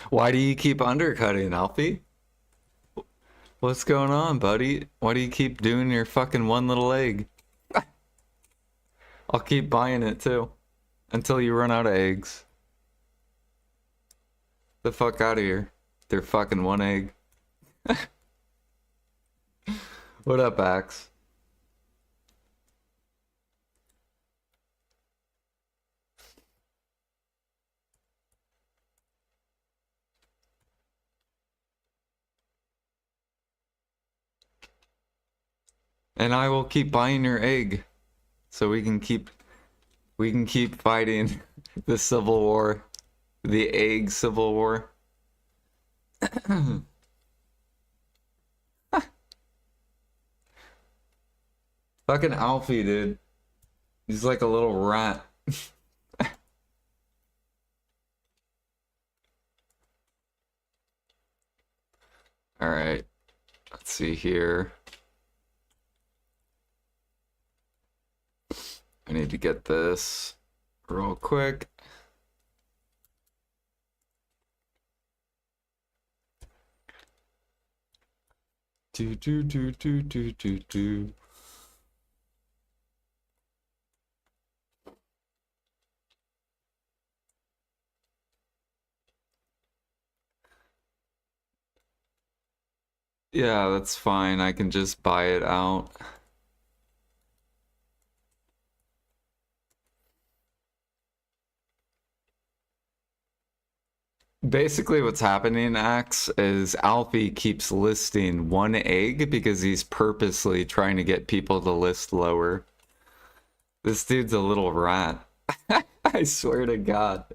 Why do you keep undercutting, Alfie? What's going on, buddy? Why do you keep doing your fucking one little egg? I'll keep buying it too. Until you run out of eggs. The fuck out of here. They're fucking one egg. What up, Axe? And I will keep buying your egg. So we can keep fighting the Civil War. The egg Civil War. Fucking Alfie, dude. He's like a little rat. Alright. Let's see here. I need to get this real quick. Do do do do do do do. Yeah, that's fine. I can just buy it out. Basically, what's happening, Axe, is Alfie keeps listing one egg because he's purposely trying to get people to list lower. This dude's a little rat. I swear to God.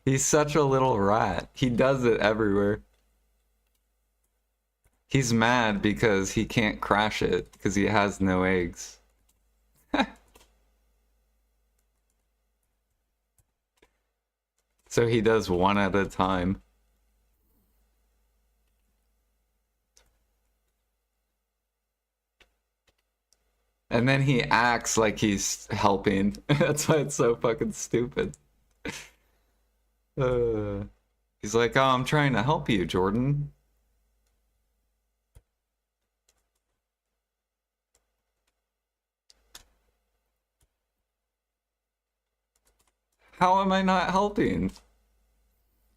He's such a little rat. He does it everywhere. He's mad because he can't crash it because he has no eggs. So he does one at a time. And then he acts like he's helping. That's why it's so fucking stupid. Uh, he's like, oh, I'm trying to help you, Jordan. How am I not helping?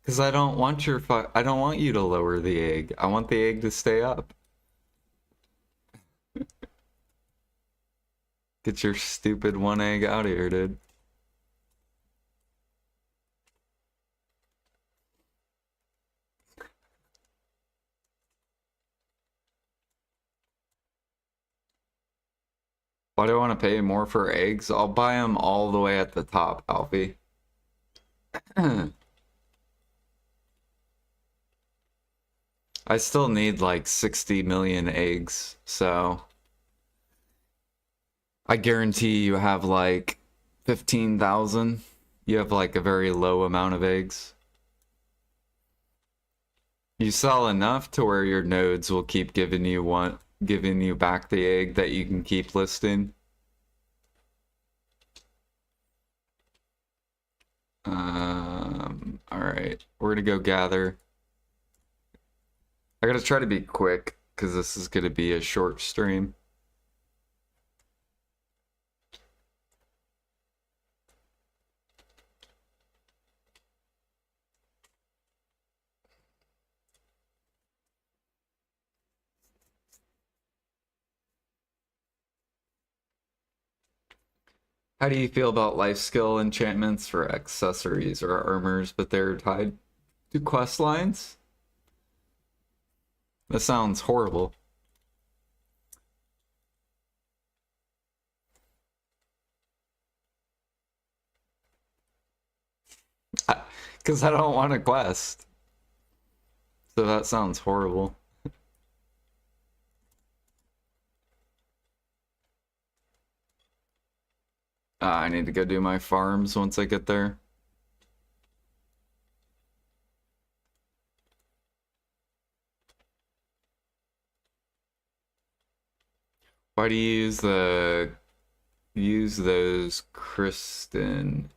Because I don't want I don't want you to lower the egg. I want the egg to stay up. Get your stupid one egg out of here, dude. Why do I want to pay more for eggs? I'll buy them all the way at the top, Alfie. I still need like 60 million eggs, so I guarantee you have like 15,000. You have like a very low amount of eggs. You sell enough to where your nodes will keep giving you back the egg that you can keep listing. All right, we're gonna go gather. I gotta try to be quick because this is gonna be a short stream. How do you feel about life skill enchantments for accessories or armors, but they're tied to quest lines? That sounds horrible. Because I don't want a quest. So that sounds horrible. I need to go do my farms once I get there. Why do you use those Kristen?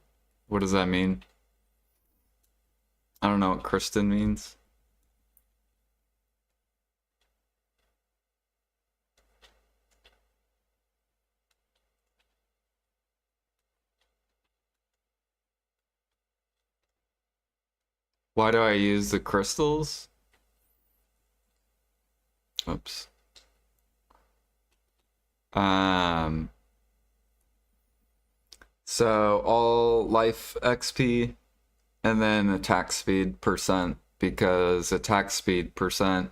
What does that mean? I don't know what Kristen means. Why do I use the crystals? Oops. So all life XP and then attack speed percent, because attack speed percent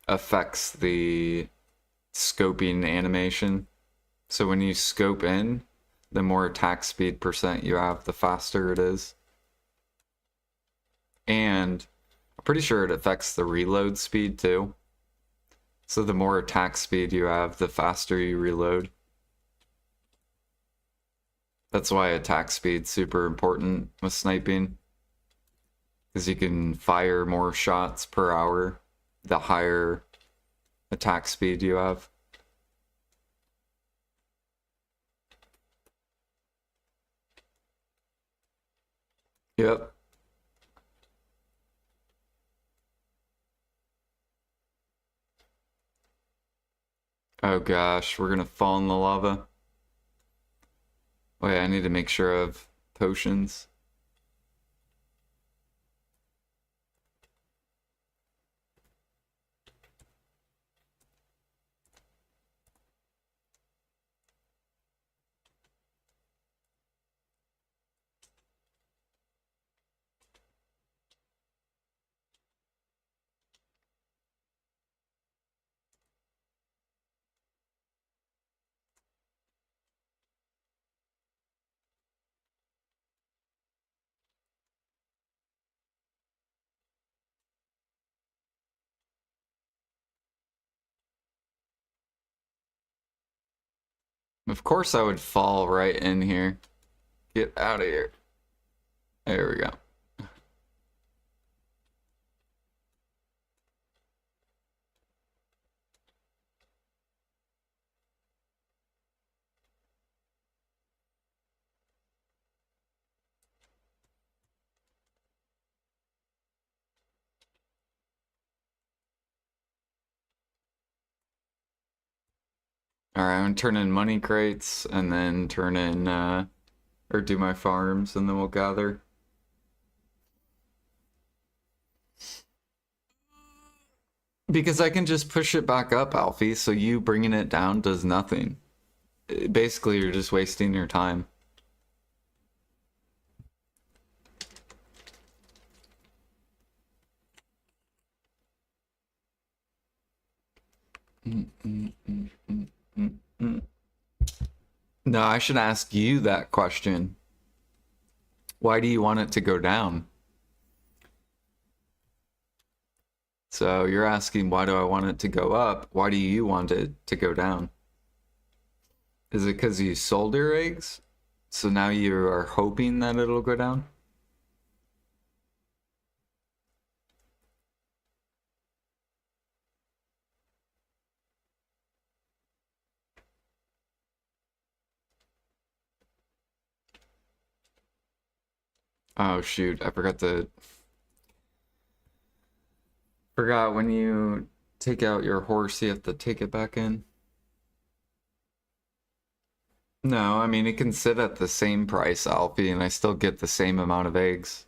affects the scoping animation. So when you scope in, the more attack speed percent you have, the faster it is. And I'm pretty sure it affects the reload speed too. So the more attack speed you have, the faster you reload. That's why attack speed's super important with sniping. Because you can fire more shots per hour the higher attack speed you have. Yep. Oh gosh, we're gonna fall in the lava. Wait, I need to make sure of potions. Of course I would fall right in here. Get out of here. There we go. Alright, I'm gonna turn in money crates and then turn in, or do my farms and then we'll gather. Because I can just push it back up, Alfie, so you bringing it down does nothing. Basically, you're just wasting your time. No, I should ask you that question. Why do you want it to go down? So you're asking, why do I want it to go up? Why do you want it to go down? Is it because you sold your eggs? So now you are hoping that it'll go down? Oh shoot, I forgot when you take out your horse, you have to take it back in. No, I mean, it can sit at the same price, Alfie, and I still get the same amount of eggs.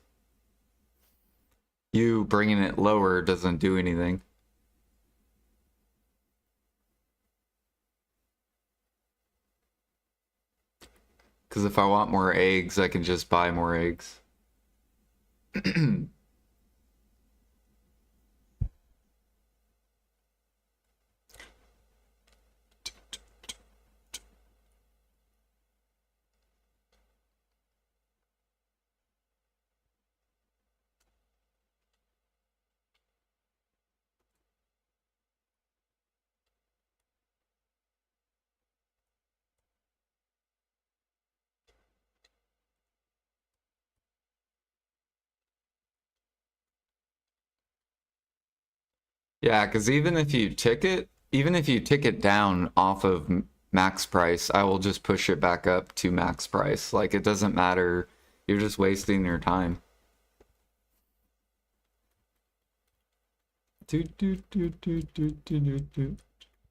You bringing it lower doesn't do anything. Because if I want more eggs, I can just buy more eggs. Yeah, because even if you tick it down off of max price, I will just push it back up to max price. Like, it doesn't matter. You're just wasting your time.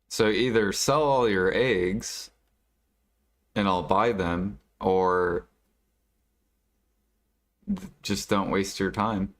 So either sell all your eggs and I'll buy them, or just don't waste your time.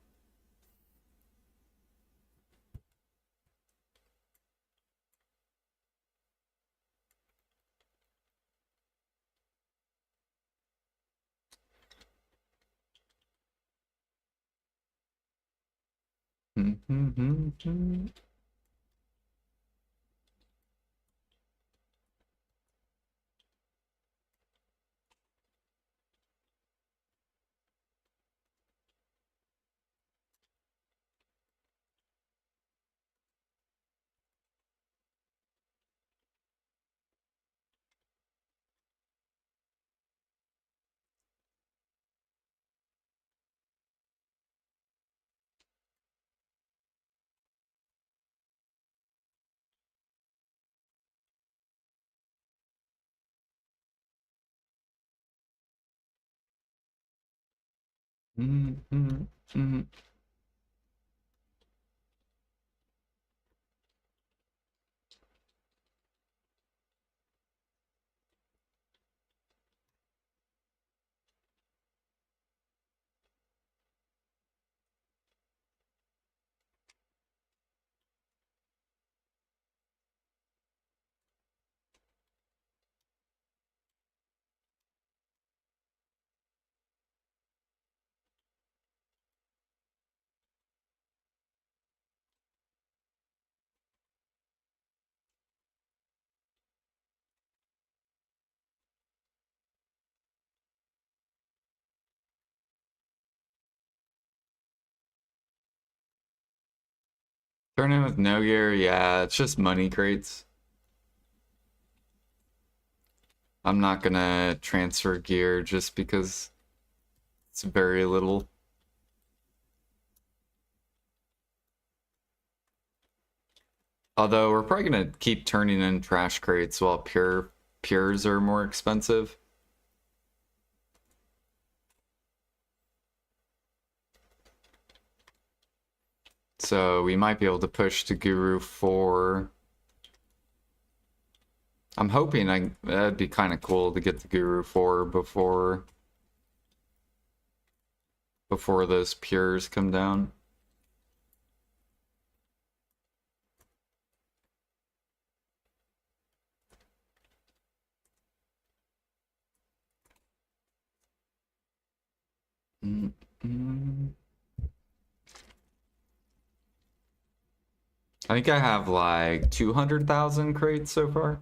Turn in with no gear, yeah, it's just money crates. I'm not gonna transfer gear just because it's very little. Although we're probably gonna keep turning in trash crates while pures are more expensive. So we might be able to push to Guru 4. I'm hoping that'd be kind of cool to get the Guru 4 before those pures come down. I think I have like 200,000 crates so far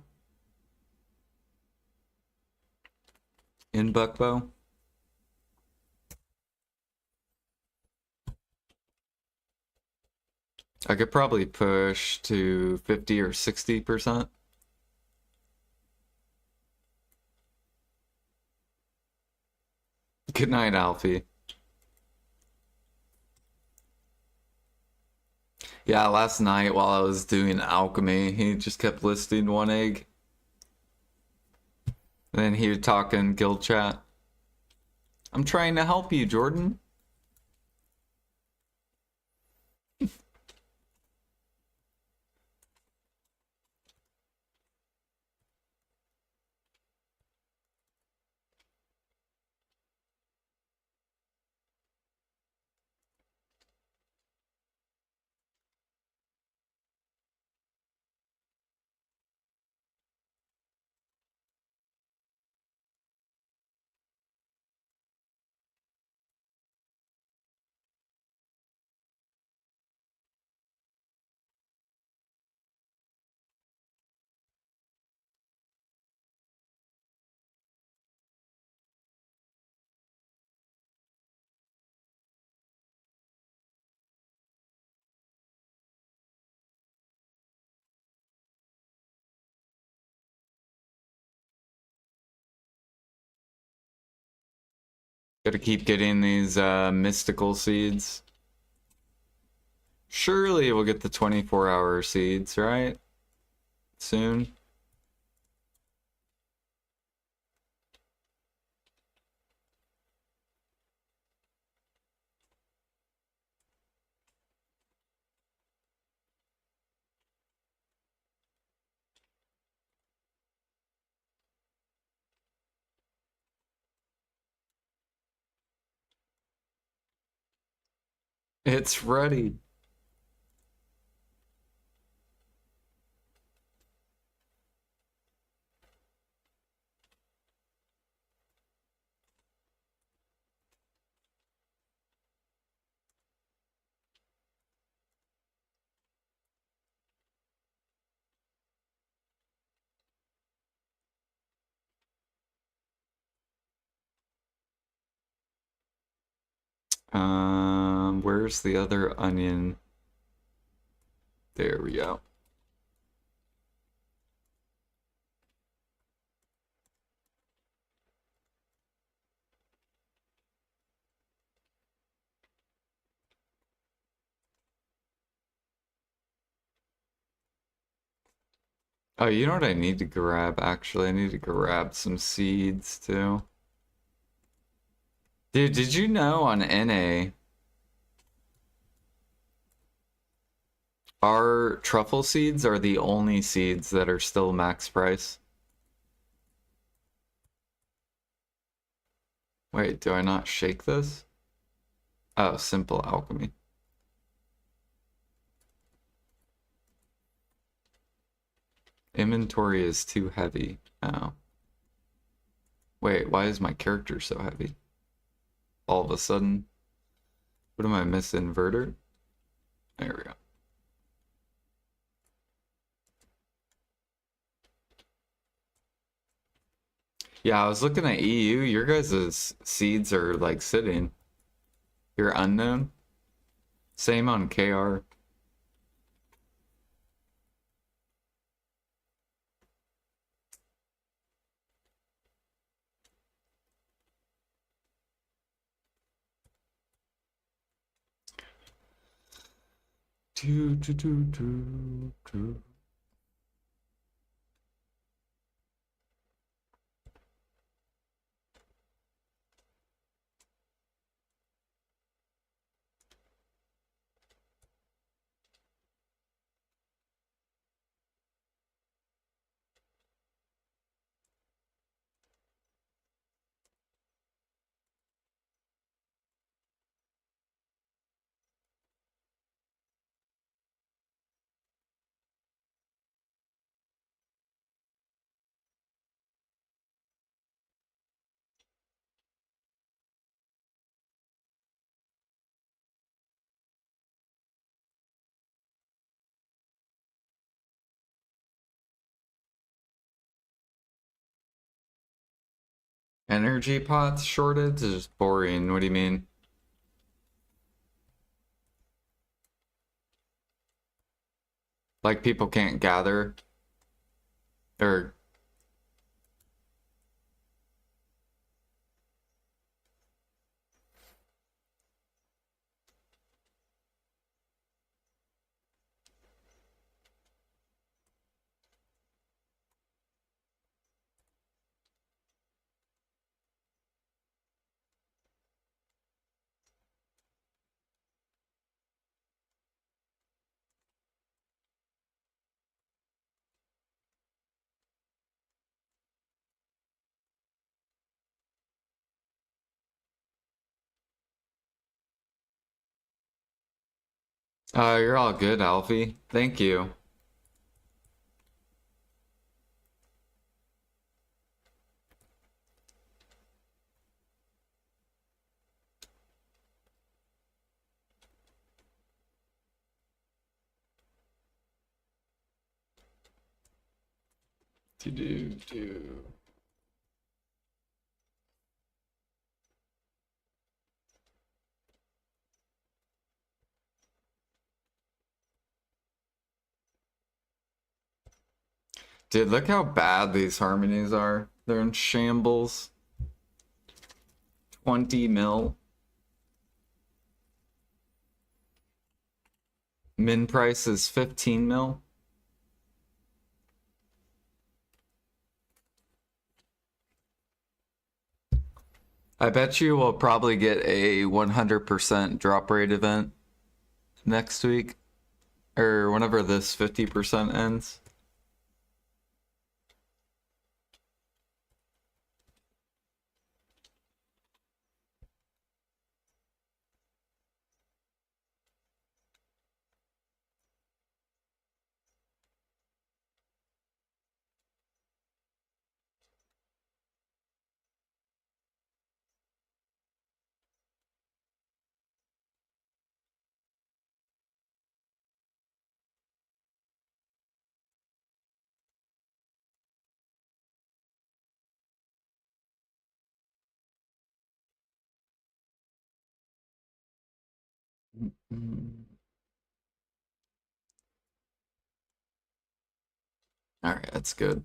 in Buckbow. I could probably push to 50 or 60%. Good night, Alfie. Yeah, last night while I was doing alchemy, he just kept listing one egg. And then he would talk in guild chat. I'm trying to help you, Jordan. Gotta keep getting these mystical seeds. Surely we'll get the 24-hour seeds, right? Soon. It's ready. Where's the other onion? There we go. Oh, you know what I need to grab, actually? I need to grab some seeds, too. Dude, did you know on NA, our truffle seeds are the only seeds that are still max price? Wait, do I not shake this? Oh, simple alchemy. Inventory is too heavy. Oh. Wait, why is my character so heavy? All of a sudden. What am I missing? Inverter? There we go. Yeah, I was looking at EU. Your guys' seeds are like sitting. You're unknown. Same on KR. Do, do, do, do, do. Energy pots shortage is boring. What do you mean? Like people can't gather? Or you're all good, Alfie. Thank you. Do do do. Dude, look how bad these harmonies are. They're in shambles. 20 mil. Min price is 15 mil. I bet you will probably get a 100% drop rate event next week. Or whenever this 50% ends. Alright, that's good.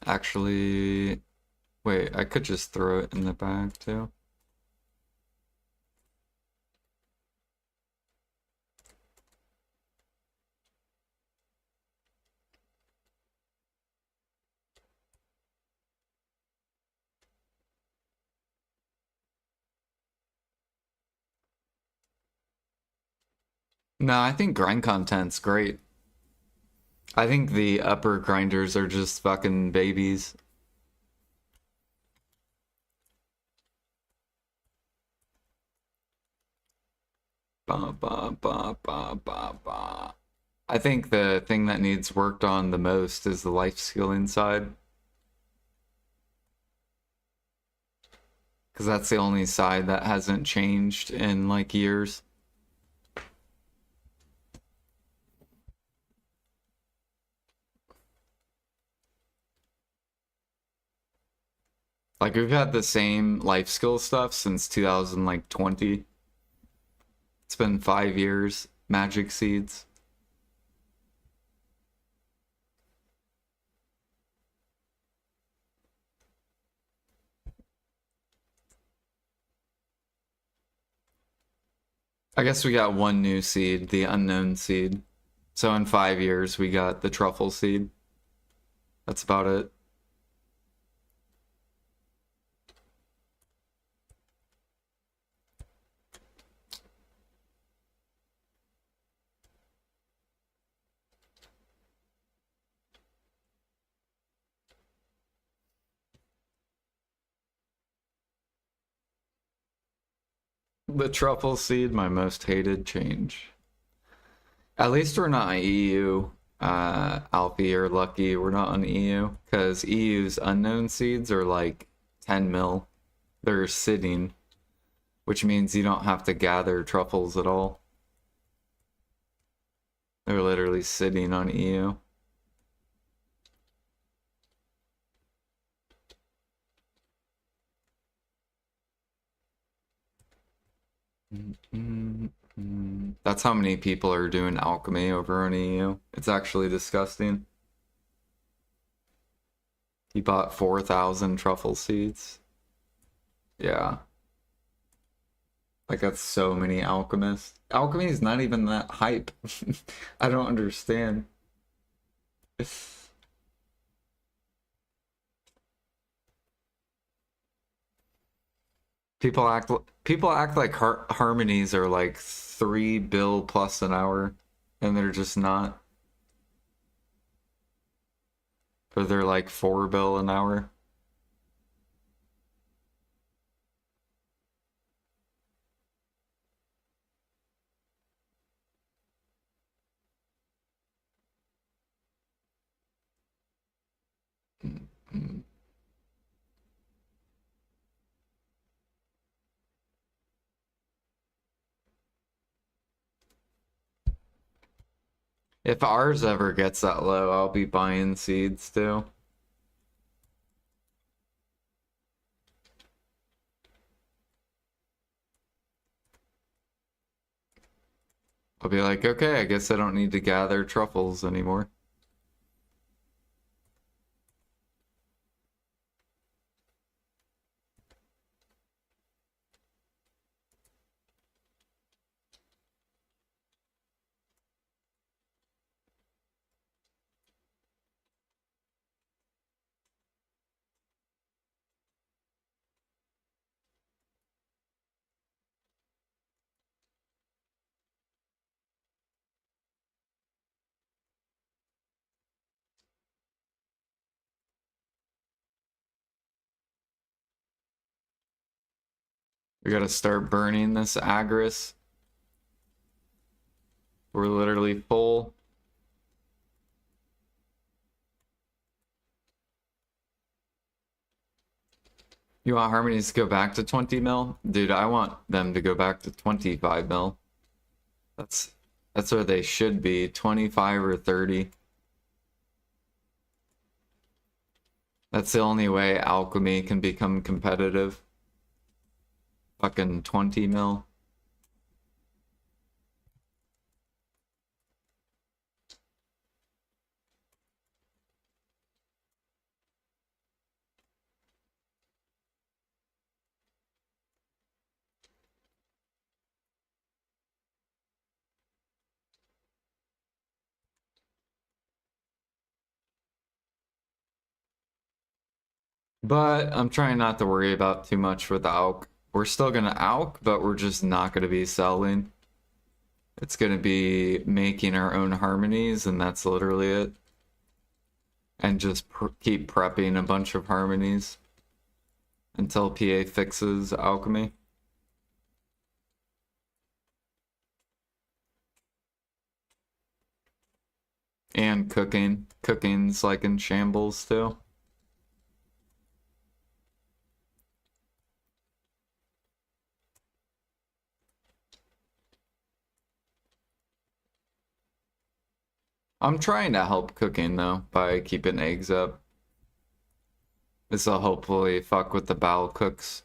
Actually, wait, I could just throw it in the bag too. No, I think grind content's great. I think the upper grinders are just fucking babies. Ba, ba, ba, ba, ba, ba. I think the thing that needs worked on the most is the life skilling side. Because that's the only side that hasn't changed in like years. Like we've had the same life skill stuff since 2020. It's been 5 years. Magic seeds. I guess we got one new seed, the unknown seed. So in 5 years we got the truffle seed. That's about it. The truffle seed, my most hated change. At least we're not EU, Alfie or Lucky. We're not on EU because EU's unknown seeds are like 10 mil. They're sitting, which means you don't have to gather truffles at all. They're literally sitting on EU. That's how many people are doing alchemy over on EU. It's actually disgusting. He bought 4,000 truffle seeds. Yeah. Like that's so many alchemists. Alchemy is not even that hype. I don't understand. People act like harmonies are like 3 bill plus an hour, and they're just not. Or they're like 4 bill an hour. If ours ever gets that low, I'll be buying seeds too. I'll be like, okay, I guess I don't need to gather truffles anymore. We gotta start burning this agris. We're literally full. You want harmonies to go back to 20 mil? Dude, I want them to go back to 25 mil. That's where they should be, 25 or 30. That's the only way alchemy can become competitive. Fucking 20 mil. But I'm trying not to worry about too much with the AUK. We're still gonna AUK, but we're just not gonna be selling. It's gonna be making our own harmonies, and that's literally it. And just keep prepping a bunch of harmonies until PA fixes alchemy. And cooking. Cooking's like in shambles too. I'm trying to help cooking though by keeping eggs up. This'll hopefully fuck with the bowel cooks.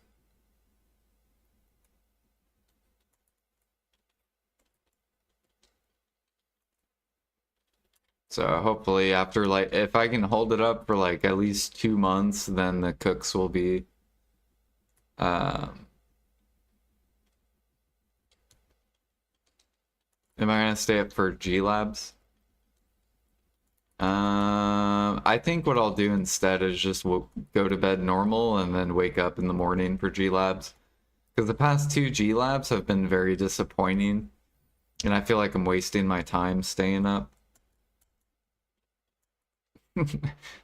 So hopefully after like, if I can hold it up for like at least 2 months, then the cooks will be, am I gonna stay up for G Labs? I think what I'll do instead is just go to bed normal and then wake up in the morning for G Labs. Because the past 2 G Labs have been very disappointing, and I feel like I'm wasting my time staying up.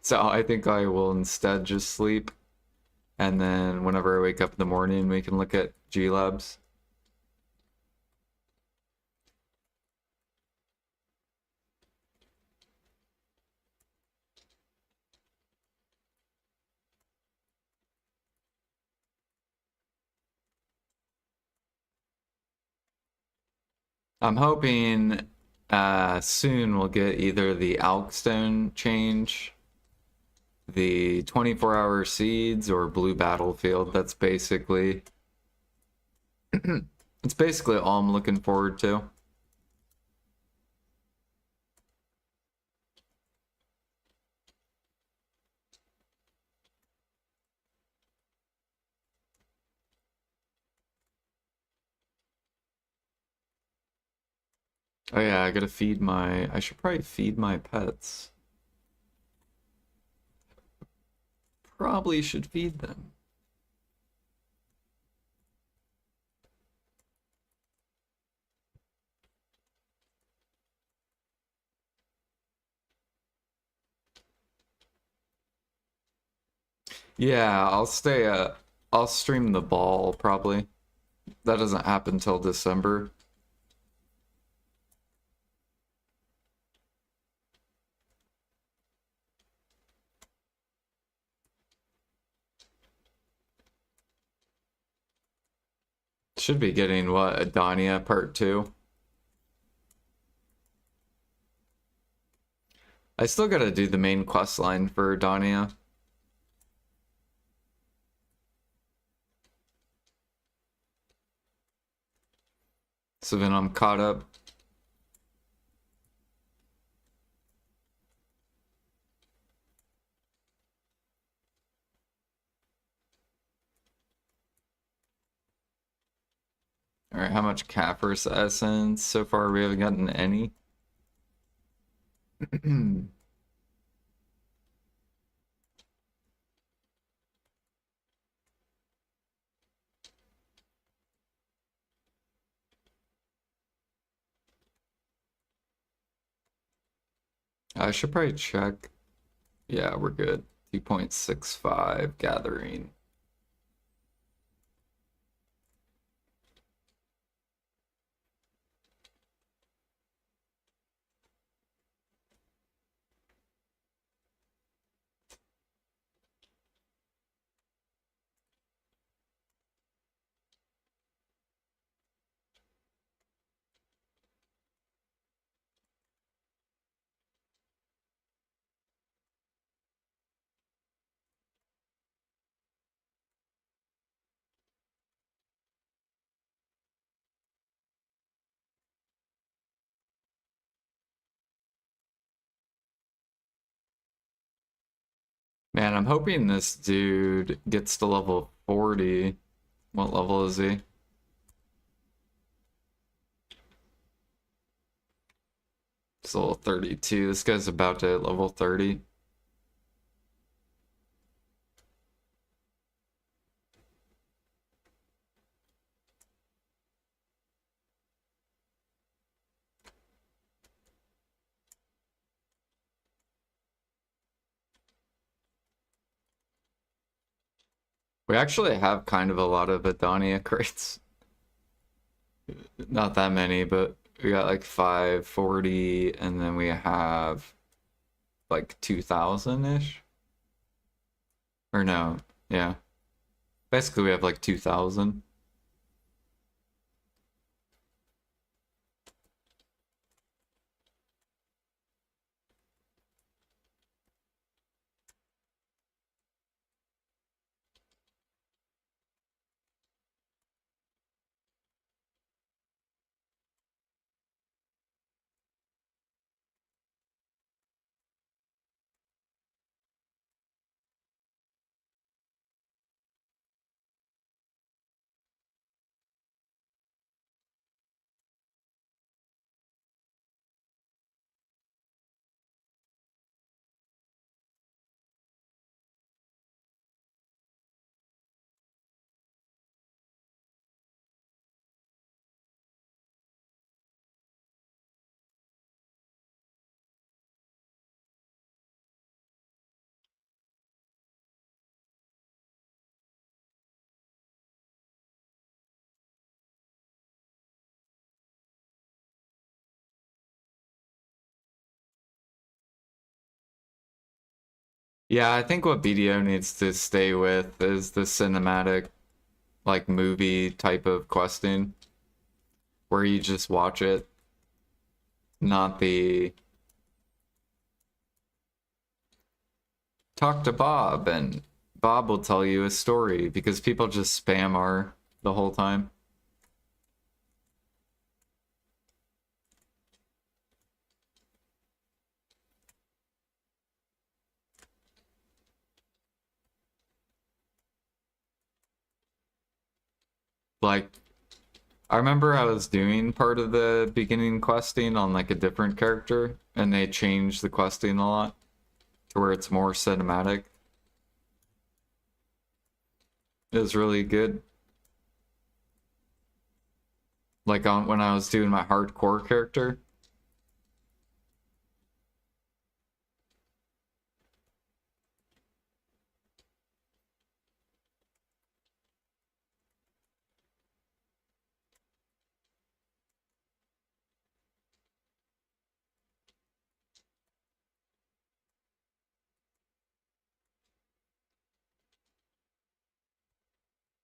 So I think I will instead just sleep, and then whenever I wake up in the morning, we can look at G Labs. I'm hoping soon we'll get either the Alkstone change, the 24-hour seeds, or Blue Battlefield. That's basically it's basically all I'm looking forward to. Oh yeah, I gotta feed I should probably feed my pets. Probably should feed them. Yeah, I'll stream the ball probably. That doesn't happen till December. Should be getting what, Adania Part 2? I still gotta do the main quest line for Adania. So then I'm caught up. Alright, how much Kaffir's essence? So far we haven't gotten any. I should probably check. Yeah, we're good. 2.65 gathering. Man, I'm hoping this dude gets to level 40. What level is he? He's level 32. This guy's about to hit level 30. We actually have kind of a lot of Adonia crates. Not that many, but we got like 540, and then we have like 2,000-ish. Or no, yeah. Basically, we have like 2,000. Yeah, I think what BDO needs to stay with is the cinematic, like movie type of questing, where you just watch it, not the talk to Bob and Bob will tell you a story, because people just spam R the whole time. Like, I remember I was doing part of the beginning questing on like a different character, and they changed the questing a lot to where it's more cinematic. It was really good. Like on when I was doing my hardcore character.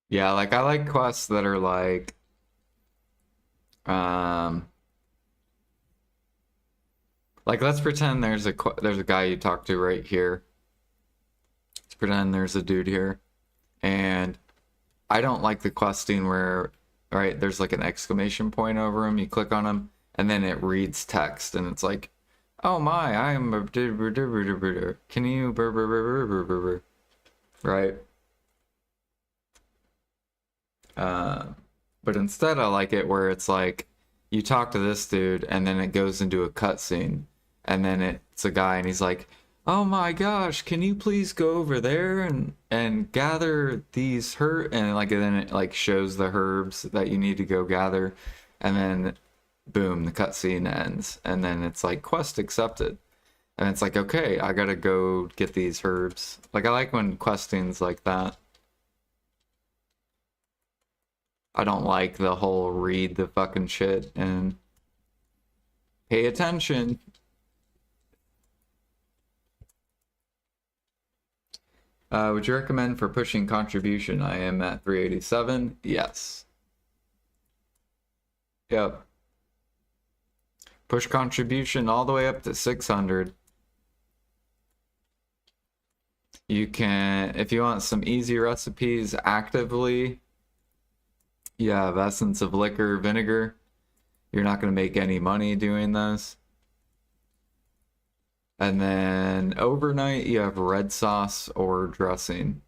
Yeah, like I like quests that are um like let's pretend there's a guy you talk to right here. Let's pretend there's a dude here. And I don't like the questing where, right, there's like an exclamation point over him, you click on him, and then it reads text, and it's like, oh my, I am a can you right? Uh, but instead I like it where it's like, you talk to this dude, and then it goes into a cutscene, and then it's a guy, and he's like, oh my gosh, can you please go over there and gather these and like and then it like shows the herbs that you need to go gather, and then boom, the cutscene ends, and then it's like quest accepted, and it's like, okay, I gotta go get these herbs. Like I like when questing's like that. I don't like the whole read the fucking shit and pay attention. Would you recommend for pushing contribution? I am at 387. Yes. Yep. Push contribution all the way up to 600. You can, if you want some easy recipes actively, you have essence of liquor, vinegar. You're not going to make any money doing this. And then overnight, you have red sauce or dressing.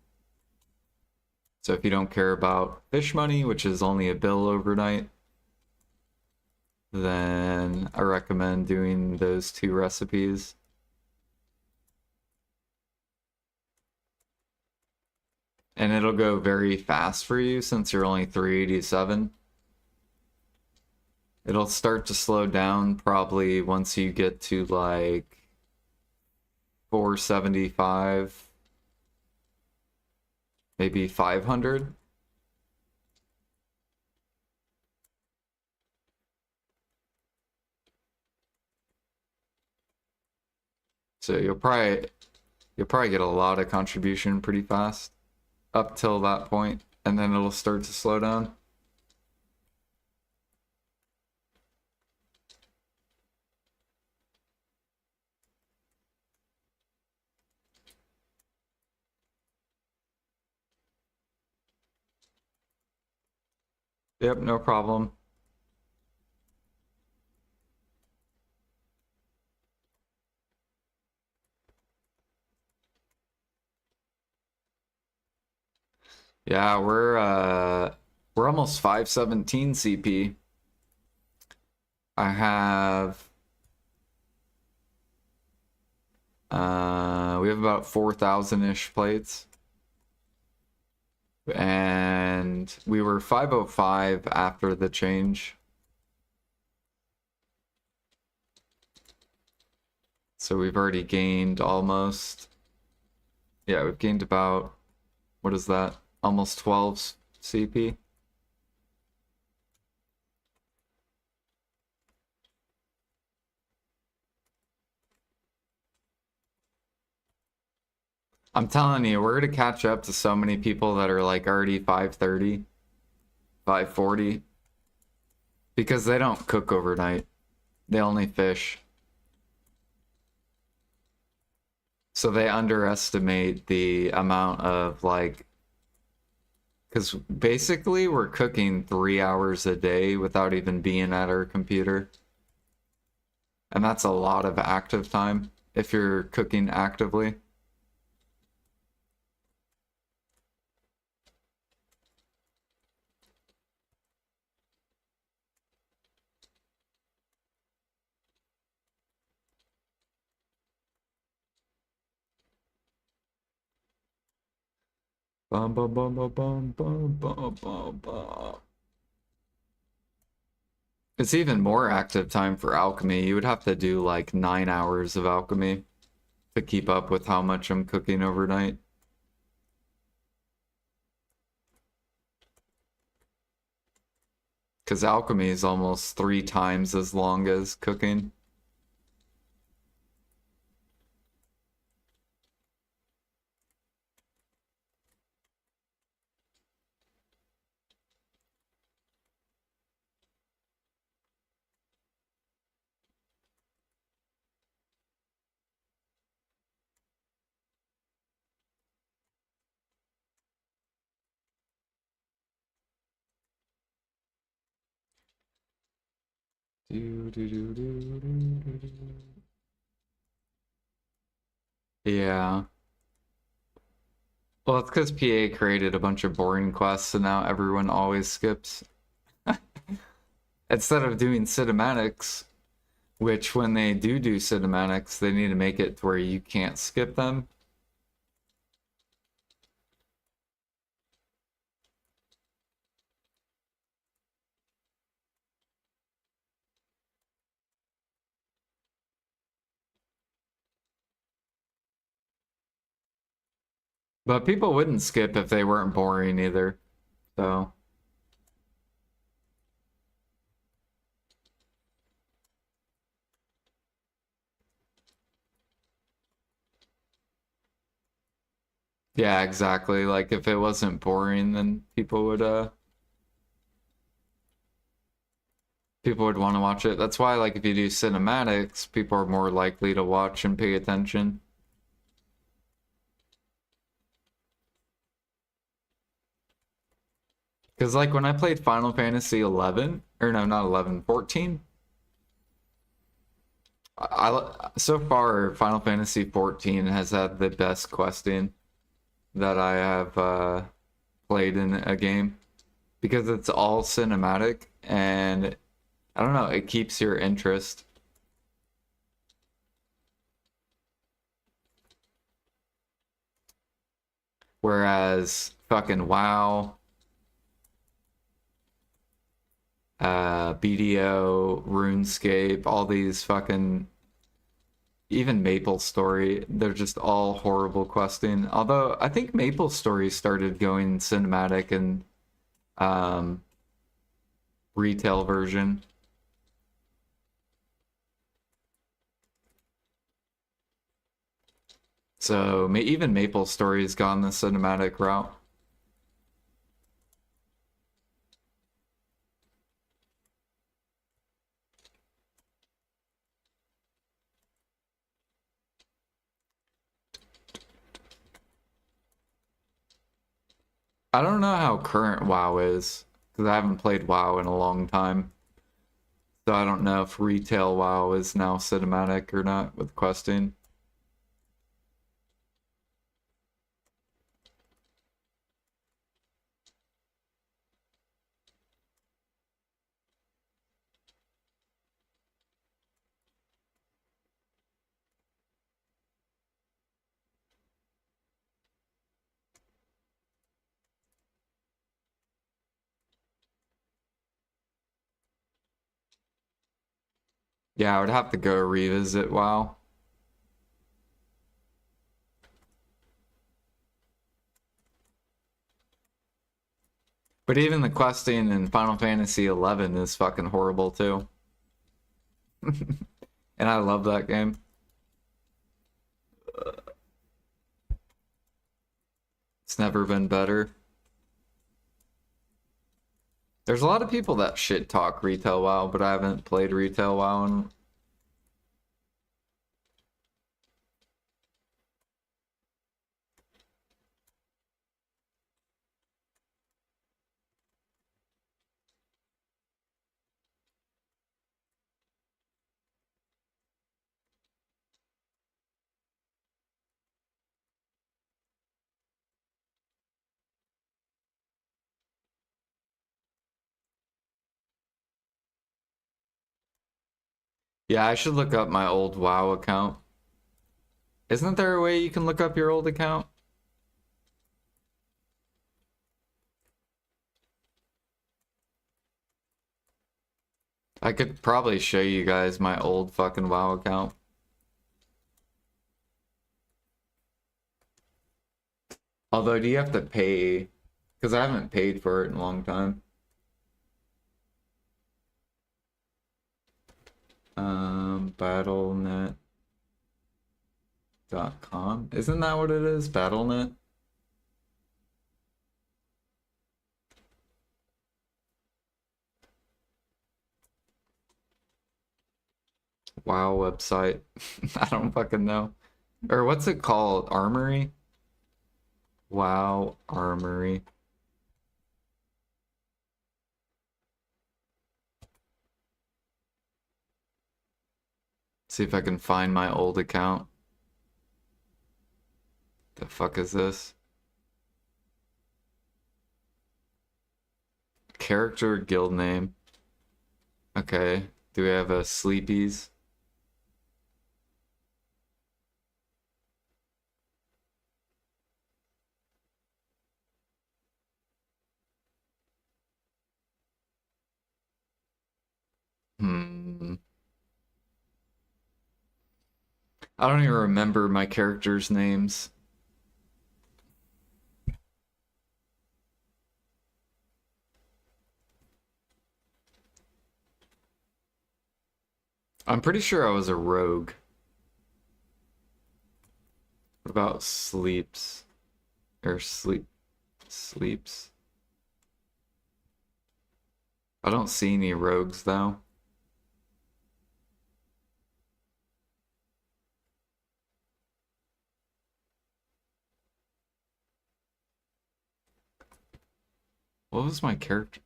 So if you don't care about fish money, which is only a bill overnight, then I recommend doing those two recipes. And it'll go very fast for you since you're only 387. It'll start to slow down probably once you get to like 475, maybe 500. So you'll probably get a lot of contribution pretty fast up till that point, and then it'll start to slow down. Yep, no problem. Yeah, we're almost 517 CP. I have we have about 4,000-ish plates. And we were 505 after the change. So we've already gained almost, yeah, we've gained about, what is that? Almost 12 CP. I'm telling you, we're gonna catch up to so many people that are like already 530, 540, because they don't cook overnight. They only fish. So they underestimate the amount of like, because basically we're cooking 3 hours a day without even being at our computer. And that's a lot of active time if you're cooking actively. Bum, bum, bum, bum, bum, bum, bum, bum, bum. It's even more active time for alchemy. You would have to do like 9 hours of alchemy to keep up with how much I'm cooking overnight. Because alchemy is almost 3 times as long as cooking. Do, do, do, do, do, do, do. Yeah. Well, it's because PA created a bunch of boring quests, and now everyone always skips. Instead of doing cinematics, which when they do cinematics, they need to make it to where you can't skip them. But people wouldn't skip if they weren't boring either. So, yeah, exactly. Like if it wasn't boring, then people would want to watch it. That's why like if you do cinematics, people are more likely to watch and pay attention. Because like when I played Final Fantasy 11, or no, not 11, 14, So far, Final Fantasy 14 has had the best questing that I have played in a game because it's all cinematic and I don't know, it keeps your interest. Whereas fucking WoW, BDO, RuneScape, all these fucking even Maple Story, they're just all horrible questing. Although I think Maple Story started going cinematic and um, retail version. So even Maple Story's gone the cinematic route. I don't know how current WoW is because I haven't played WoW in a long time. So I don't know if retail WoW is now cinematic or not with questing. Yeah, I would have to go revisit WoW. But even the questing in Final Fantasy 11 is fucking horrible too. And I love that game. It's never been better. There's a lot of people that shit talk retail WoW, but I haven't played retail WoW in... Yeah, I should look up my old WoW account. Isn't there a way you can look up your old account? I could probably show you guys my old fucking WoW account. Although, do you have to pay? Because I haven't paid for it in a long time. Battlenet.com. Isn't that what it is? Battlenet? WoW website. I don't fucking know. Or what's it called? Armory? WoW Armory. See if I can find my old account. The fuck is this? Character guild name. Okay. Do we have a Sleepies? Hmm. I don't even remember my characters' names. I'm pretty sure I was a rogue. What about sleeps? Or sleeps? I don't see any rogues though. What was my character?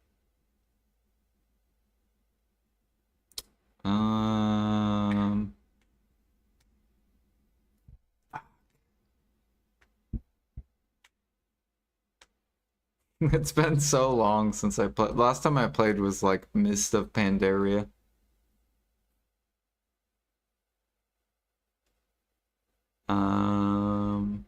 Um, It's been so long since I played. Last time I played was like Mist of Pandaria. Um,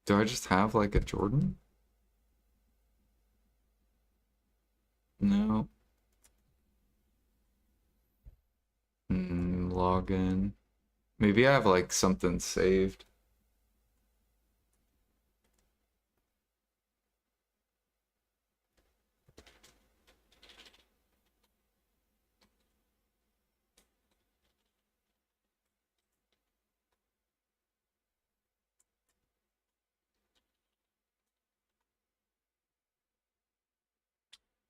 do I just have like a Jordan? No. Login. Maybe I have like something saved.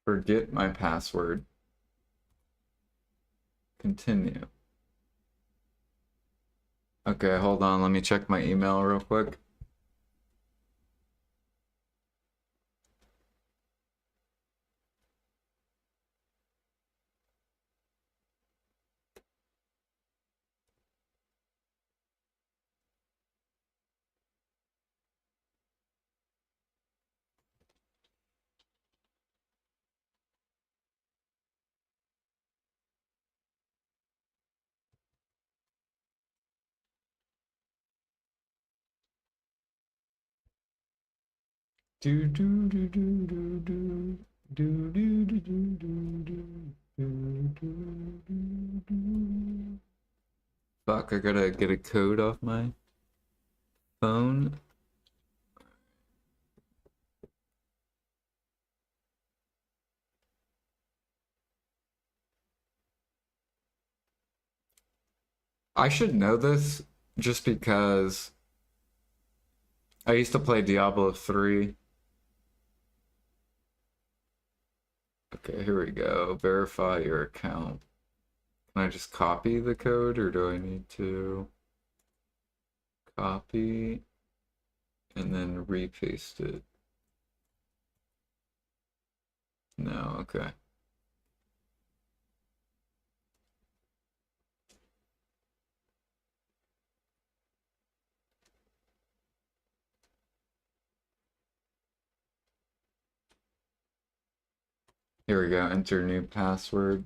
Forget my password. Continue. Okay, hold on. Let me check my email real quick. Do do do do do do do do do do do do do do do. Fuck, I gotta get a code off my phone. I should know this just because I used to play Diablo 3. Okay, here we go. Verify your account. Can I just copy the code or do I need to copy and then repaste it? No, okay. Here we go. Enter new password.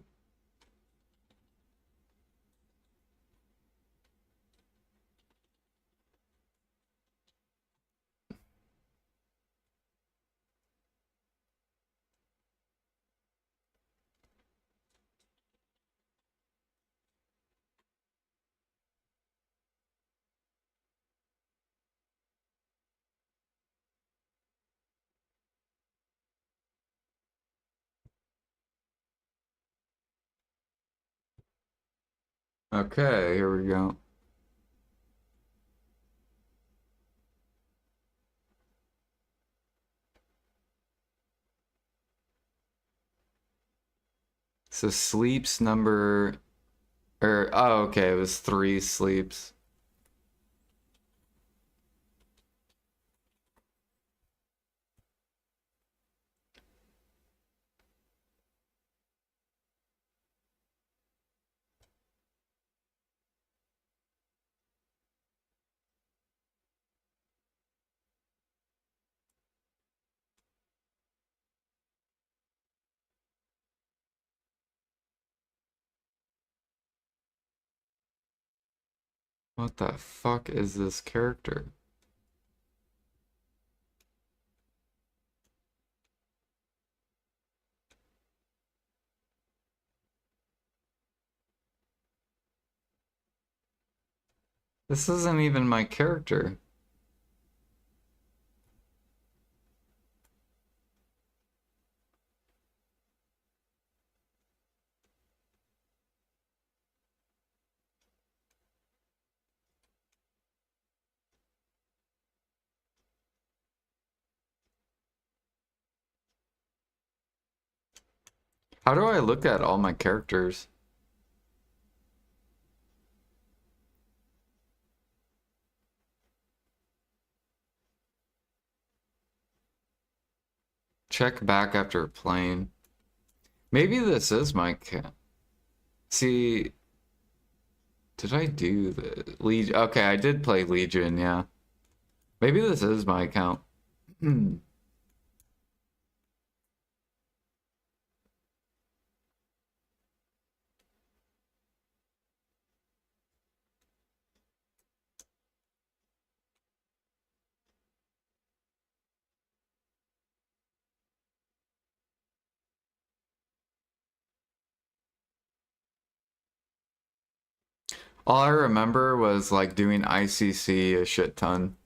Okay, here we go. So sleeps number, oh, okay, it was 3 sleeps. What the fuck is this character? This isn't even my character. How do I look at all my characters? Check back after playing. Maybe this is my cat. See, Did I do the Legion? Okay, I did play Legion, yeah. Maybe this is my account. All I remember was like doing ICC a shit ton.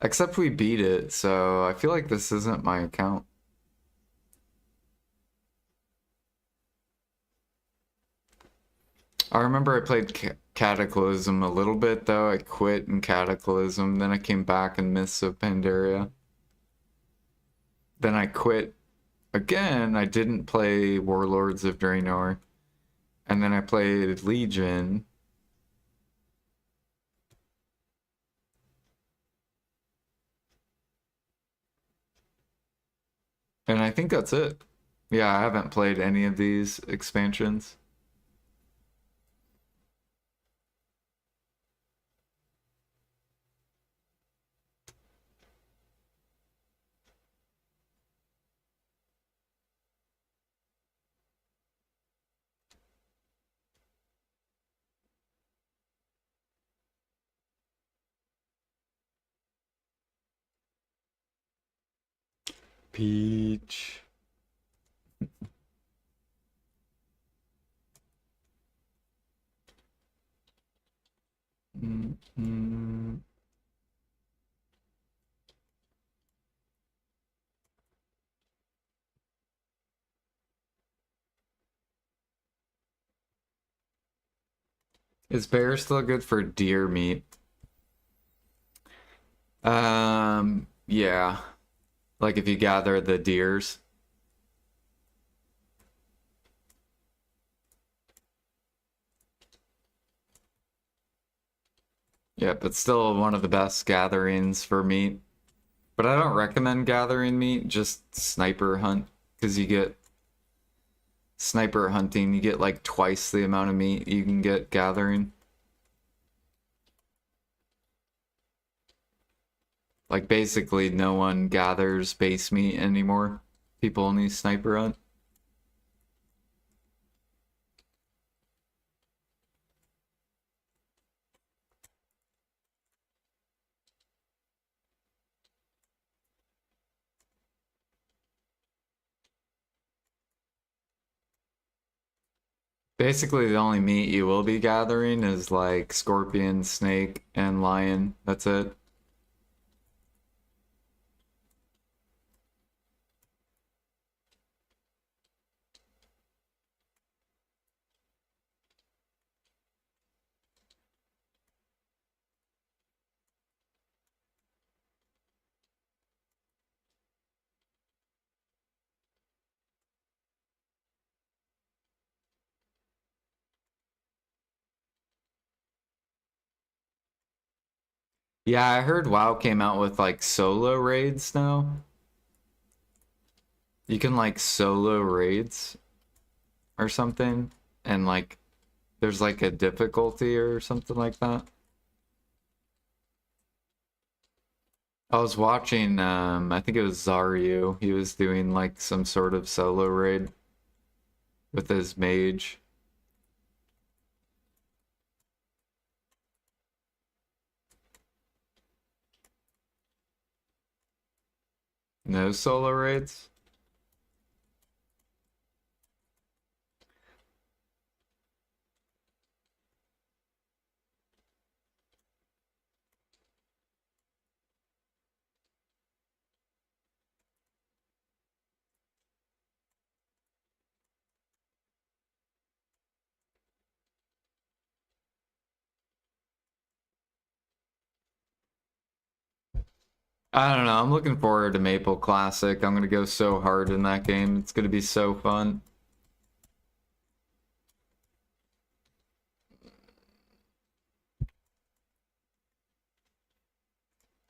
Except we beat it, so I feel like this isn't my account. I remember I played Cataclysm a little bit though. I quit in Cataclysm, then I came back in Mists of Pandaria. Then I quit again. I didn't play Warlords of Draenor. And then I played Legion. And I think that's it. Yeah, I haven't played any of these expansions. Peach. Mm -mm. Is bear still good for deer meat? Yeah. Like if you gather the deers. Yep, it's still one of the best gatherings for meat. But I don't recommend gathering meat, just sniper hunt. Because you get sniper hunting, you get like twice the amount of meat you can get gathering. Like basically no one gathers base meat anymore. People only sniper hunt. Basically the only meat you will be gathering is like scorpion, snake, and lion. That's it. Yeah, I heard WoW came out with like solo raids now. You can like solo raids or something, and like there's like a difficulty or something like that. I was watching, I think it was Zaryu. He was doing like some sort of solo raid with his mage. No solo raids? I don't know. I'm looking forward to Maple Classic. I'm gonna go so hard in that game. It's gonna be so fun.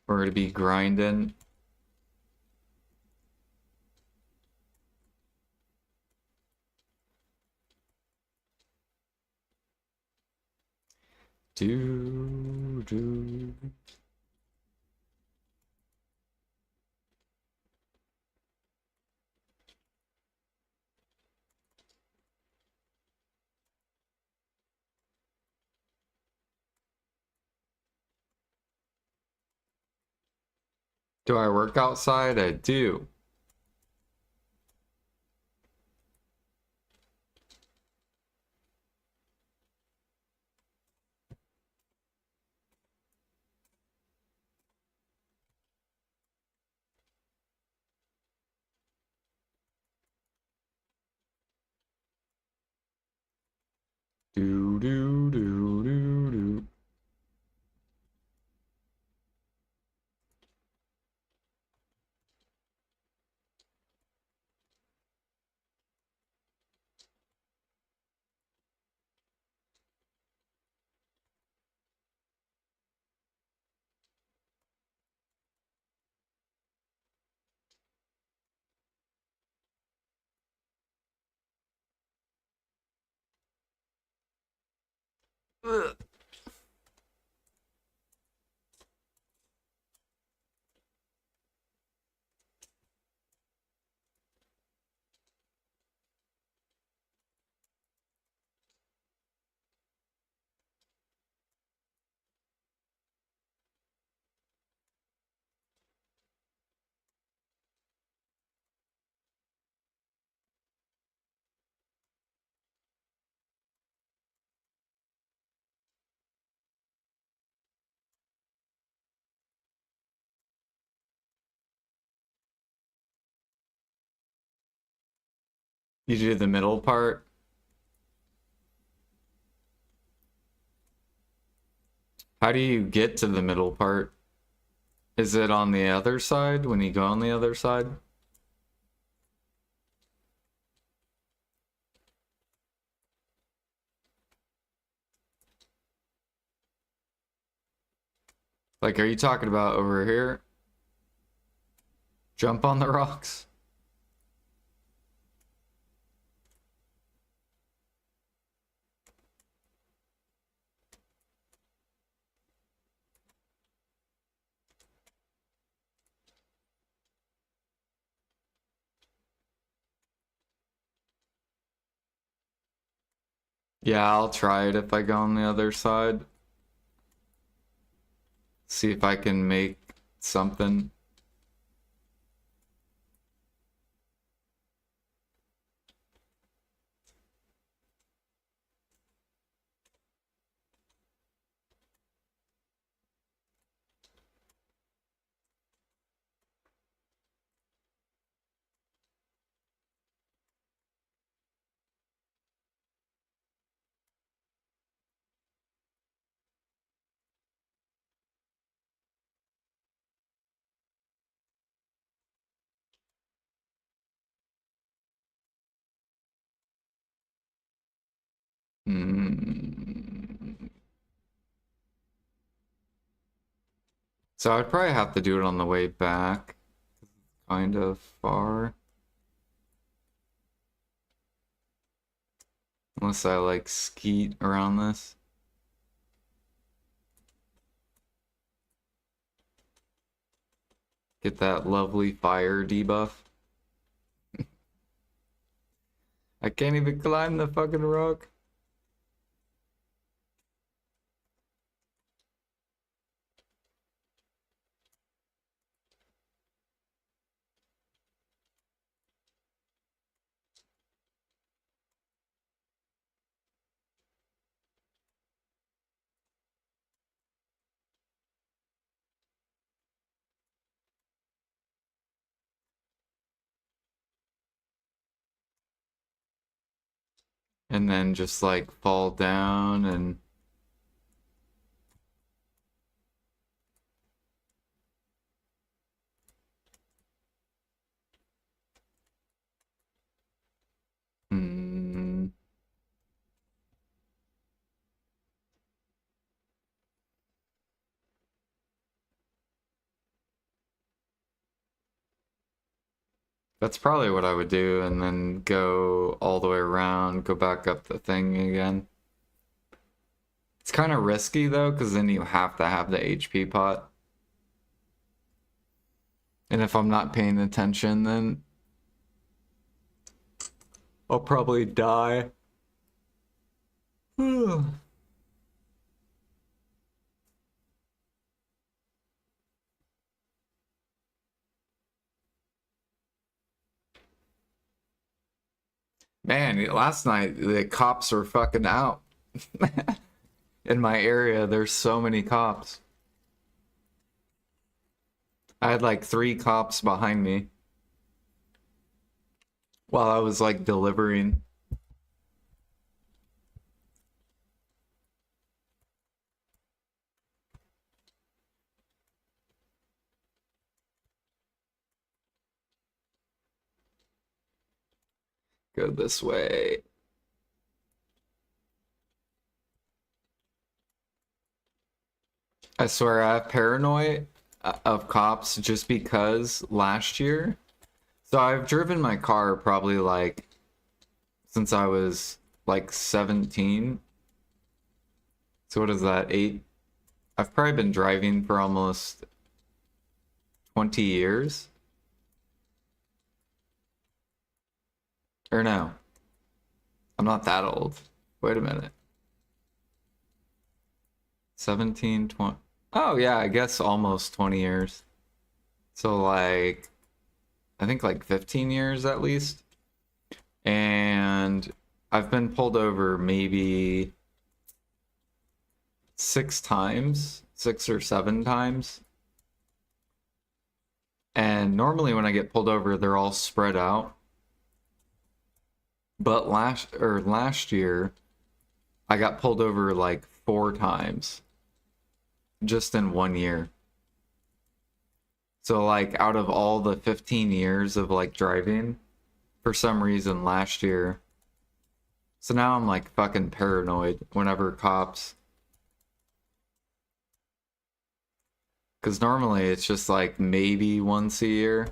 We're gonna be grinding. Do. Do I work outside? I do. Do. Ugh. You do the middle part? How do you get to the middle part? Is it on the other side when you go on the other side? Like, are you talking about over here? Jump on the rocks? Yeah, I'll try it if I go on the other side. See if I can make something. Mm. So I'd probably have to do it on the way back. Kind of far. Unless I like skeet around this. Get that lovely fire debuff. I can't even climb the fucking rock. And then just like fall down and mm, that's probably what I would do, and then go all the way around, go back up the thing again. It's kind of risky though, because then you have to have the HP pot. And if I'm not paying attention, then I'll probably die. Man, last night the cops were fucking out. In my area, there's so many cops. I had like 3 cops behind me while I was like delivering. Go this way. I swear I have paranoid of cops just because last year. So I've driven my car probably like since I was like 17. So what is that, 8? I've probably been driving for almost 20 years. Or no, I'm not that old. Wait a minute. 17, 20. Oh yeah, I guess almost 20 years. So like, I think like 15 years at least. And I've been pulled over maybe 6 times, 6 or 7 times. And normally when I get pulled over, they're all spread out. But last year, I got pulled over like 4 times just in 1 year. So like out of all the 15 years of like driving, for some reason last year. So now I'm like fucking paranoid whenever cops. Because normally it's just like maybe once a year.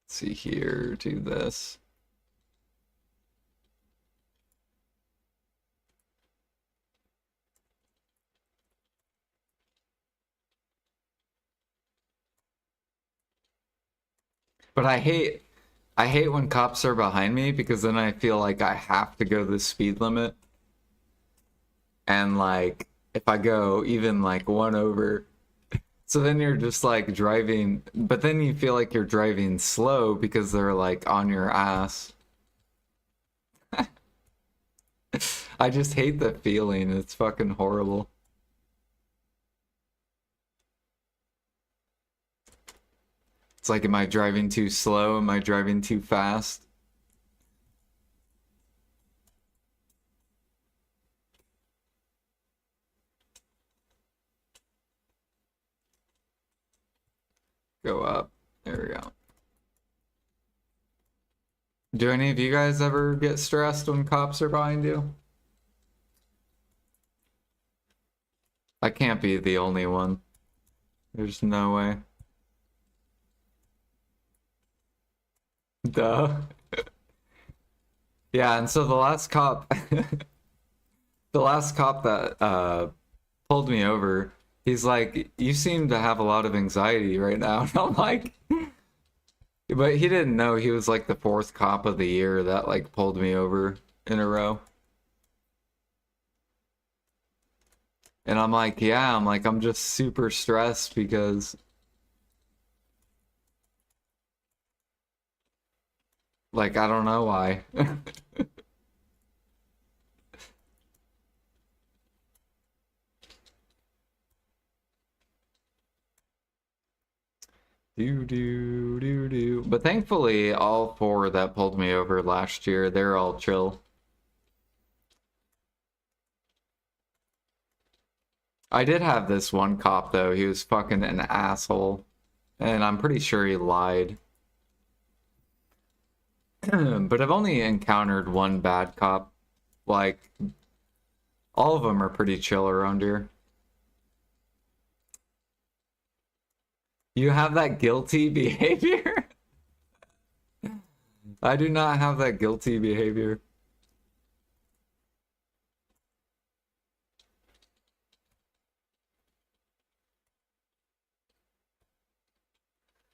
Let's see here, do this. But I hate when cops are behind me because then I feel like I have to go the speed limit. And like if I go even like 1 over, so then you're just like driving, but then you feel like you're driving slow because they're like on your ass. I just hate the feeling. It's fucking horrible. It's like, am I driving too slow? Am I driving too fast? Go up. There we go. Do any of you guys ever get stressed when cops are behind you? I can't be the only one. There's no way. Duh. Yeah, and so the last cop, the last cop that pulled me over, he's like, "You seem to have a lot of anxiety right now." And I'm like, but he didn't know he was like the 4th cop of the year that like pulled me over in a row. And I'm like, yeah, I'm just super stressed because like I don't know why. Do do do do. But thankfully, all 4 that pulled me over last year, they're all chill. I did have this one cop though. He was fucking an asshole, and I'm pretty sure he lied. But I've only encountered one bad cop. Like, all of them are pretty chill around here. You have that guilty behavior? I do not have that guilty behavior.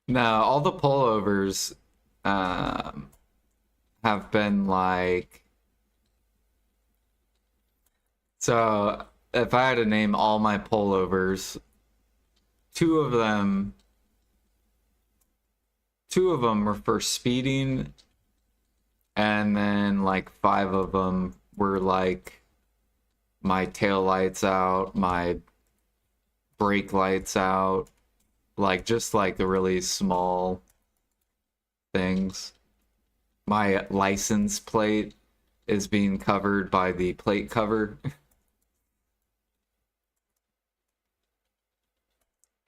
No, all the pullovers um, have been like. So if I had to name all my pullovers, two of them, two of them were for speeding, and then like five of them were like my tail lights out, my brake lights out, like just like the really small things. My license plate is being covered by the plate cover.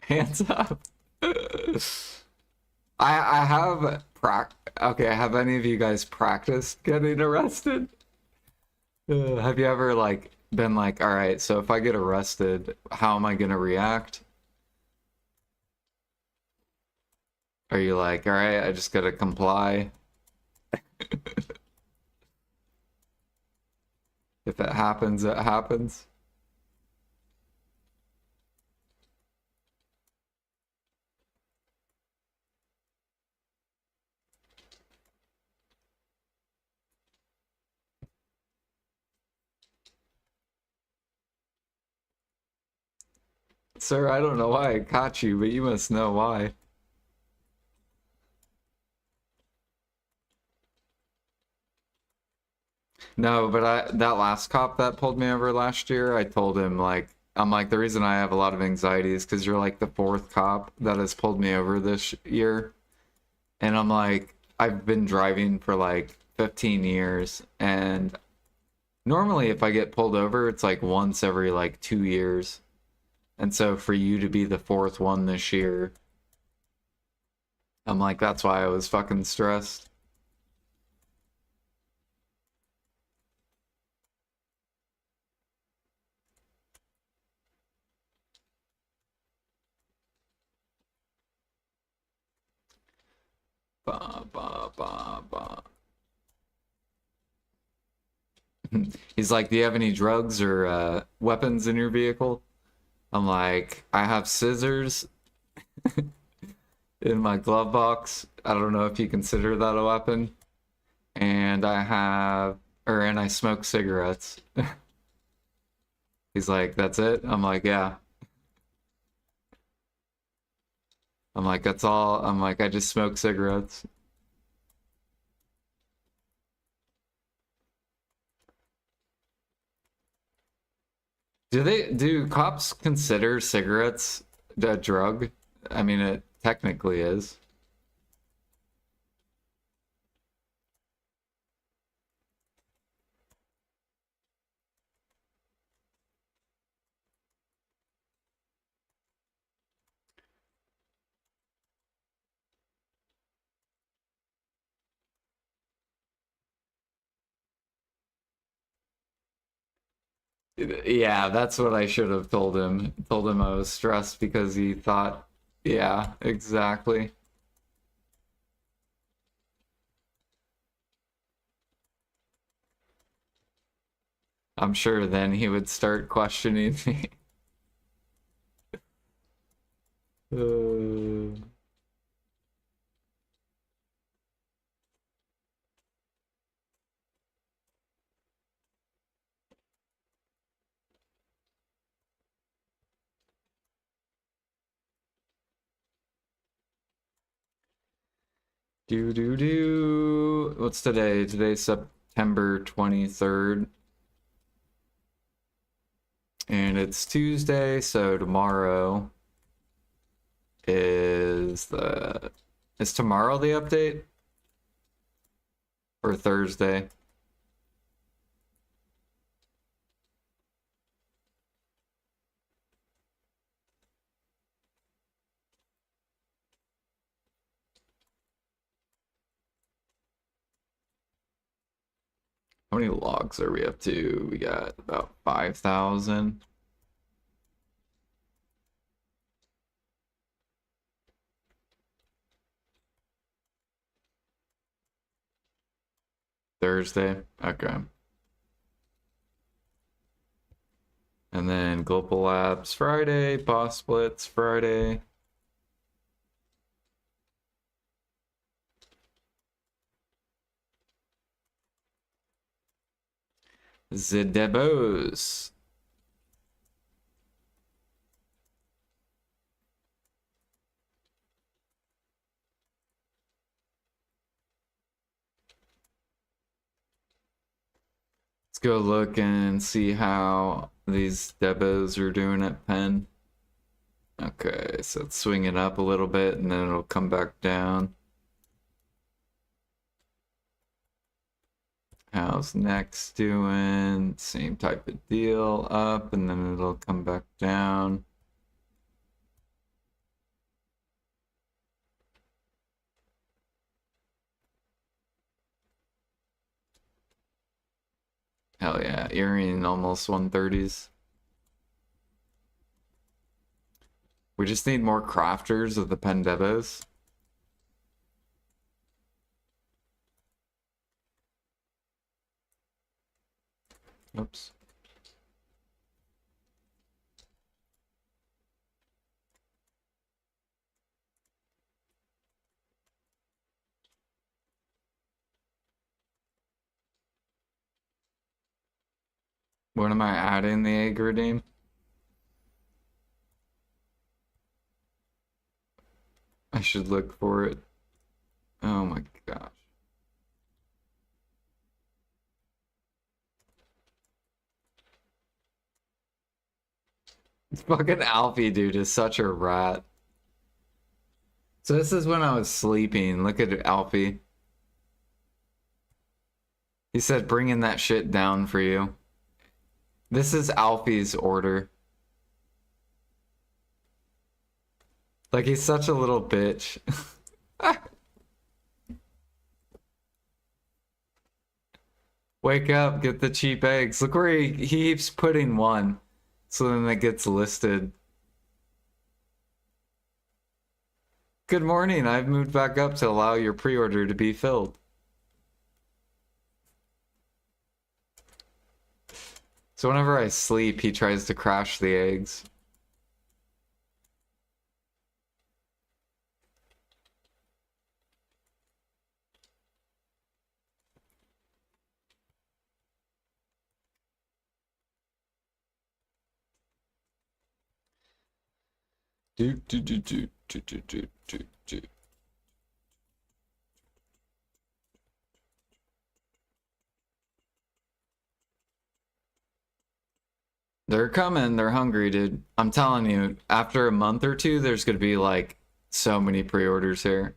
Hands up. I have okay, have any of you guys practiced getting arrested? Have you ever like been like, all right, so if I get arrested, how am I gonna react? Are you like, all right, I just gotta comply? If it happens, it happens. Sir, I don't know why I caught you, but you must know why. No, but that last cop that pulled me over last year, I told him like I'm like the reason I have a lot of anxiety is because you're like the fourth cop that has pulled me over this year. And I'm like, I've been driving for like 15 years, and normally if I get pulled over, it's like once every like 2 years. And so for you to be the fourth one this year, I'm like, that's why I was fucking stressed. Ba, ba, ba, ba. He's like, do you have any drugs or weapons in your vehicle? I'm like, I have scissors in my glove box. I don't know if you consider that a weapon. And I have, and I smoke cigarettes. He's like, that's it? I'm like, yeah. I'm like, that's all. I'm like, I just smoke cigarettes. Do cops consider cigarettes a drug? I mean, it technically is. Yeah, that's what I should have told him. Told him I was stressed because he thought, yeah, exactly. I'm sure then he would start questioning me. Uh, do. What's today? Today's September 23rd. And it's Tuesday, so tomorrow is the... Is tomorrow the update? Or Thursday? How many logs are we up to? We got about 5,000. Thursday? Okay. And then Global Labs Friday, Boss Blitz Friday. Zedebos. Let's go look and see how these Debos are doing at Penn. Okay, so let's swing it up a little bit and then it'll come back down. How's next doing? Same type of deal, up, and then it'll come back down. Hell yeah, Earring almost 130s. We just need more crafters of the Pendebos. Oops. What am I adding the egg redeem? I should look for it. Oh my gosh. Fucking Alfie dude is such a rat. So this is when I was sleeping. Look at Alfie. He said bringing that shit down for you. This is Alfie's order. Like, he's such a little bitch. Wake up, get the cheap eggs. Look where he keeps putting one. So then it gets listed. Good morning, I've moved back up to allow your pre-order to be filled. So whenever I sleep, he tries to crash the eggs. Do do do do do do do do do. They're coming, they're hungry, dude. I'm telling you, after a month or two, there's gonna be like so many pre-orders here.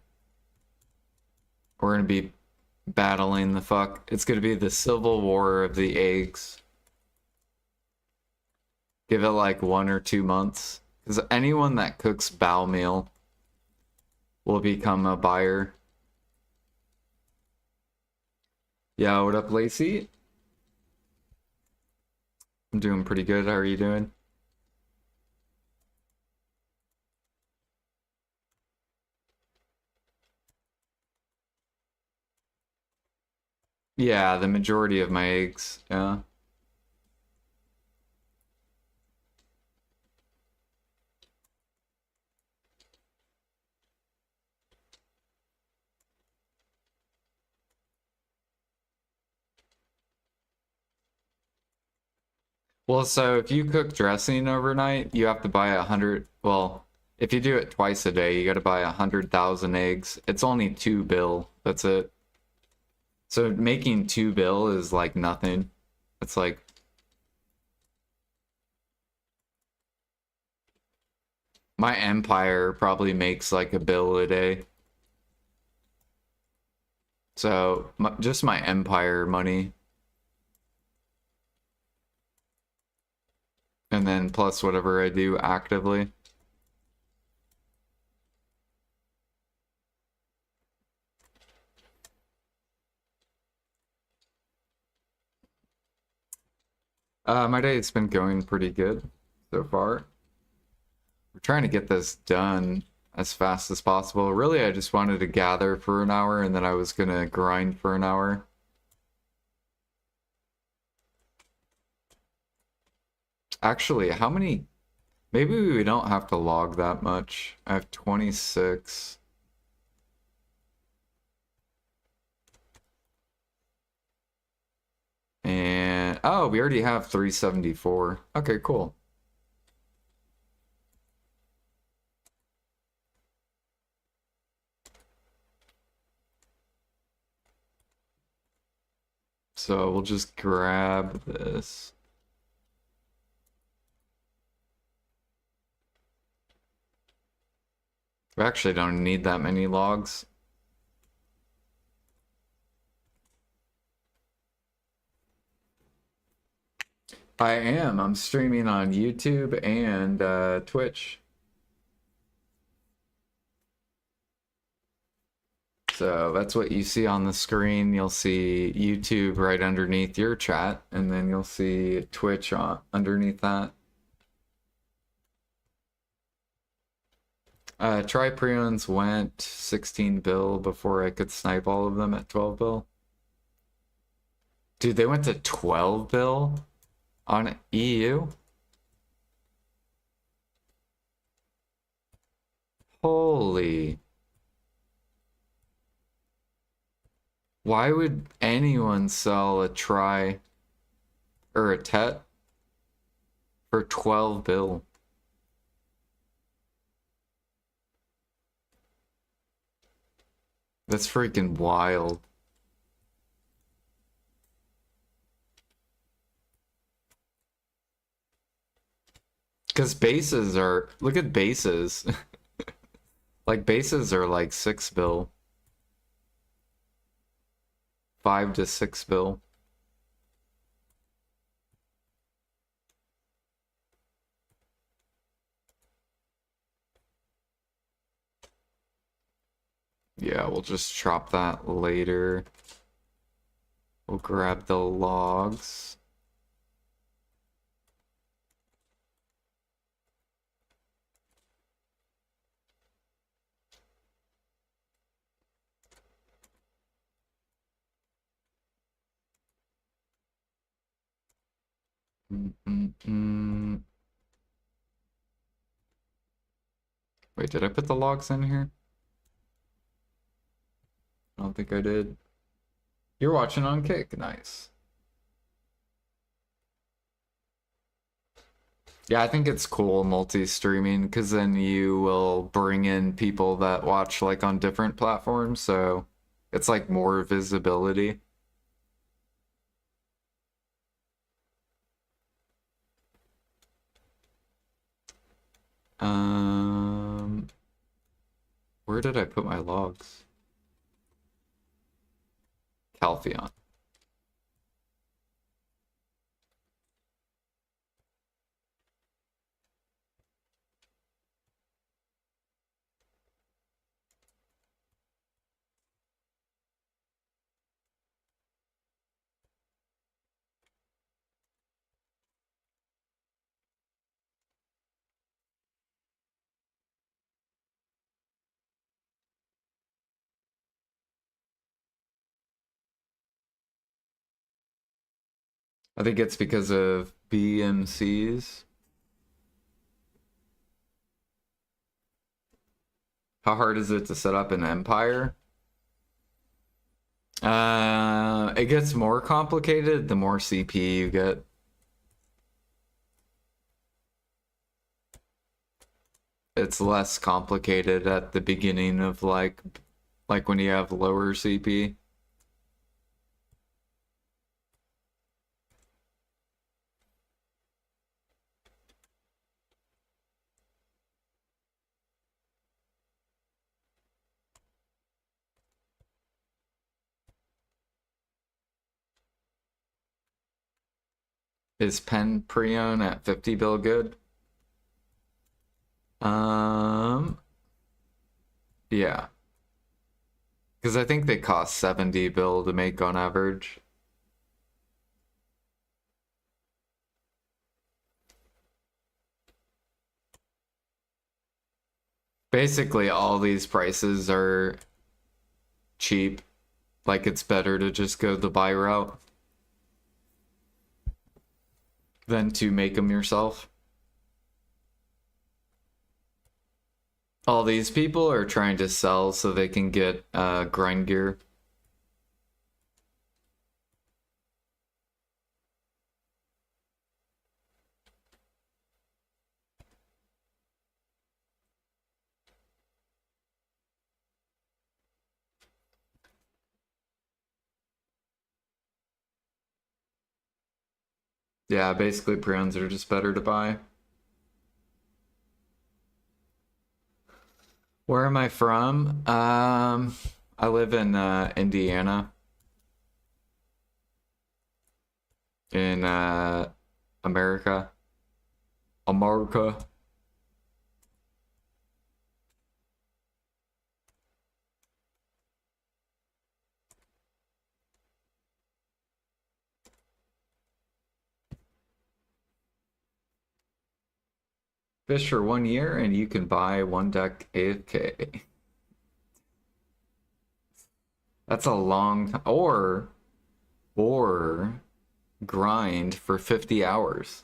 We're gonna be battling the fuck. It's gonna be the civil war of the eggs. Give it like 1 or 2 months. Because anyone that cooks bow meal will become a buyer. Yeah, what up, Lacey? I'm doing pretty good. How are you doing? Yeah, the majority of my eggs. Yeah. Well, so if you cook dressing overnight, you have to buy 100. Well, if you do it twice a day, you got to buy 100,000 eggs. It's only 2 bill. That's it. So making 2 bill is like nothing. It's like my empire probably makes like 1 bill a day. So just my empire money. And then plus whatever I do actively. My day's been going pretty good so far. We're trying to get this done as fast as possible. Really, I just wanted to gather for an hour and then I was gonna grind for an hour. Actually, how many? Maybe we don't have to log that much. I have 26. And oh, we already have 374. Okay, cool. So we'll just grab this. We actually don't need that many logs. I am. I'm streaming on YouTube and Twitch. So that's what you see on the screen. You'll see YouTube right underneath your chat, and then you'll see Twitch underneath that. Try preones went 16 bill before I could snipe all of them at 12 bill. Dude, they went to 12 bill on EU? Holy. Why would anyone sell a try or a tet for 12 bill? That's freaking wild. Because bases are, look at bases. Like bases are like 6 bill. 5 to 6 bill. Yeah, we'll just chop that later. We'll grab the logs. Wait, did I put the logs in here? I don't think I did. You're watching on Kick. Nice. Yeah, I think it's cool multi-streaming because then you will bring in people that watch like on different platforms, so it's like more visibility. Where did I put my logs? Calpheon. I think it's because of BMCs. How hard is it to set up an empire? It gets more complicated the more CP you get. It's less complicated at the beginning of like when you have lower CP. Is Pen Preon at 50 bill good? Yeah. Because I think they cost 70 bill to make on average. Basically, all these prices are cheap. Like, it's better to just go the buy route. than to make them yourself. All these people are trying to sell so they can get grind gear. Yeah, basically preones are just better to buy. Where am I from? I live in Indiana. In America. America. Fish for 1 year and you can buy one deck AFK. That's a long time. Or grind for 50 hours.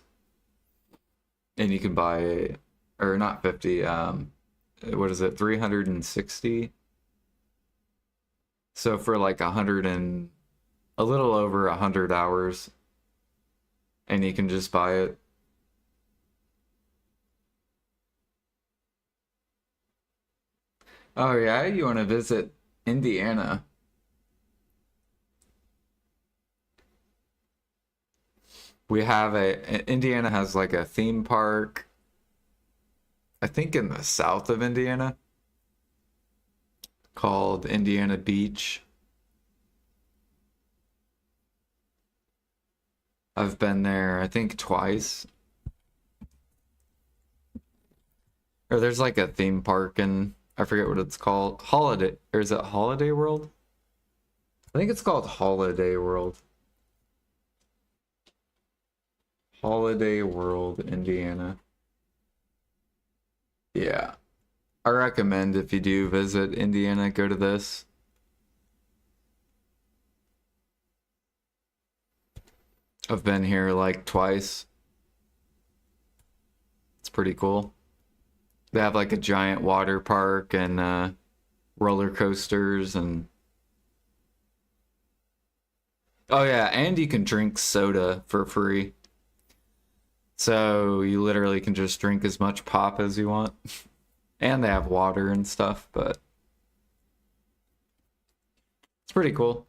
And you can buy, or not 50, what is it, 360? So for like 100 and a little over 100 hours, and you can just buy it. Oh yeah, you want to visit Indiana? We have Indiana has like a theme park, I think in the south of Indiana, called Indiana Beach. I've been there, I think twice. Or there's like a theme park in, I forget what it's called. Holiday, or is it Holiday World? I think it's called Holiday World. Holiday World, Indiana. Yeah. I recommend if you do visit Indiana, go to this. I've been here like twice. It's pretty cool. They have like a giant water park and roller coasters and oh yeah, and you can drink soda for free. So you literally can just drink as much pop as you want. And they have water and stuff, but it's pretty cool.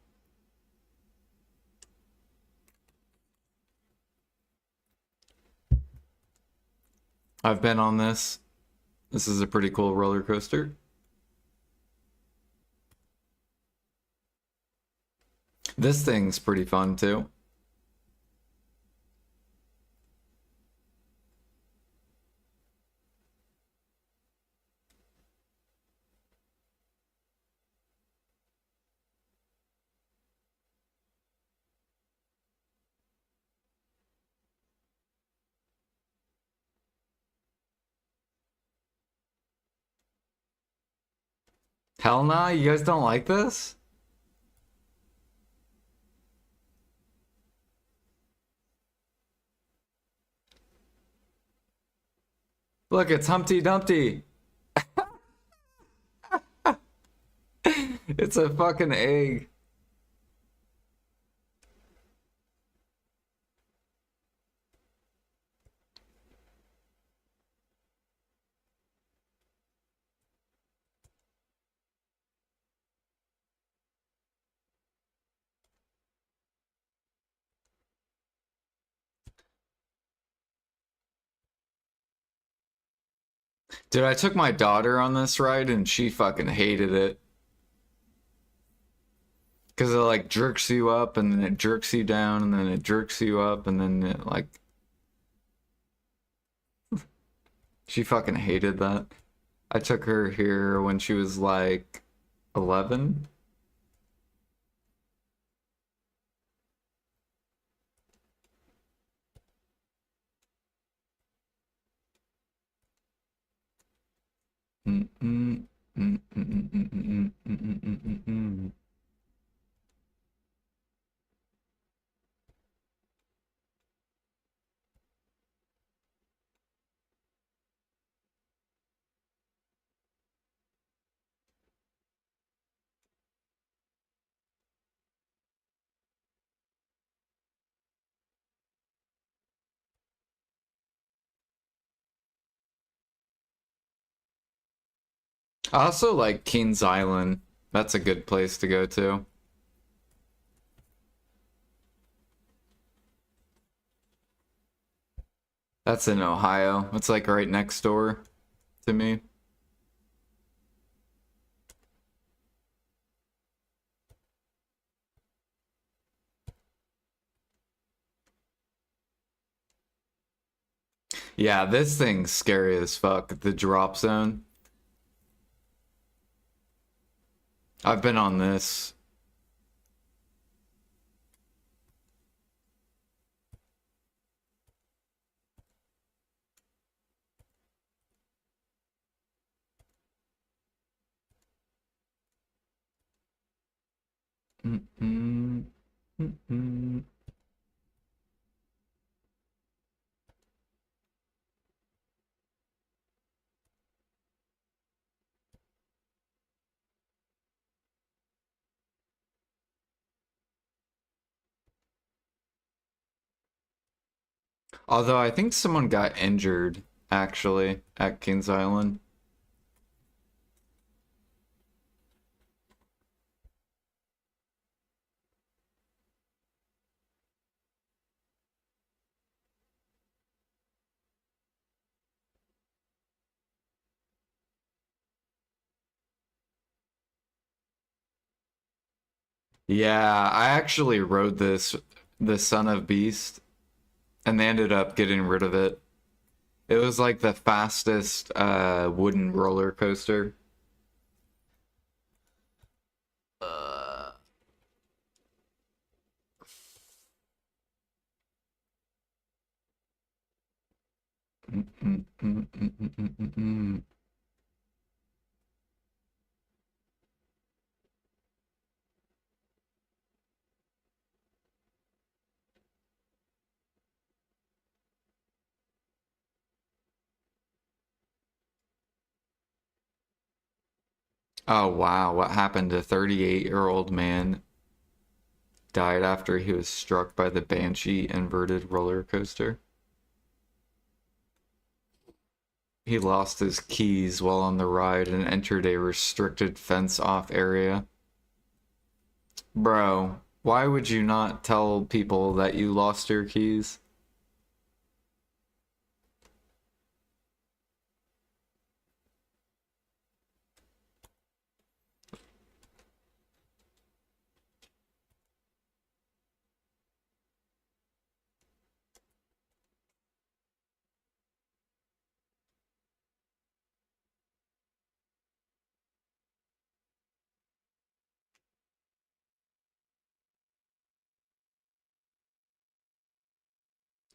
I've been on this. This is a pretty cool roller coaster. This thing's pretty fun too. Hell nah, you guys don't like this? Look, it's Humpty Dumpty. It's a fucking egg. Dude, I took my daughter on this ride and she fucking hated it. Because it like jerks you up and then it jerks you down and then it jerks you up and then it like. She fucking hated that. I took her here when she was like 11. I also like Kings Island. That's a good place to go to. That's in Ohio. It's like right next door to me. Yeah, this thing's scary as fuck. The drop zone. I've been on this. Mm-mm, mm-mm. Although I think someone got injured actually at Kings Island. Yeah, I actually rode this, the Son of Beast, and they ended up getting rid of it. It was like the fastest wooden roller coaster. Uh, mm, mm, mm, mm, mm, mm, mm, mm. Oh wow, what happened to 38-year-old man died after he was struck by the Banshee inverted roller coaster? He lost his keys while on the ride and entered a restricted fence-off area. Bro, why would you not tell people that you lost your keys?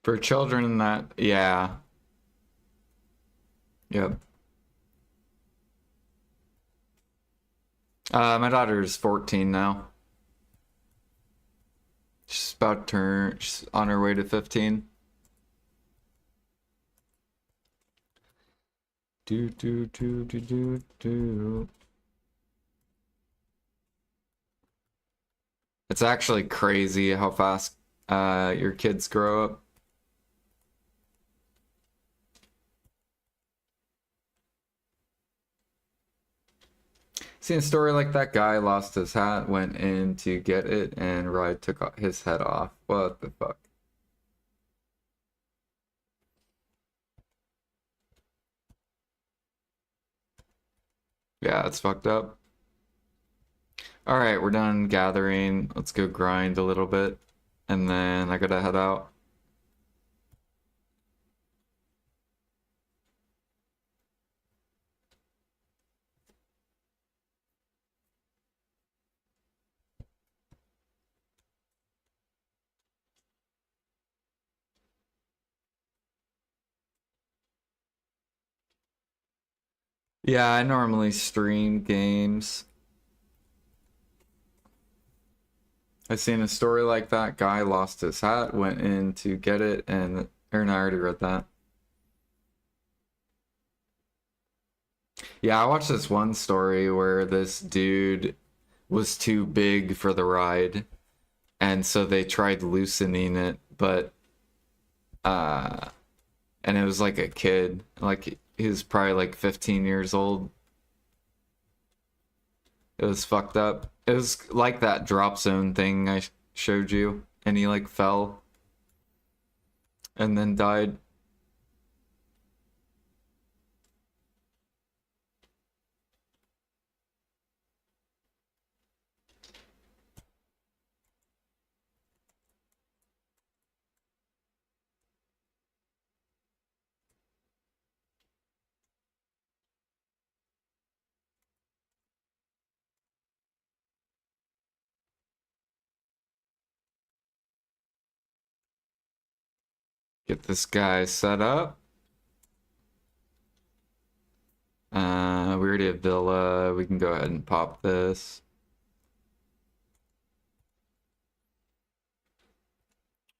For children that, yeah, yep. My daughter's 14 now. She's about to turn, she's on her way to 15. Do, do, do, do, do, do. It's actually crazy how fast your kids grow up. Seen a story like that guy lost his hat, went in to get it, and ride took his head off. What the fuck? Yeah, it's fucked up. All right, we're done gathering. Let's go grind a little bit, and then I gotta head out. Yeah, I normally stream games. I seen a story like that. Guy lost his hat, went in to get it, and or no, I already read that. Yeah, I watched this one story where this dude was too big for the ride, and so they tried loosening it, but uh, and it was like a kid, like he was probably like 15 years old, It was fucked up. It was like that drop zone thing I showed you, and he like fell and then died. Get this guy set up. We already have Villa. We can go ahead and pop this.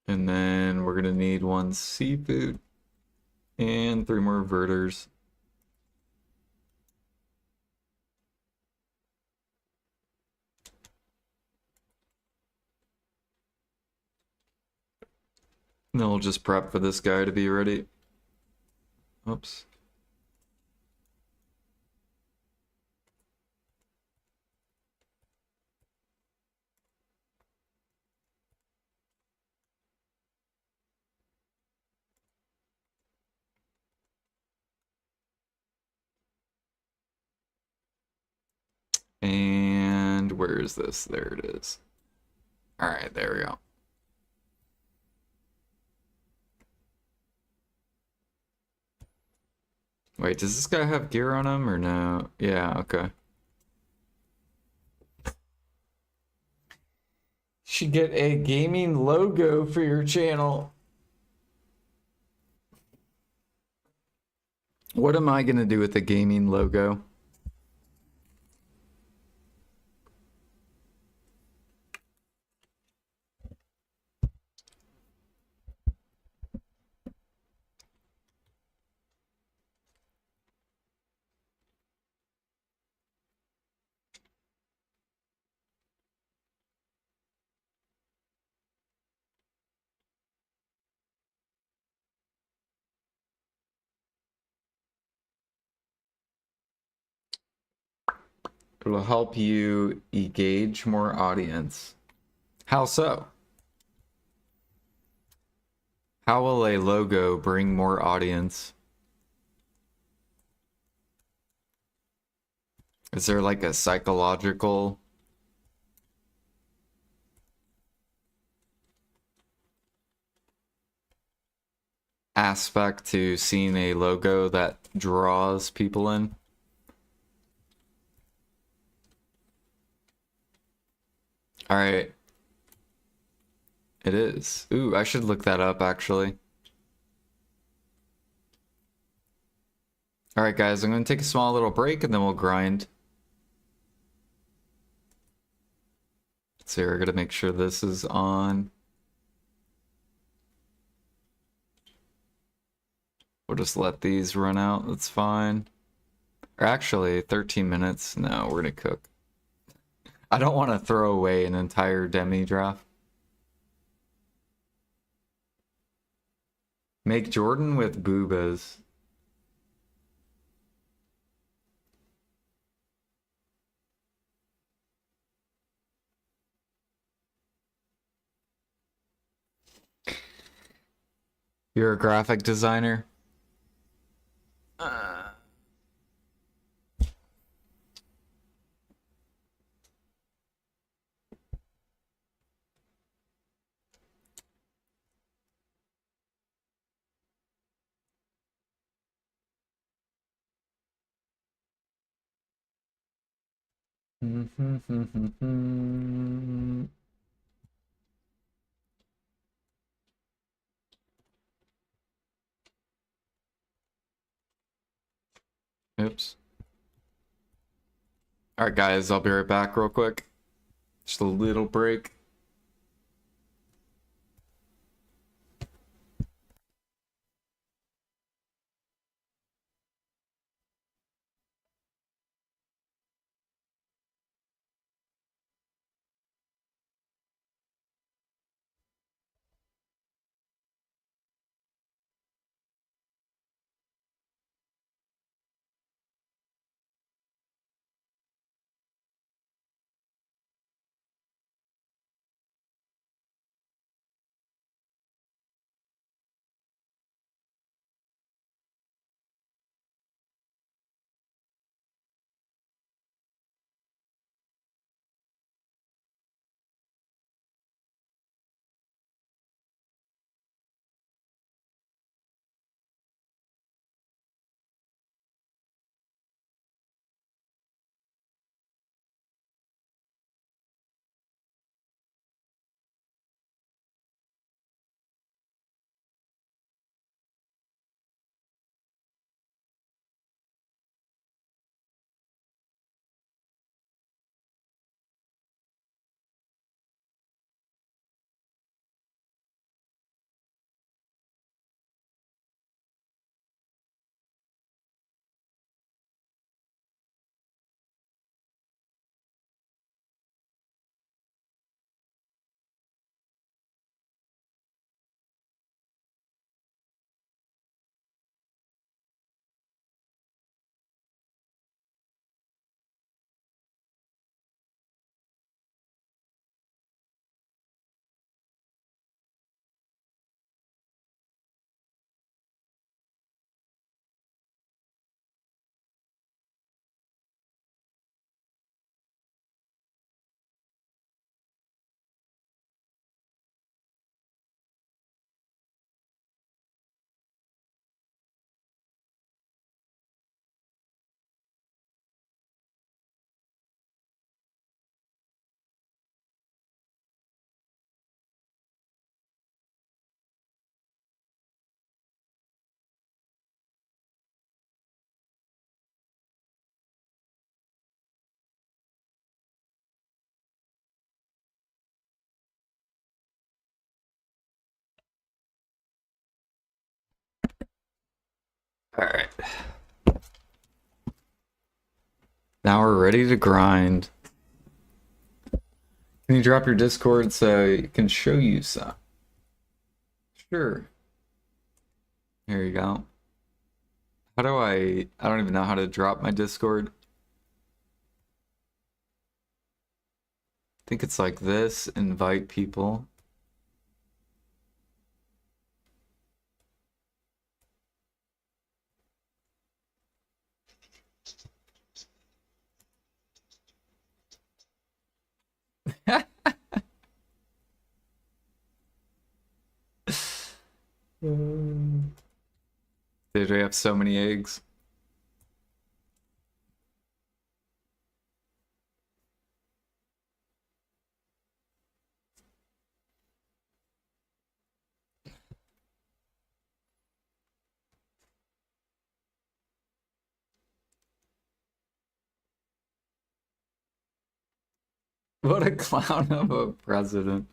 And then we're gonna need 1 seafood and 3 more verters. And then we'll just prep for this guy to be ready. Oops. And where is this? There it is. All right, there we go. Wait, does this guy have gear on him or no? Yeah, okay. Should get a gaming logo for your channel. What am I gonna do with the gaming logo? It'll help you engage more audience. How so? How will a logo bring more audience? Is there like a psychological aspect to seeing a logo that draws people in? All right. It is. Ooh, I should look that up actually. All right, guys, I'm going to take a small little break and then we'll grind. So we're going to make sure this is on. We'll just let these run out. That's fine. Or actually, 13 minutes. No, we're going to cook. I don't want to throw away an entire demi draft. Make Jordan with boobas. You're a graphic designer? Oops. All right, guys, I'll be right back real quick. Just a little break. Alright. Now we're ready to grind. Can you drop your Discord so I can show you some? Sure. Here you go. How do I don't even know how to drop my Discord. I think it's like this, invite people. Did we have so many eggs? What a clown of a president.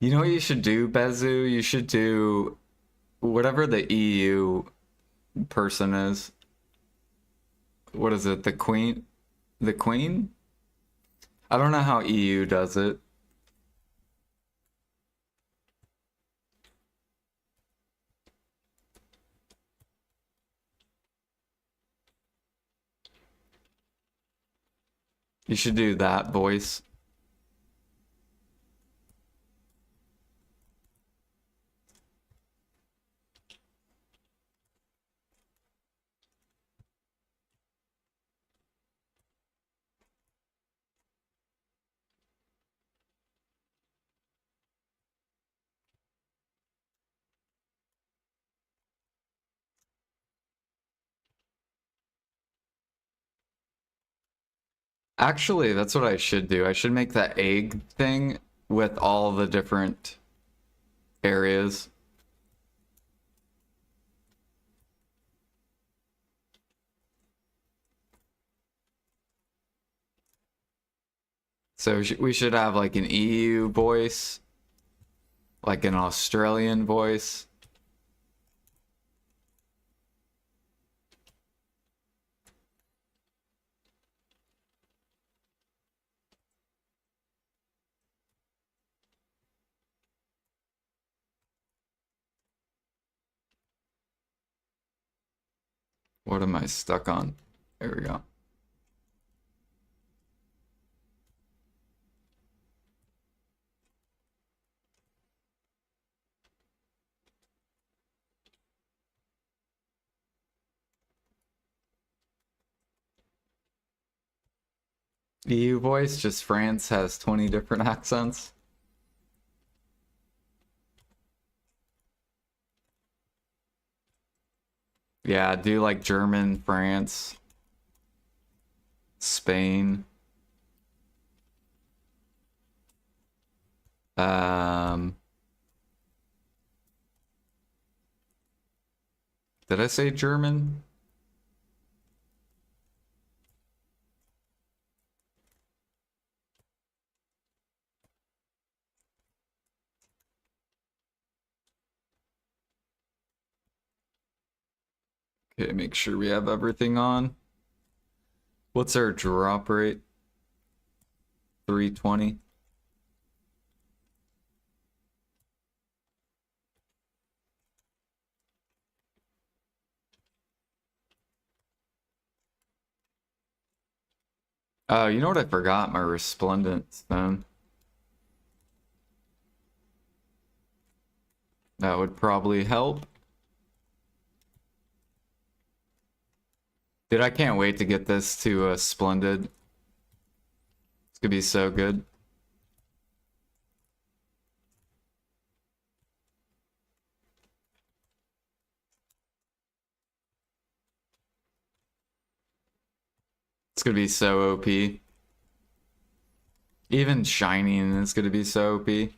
You know what you should do, Bezu? You should do whatever the EU person is. What is it? The Queen? The Queen? I don't know how EU does it. You should do that voice. Actually, that's what I should do. I should make that egg thing with all the different areas. So we should have like an EU voice, like an Australian voice. What am I stuck on? There we go. EU voice, just France has 20 different accents. Yeah, do like German, France, Spain. Um, did I say German? Okay, make sure we have everything on. What's our drop rate? 320. Oh, you know what I forgot? My resplendent stone. That would probably help. Dude, I can't wait to get this to Splendid. It's gonna be so good. It's gonna be so OP. Even Shining is gonna be so OP.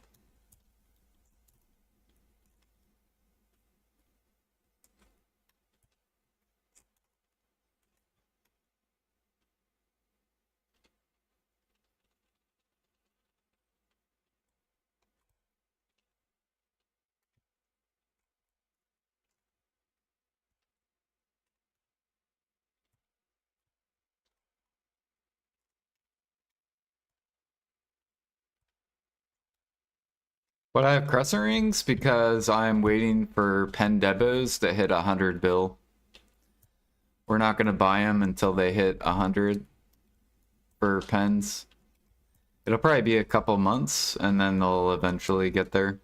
But I have crescent rings because I'm waiting for pen debos to hit 100 bill. We're not going to buy them until they hit 100 for pens. It'll probably be a couple months and then they'll eventually get there.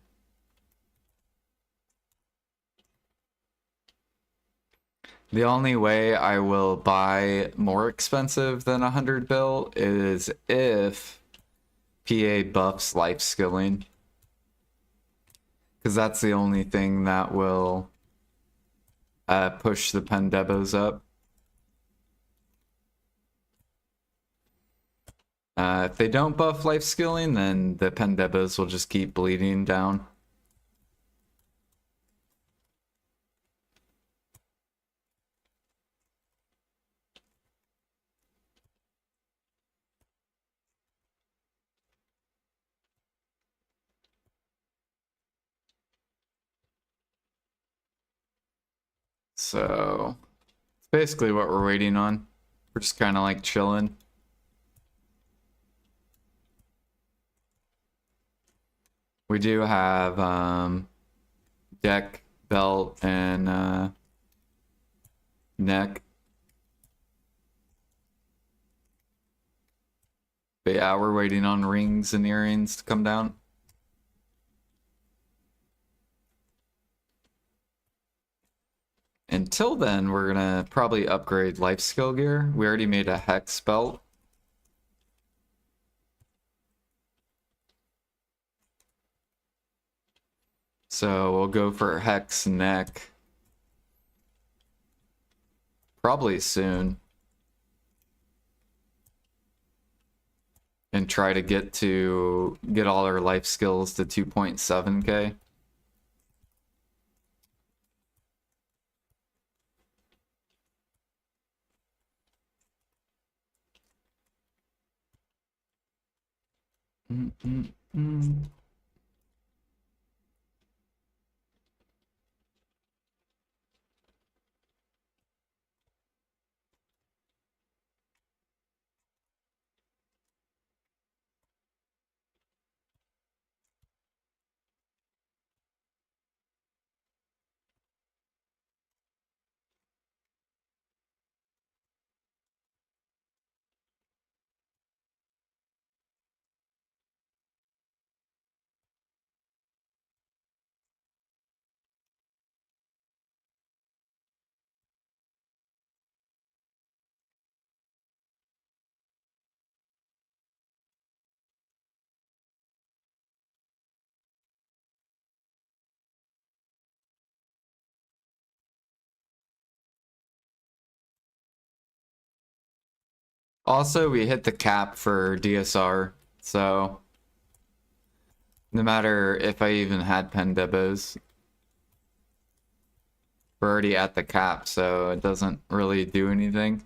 The only way I will buy more expensive than 100 bill is if PA buffs life skilling. Because that's the only thing that will push the pen debos up. If they don't buff life skilling, then the pen debos will just keep bleeding down. So it's basically what we're waiting on. We're just kind of like chilling. We do have deck, belt, and neck. But yeah, we're waiting on rings and earrings to come down. Until then, we're gonna probably upgrade life skill gear. We already made a hex belt. So we'll go for hex neck. Probably soon. And try to get all our life skills to 2.7k. Also, we hit the cap for DSR, so no matter if I even had pen debos, we're already at the cap, so it doesn't really do anything.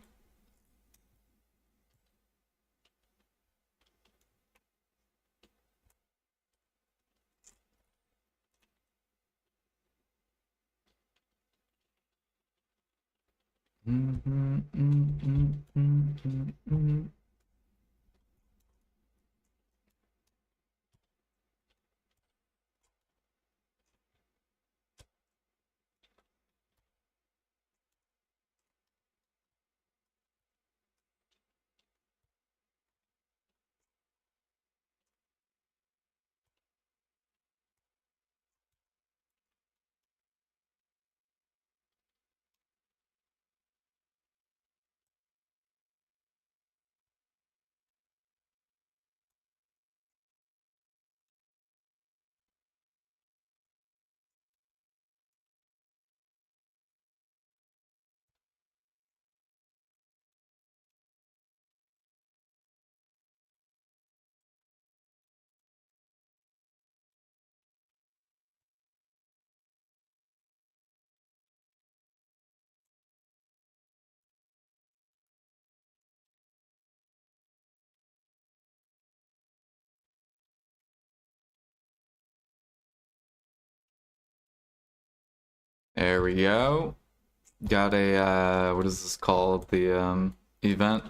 There we go. Got a, what is this called? The event.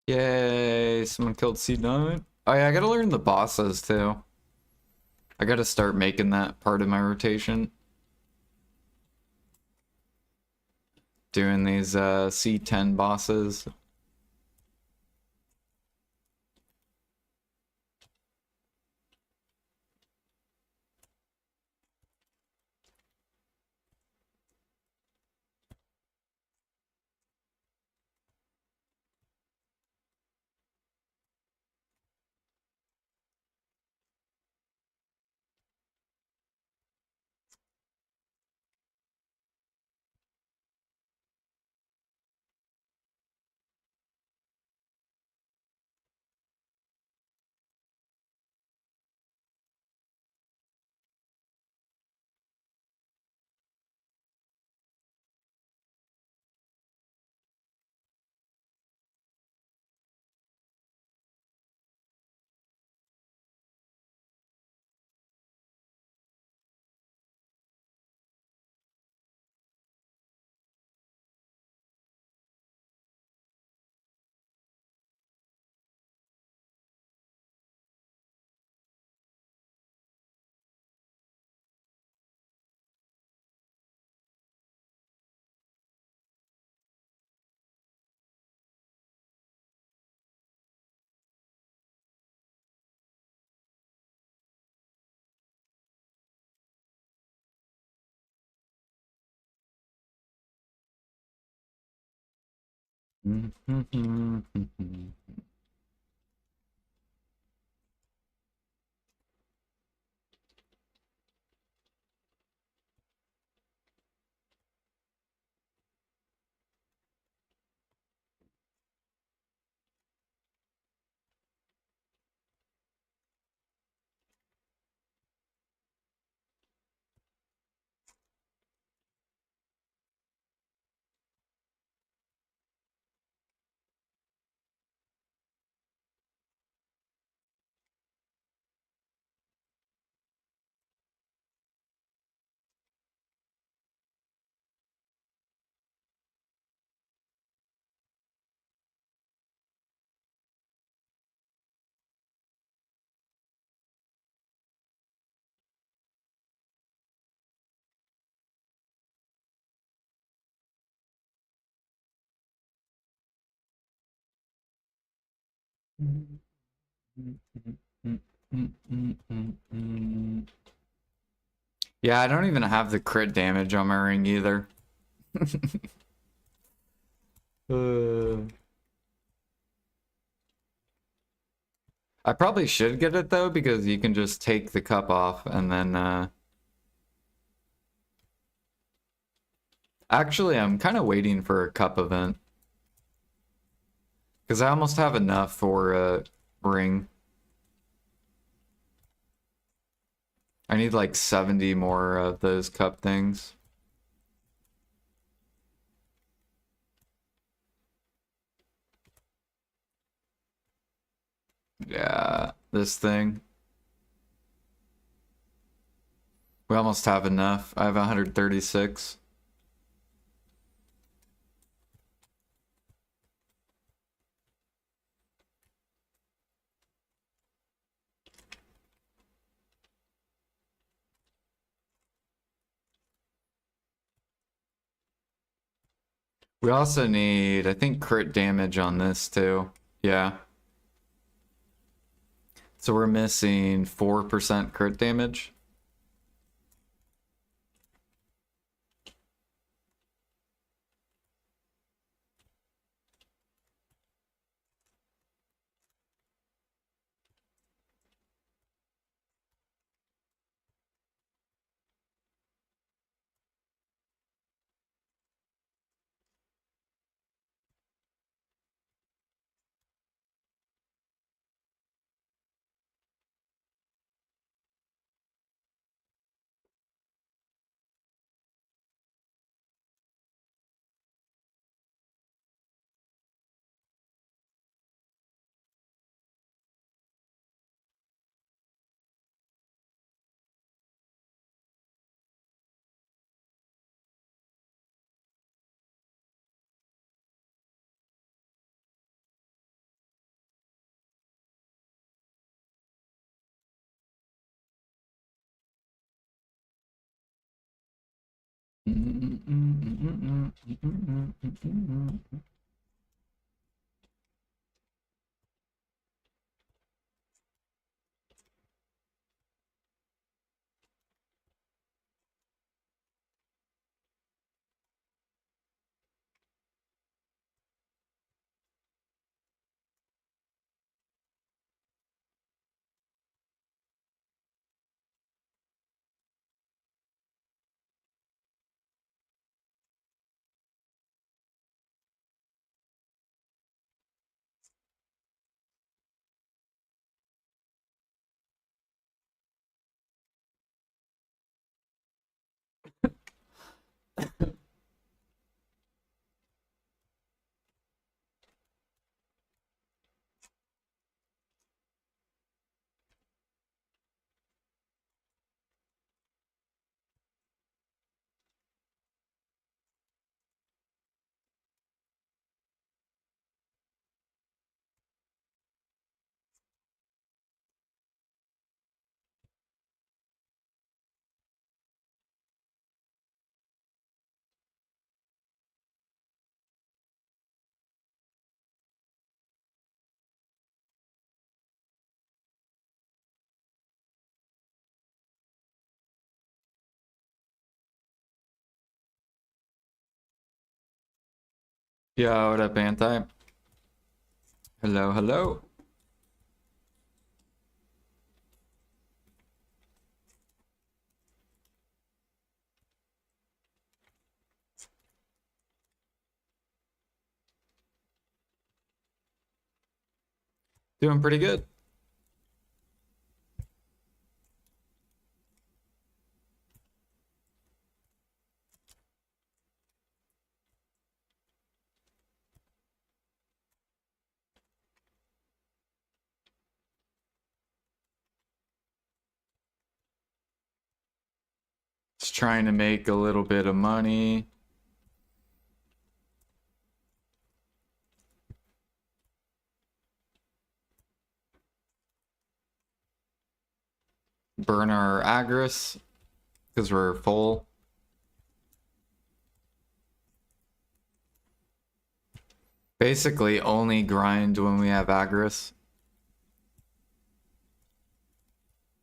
Yay, someone killed C9. Oh yeah, I gotta learn the bosses too. I gotta start making that part of my rotation. Doing these C10 bosses. Yeah, I don't even have the crit damage on my ring either. Uh, I probably should get it though, because you can just take the cup off and then actually I'm kind of waiting for a cup event. Because I almost have enough for a ring. I need like 70 more of those cup things. Yeah, this thing. We almost have enough. I have 136. We also need, I think, crit damage on this too. Yeah. So we're missing 4% crit damage. Yo, what up, Anti? Hello, hello. Doing pretty good. Just trying to make a little bit of money. Burn our Agris because we're full. Basically only grind when we have Agris.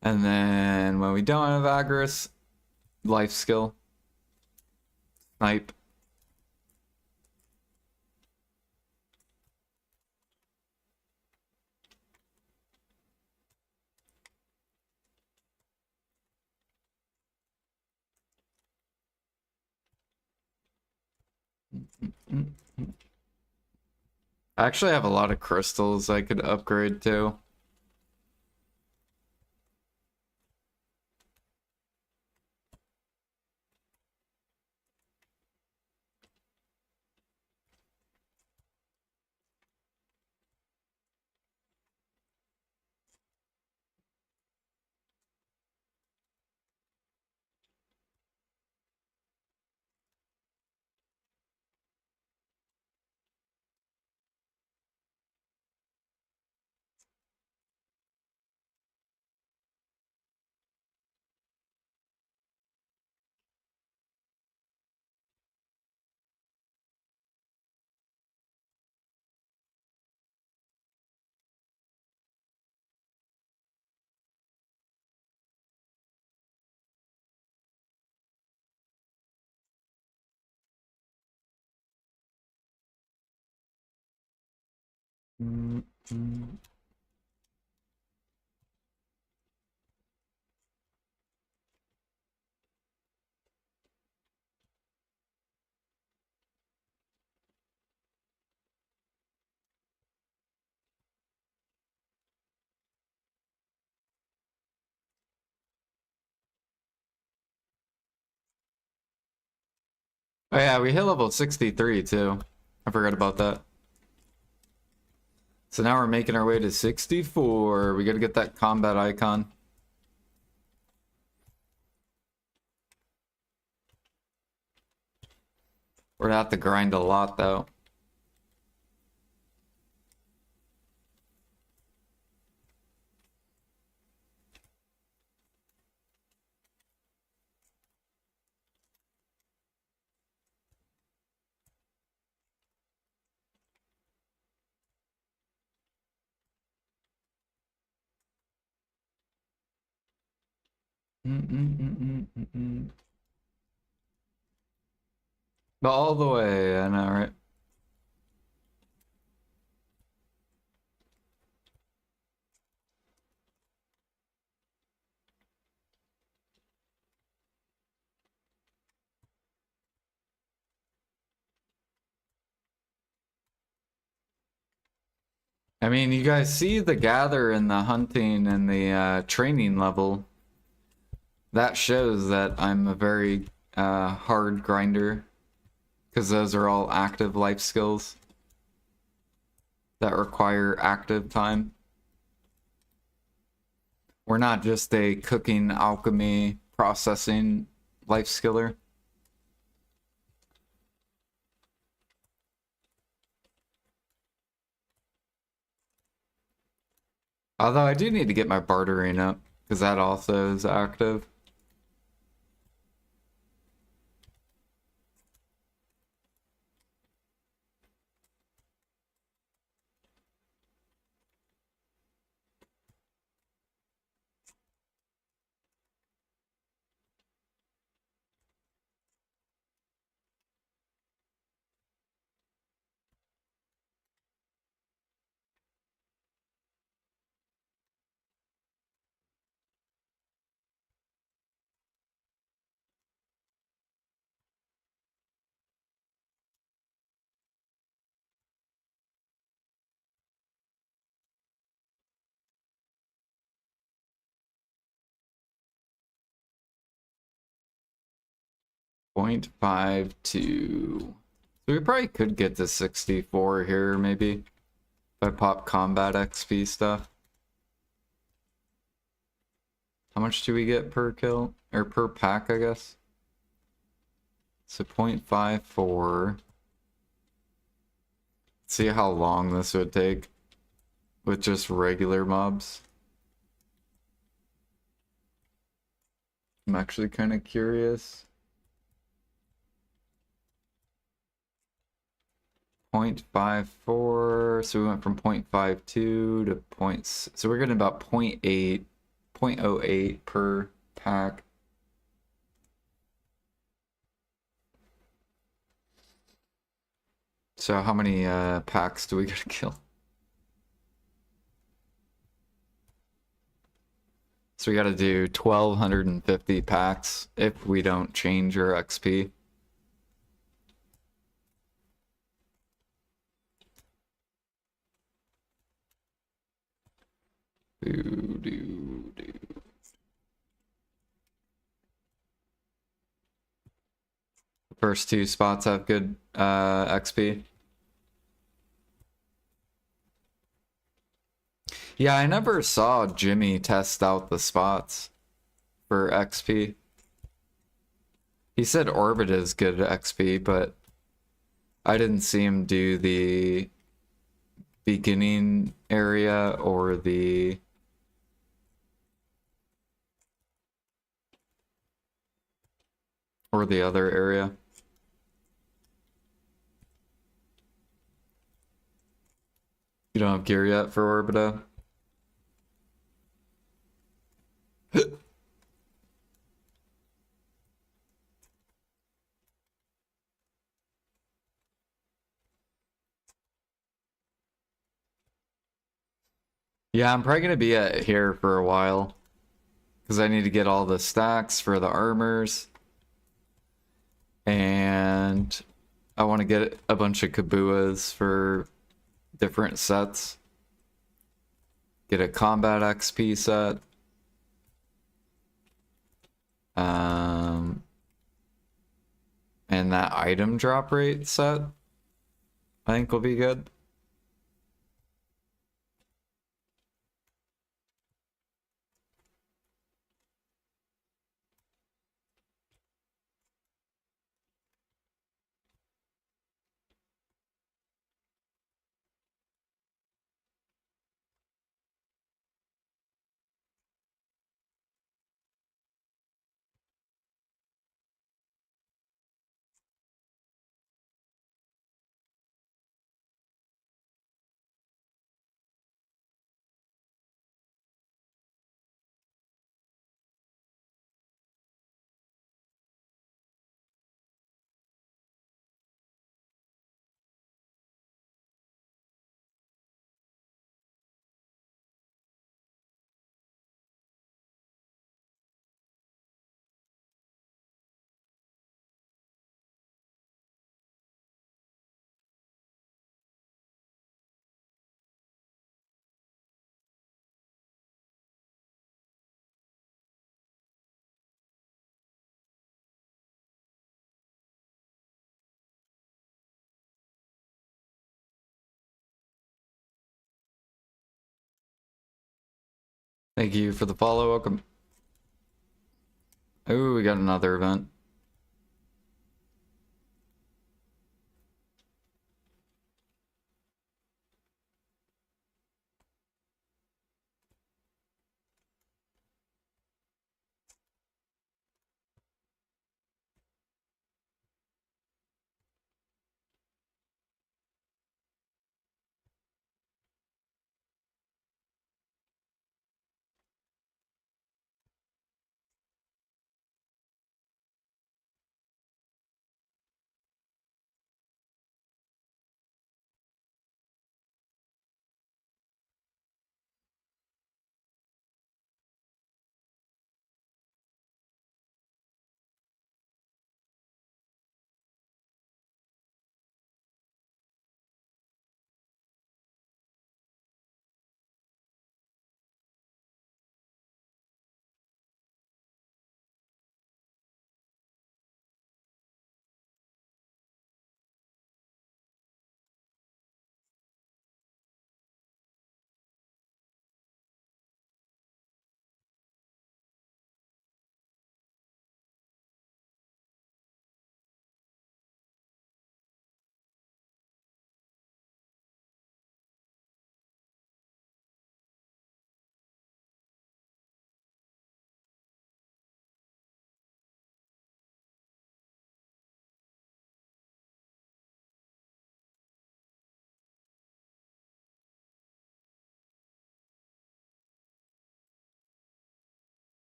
And then when we don't have Agris, life skill. Snipe. I actually have a lot of crystals I could upgrade to. Oh yeah, we hit level 63 too. I forgot about that. So now we're making our way to 64. We gotta get that combat icon. We're gonna have to grind a lot though. But all the way, I know, right? I mean, you guys see the gather and the hunting and the training level. That shows that I'm a very hard grinder, because those are all active life skills that require active time. We're not just a cooking, alchemy, processing life skiller. Although I do need to get my bartering up, because that also is active. .52. So we probably could get to 64 here, maybe, if I pop combat XP stuff. How much do we get per kill? Or per pack, I guess? So 0.54. See how long this would take with just regular mobs. I'm actually kind of curious. 0.54, so we went from 0.52 to points. So we're getting about 0.8, 0.08 per pack. So how many packs do we gotta kill? So we gotta do 1,250 packs if we don't change our XP. First two spots have good XP. Yeah, I never saw Jimmy test out the spots for XP. He said Orbit is good at XP, but I didn't see him do the beginning area or the other area. You don't have gear yet for Orbita? Yeah, I'm probably gonna be at here for a while, because I need to get all the stacks for the armors, and I want to get a bunch of Kabuas for different sets. Get a combat XP set. And that item drop rate set, I think will be good. Thank you for the follow. Welcome. Ooh, we got another event.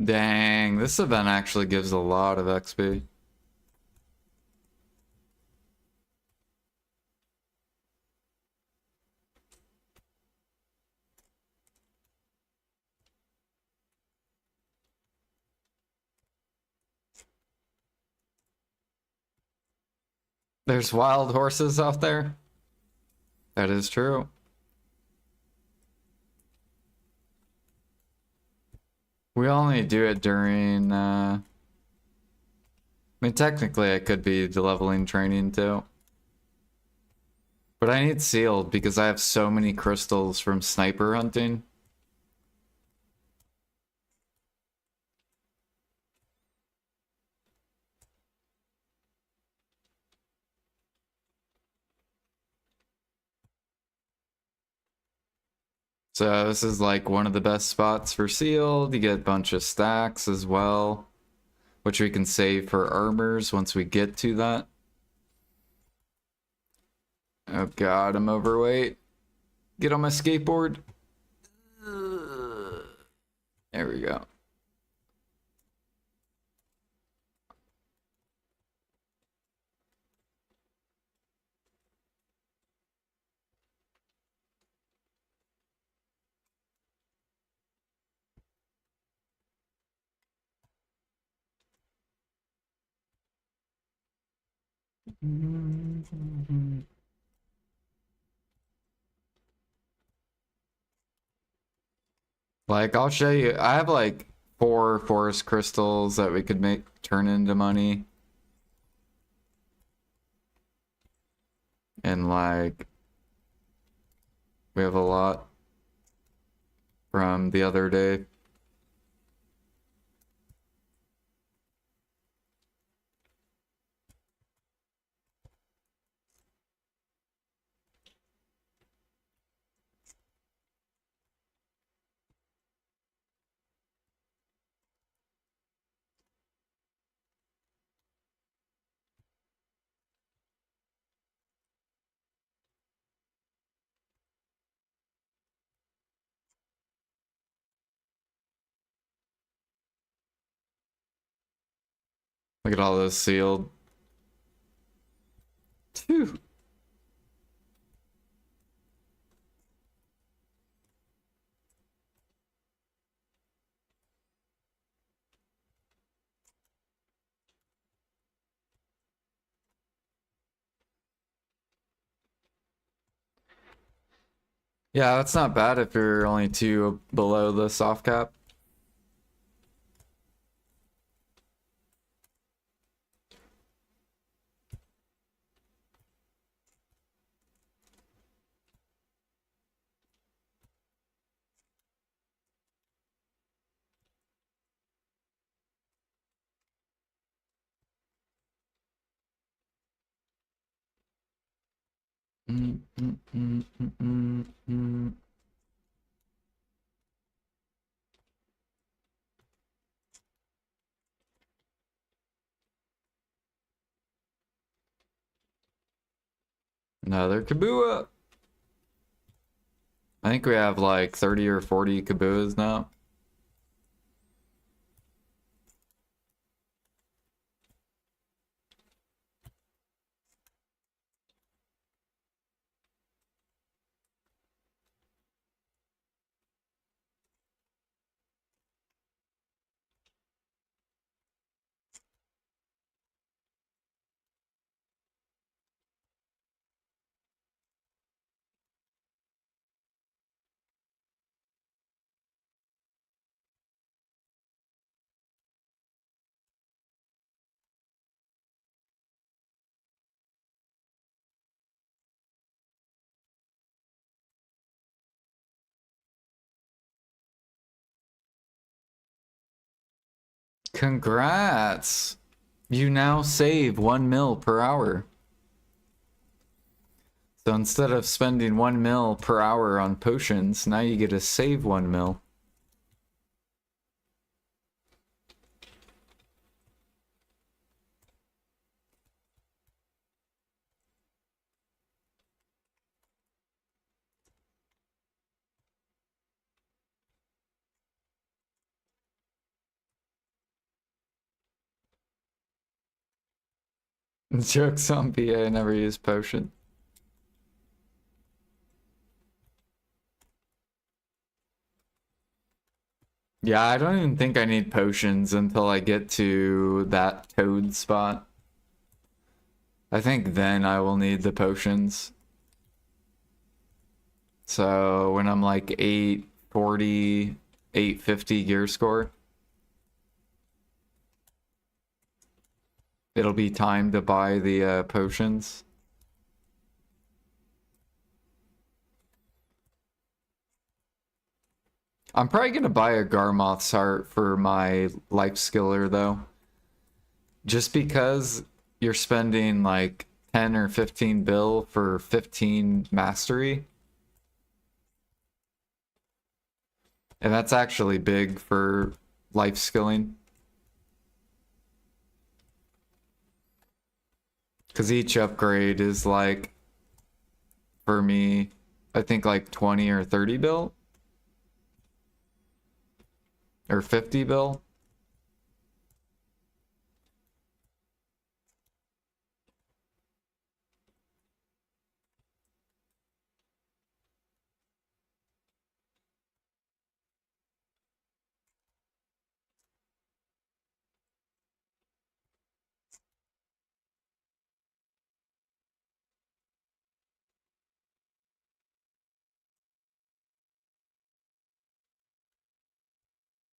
Dang, this event actually gives a lot of XP. There's wild horses out there. That is true. We only do it during, I mean, technically it could be the leveling training too. But I need sealed because I have so many crystals from sniper hunting. So this is like one of the best spots for sealed. You get a bunch of stacks as well, which we can save for armors once we get to that. Oh god, I'm overweight. Get on my skateboard. There we go. Like, I'll show you. I have like 4 forest crystals that we could make turn into money. And like, we have a lot from the other day. Look at all those sealed. Phew. Yeah, that's not bad if you're only 2 below the soft cap. Mm, mm, mm, mm, mm, mm. Another Kabua. I think we have like 30 or 40 Kabuas now. Congrats! You now save 1 mil per hour. So instead of spending 1 mil per hour on potions, now you get to save 1 mil. Joke's on PA, I never use potion. Yeah, I don't even think I need potions until I get to that toad spot. I think then I will need the potions. So when I'm like 840, 850 gear score, it'll be time to buy the potions. I'm probably gonna buy a Garmoth's heart for my Lifeskiller though. Just because you're spending like 10 or 15 bill for 15 mastery. And that's actually big for life skilling. Because each upgrade is like, for me, I think like 20 or 30 bill. Or 50 bill.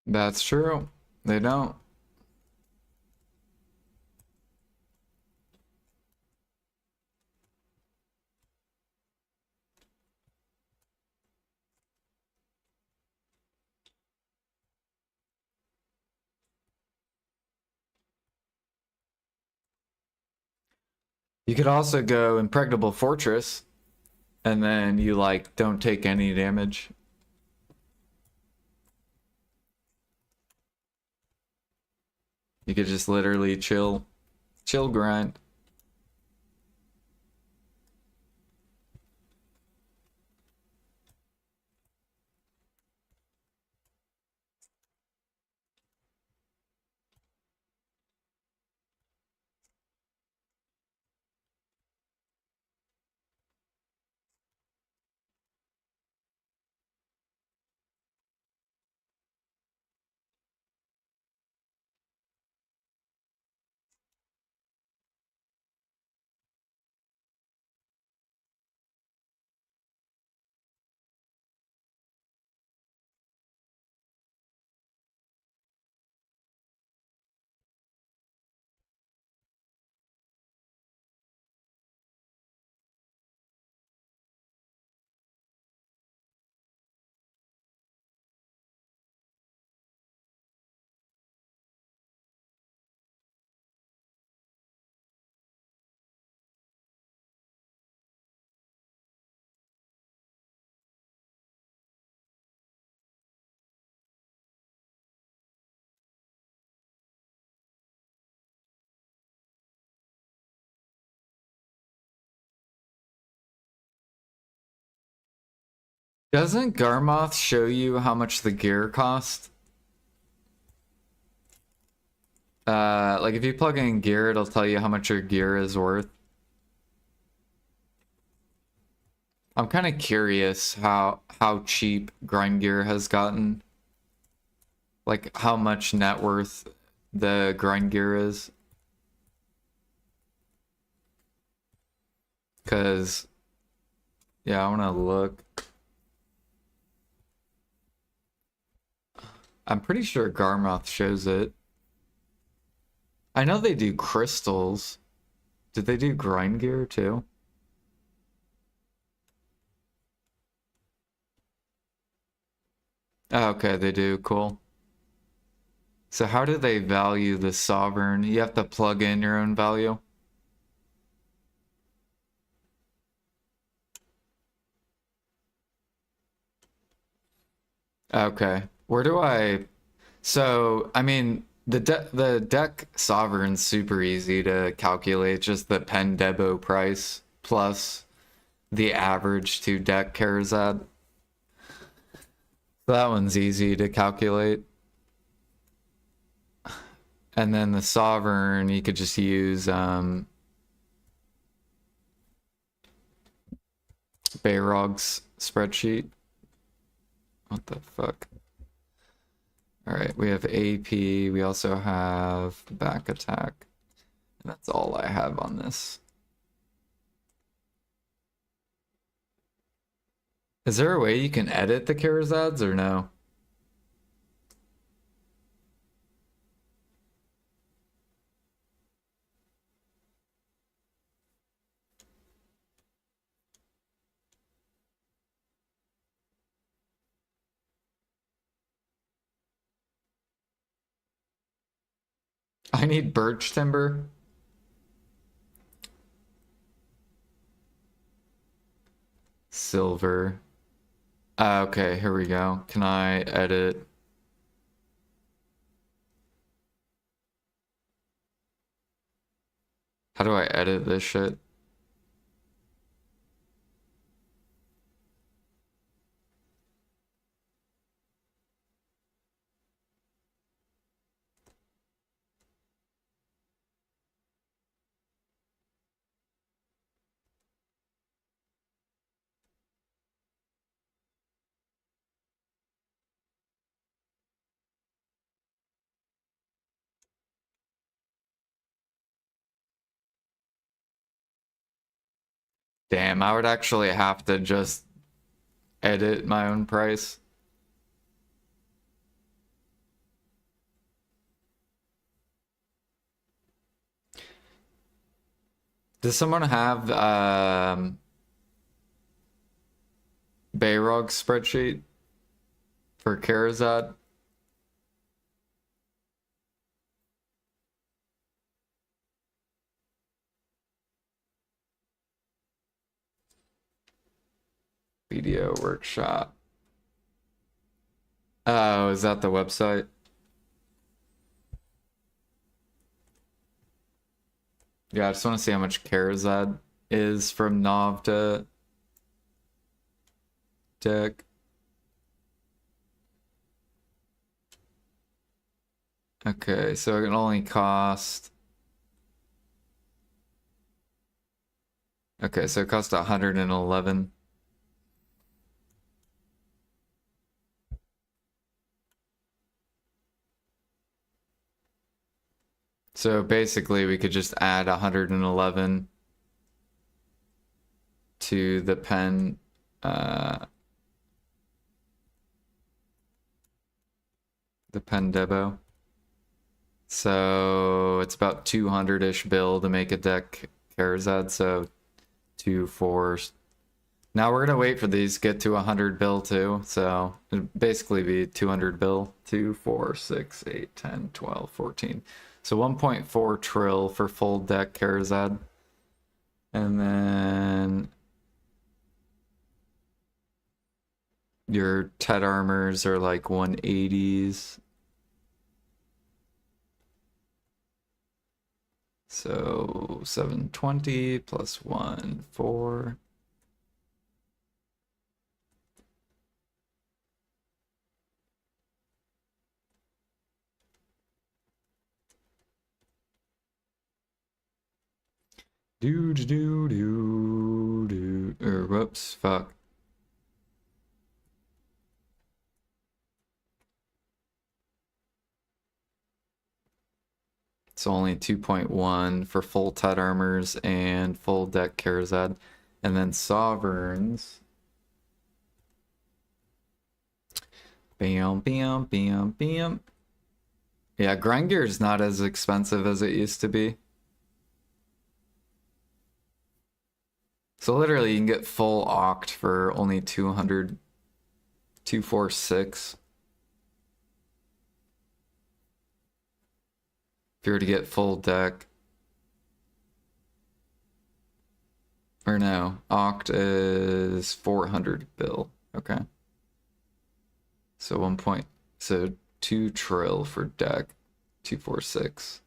That's true. They don't. You could also go Impregnable Fortress, and then you like don't take any damage. You could just literally chill grind. Doesn't Garmoth show you how much the gear cost? Like if you plug in gear, it'll tell you how much your gear is worth. I'm kind of curious how cheap grind gear has gotten. Like how much net worth the grind gear is. Cause yeah, I wanna look. I'm pretty sure Garmoth shows it. I know they do crystals. Did they do grind gear too? Oh, okay, they do. Cool. So how do they value the sovereign? You have to plug in your own value? Okay. Where do I... So, I mean, the deck sovereign's super easy to calculate, just the pen debo price plus the average to deck Karazad. That one's easy to calculate. And then the sovereign, you could just use Bayrog's spreadsheet. What the fuck? All right, we have AP. We also have back attack. And that's all I have on this. Is there a way you can edit the Karazads or no? I need birch timber. Silver. Okay, here we go. Can I edit? How do I edit this shit? Damn, I would actually have to just edit my own price. Does someone have Bayrog's spreadsheet for Karazad? Video workshop. Oh, is that the website? Yeah, I just want to see how much Karazad is from Nov to deck. Okay, so it can only cost... Okay, so it cost 111. So basically we could just add 111 to the pen debo. So it's about 200-ish bill to make a deck Karazad, so 2, 4. Now we're gonna wait for these to get to 100 bill too, so it'd basically be 200 bill. 2, 4, 6, 8, 10, 12, 14. So 1.4 trill for full deck Karazad. And then your Tet armors are like 180s. So 720 plus 1, 4. Or whoops, fuck. It's only 2.1 for full Tet armors and full deck Karazad. And then Sovereigns. Bam, bam, bam, bam. Yeah, grind gear is not as expensive as it used to be. So literally you can get full Oct for only 200, 246. If you were to get full deck. Or no, Oct is 400 bill. Okay. So 2 trill for deck, 246.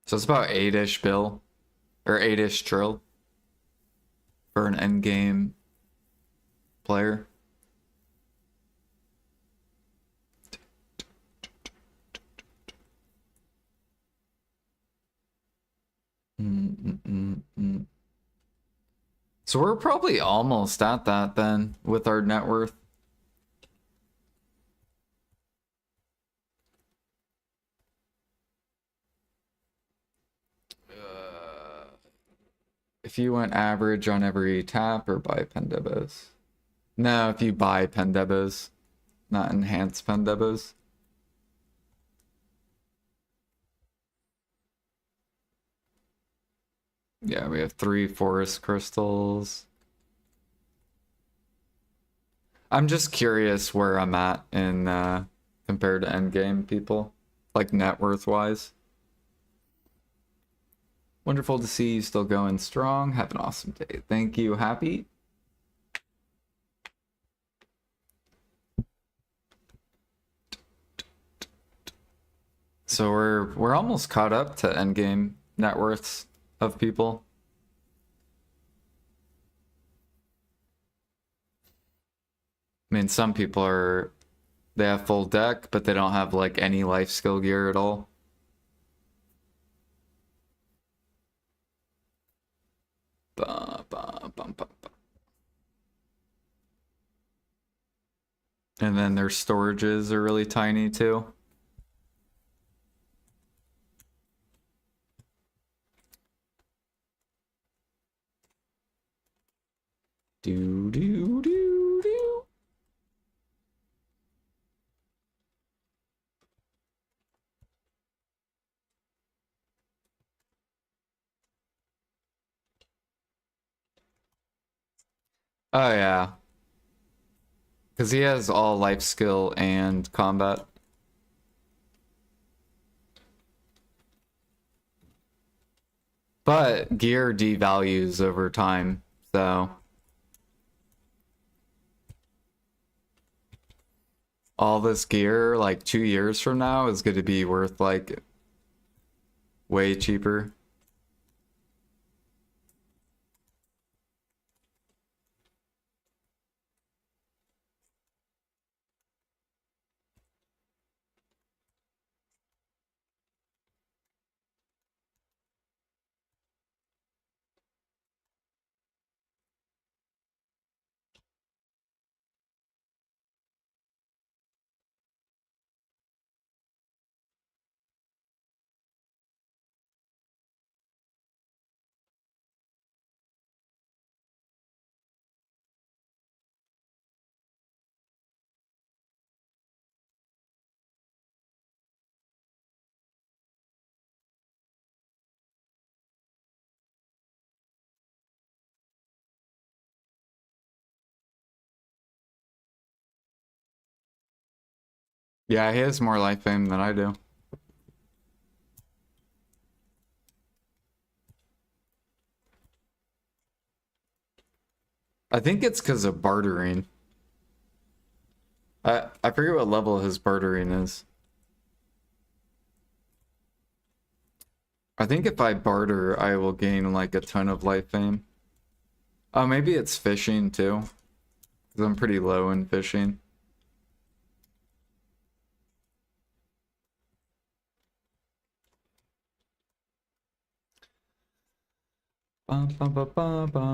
So it's about 8-ish bill, or 8-ish trill for an endgame player. So we're probably almost at that then with our net worth. If you went average on every tap or buy Pendebos. No, if you buy Pendebos, not enhanced Pendebos. Yeah, we have 3 forest crystals. I'm just curious where I'm at in compared to endgame people, like net worth wise. Wonderful to see you still going strong. Have an awesome day. Thank you, Happy. So we're almost caught up to endgame net worths of people. I mean, some people they have full deck, but they don't have like any life skill gear at all. And then their storages are really tiny too. Do do do do. Oh yeah. Because he has all life skill and combat. But gear devalues over time, so all this gear, like 2 years from now, is going to be worth like way cheaper. Yeah, he has more life fame than I do. I think it's because of bartering. I forget what level his bartering is. I think if I barter, I will gain like a ton of life fame. Oh, maybe it's fishing too. Because I'm pretty low in fishing. Ba, ba, ba, ba, ba.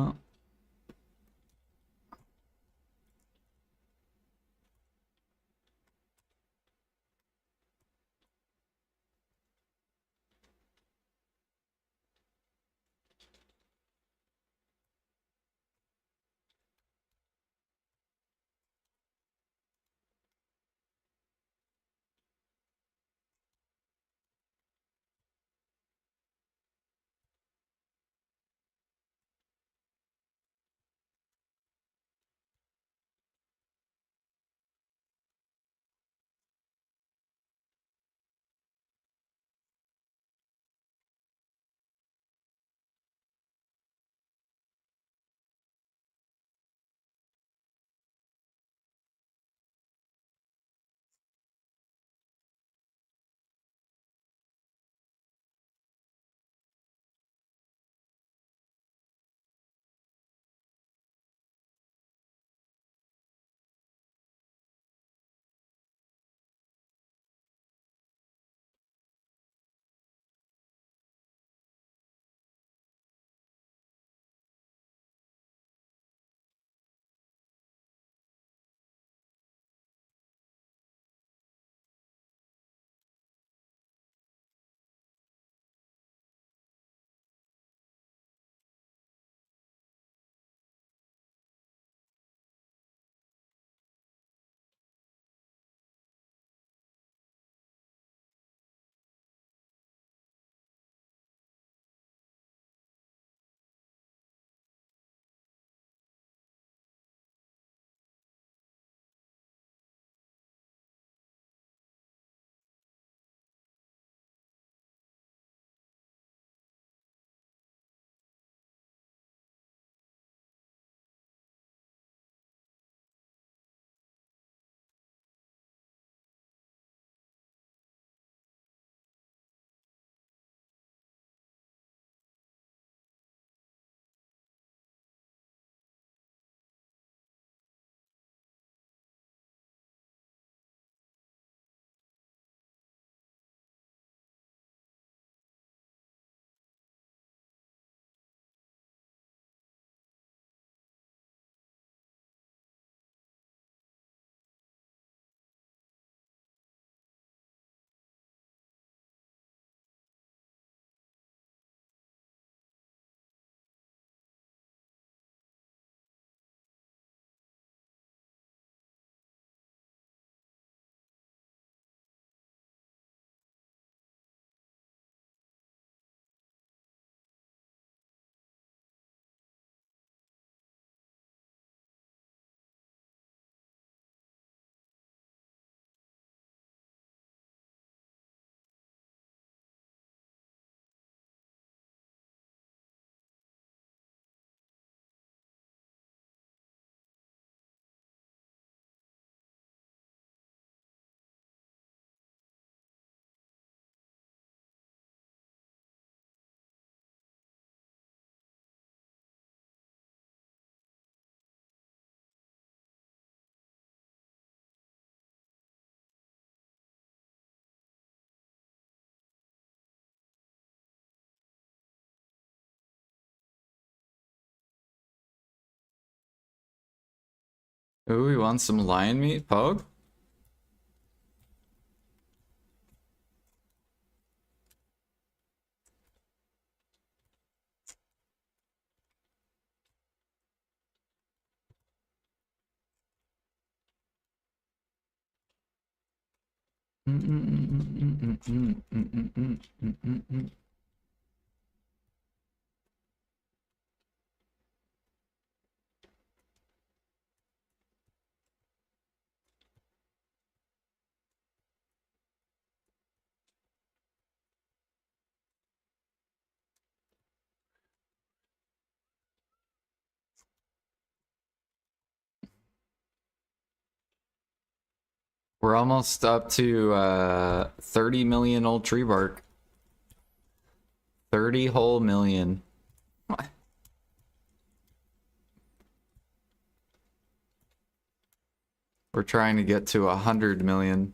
Ooh, we want some lion meat, Pogue? We're almost up to 30 million old tree bark. 30 whole million. We're trying to get to 100 million.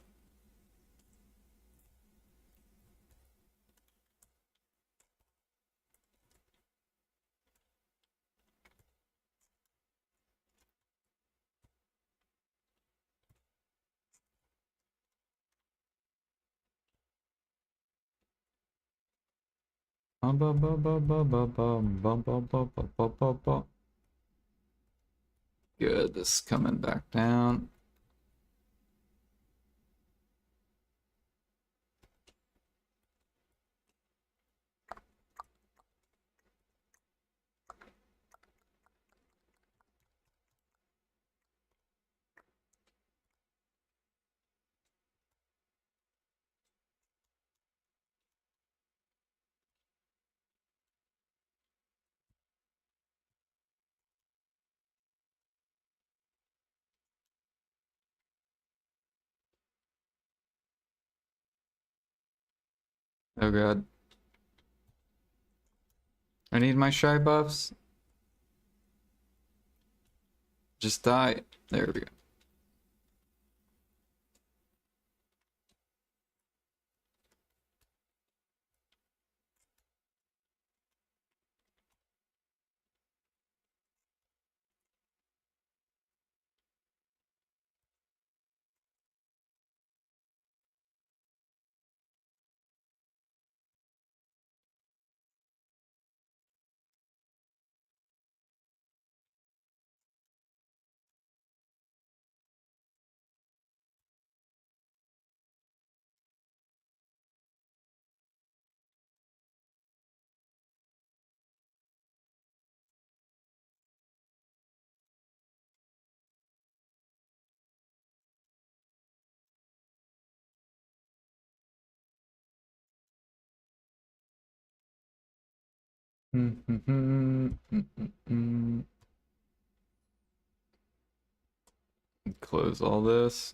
Good, this is coming back down. Oh god. I need my shy buffs. Just die. There we go. Close all this.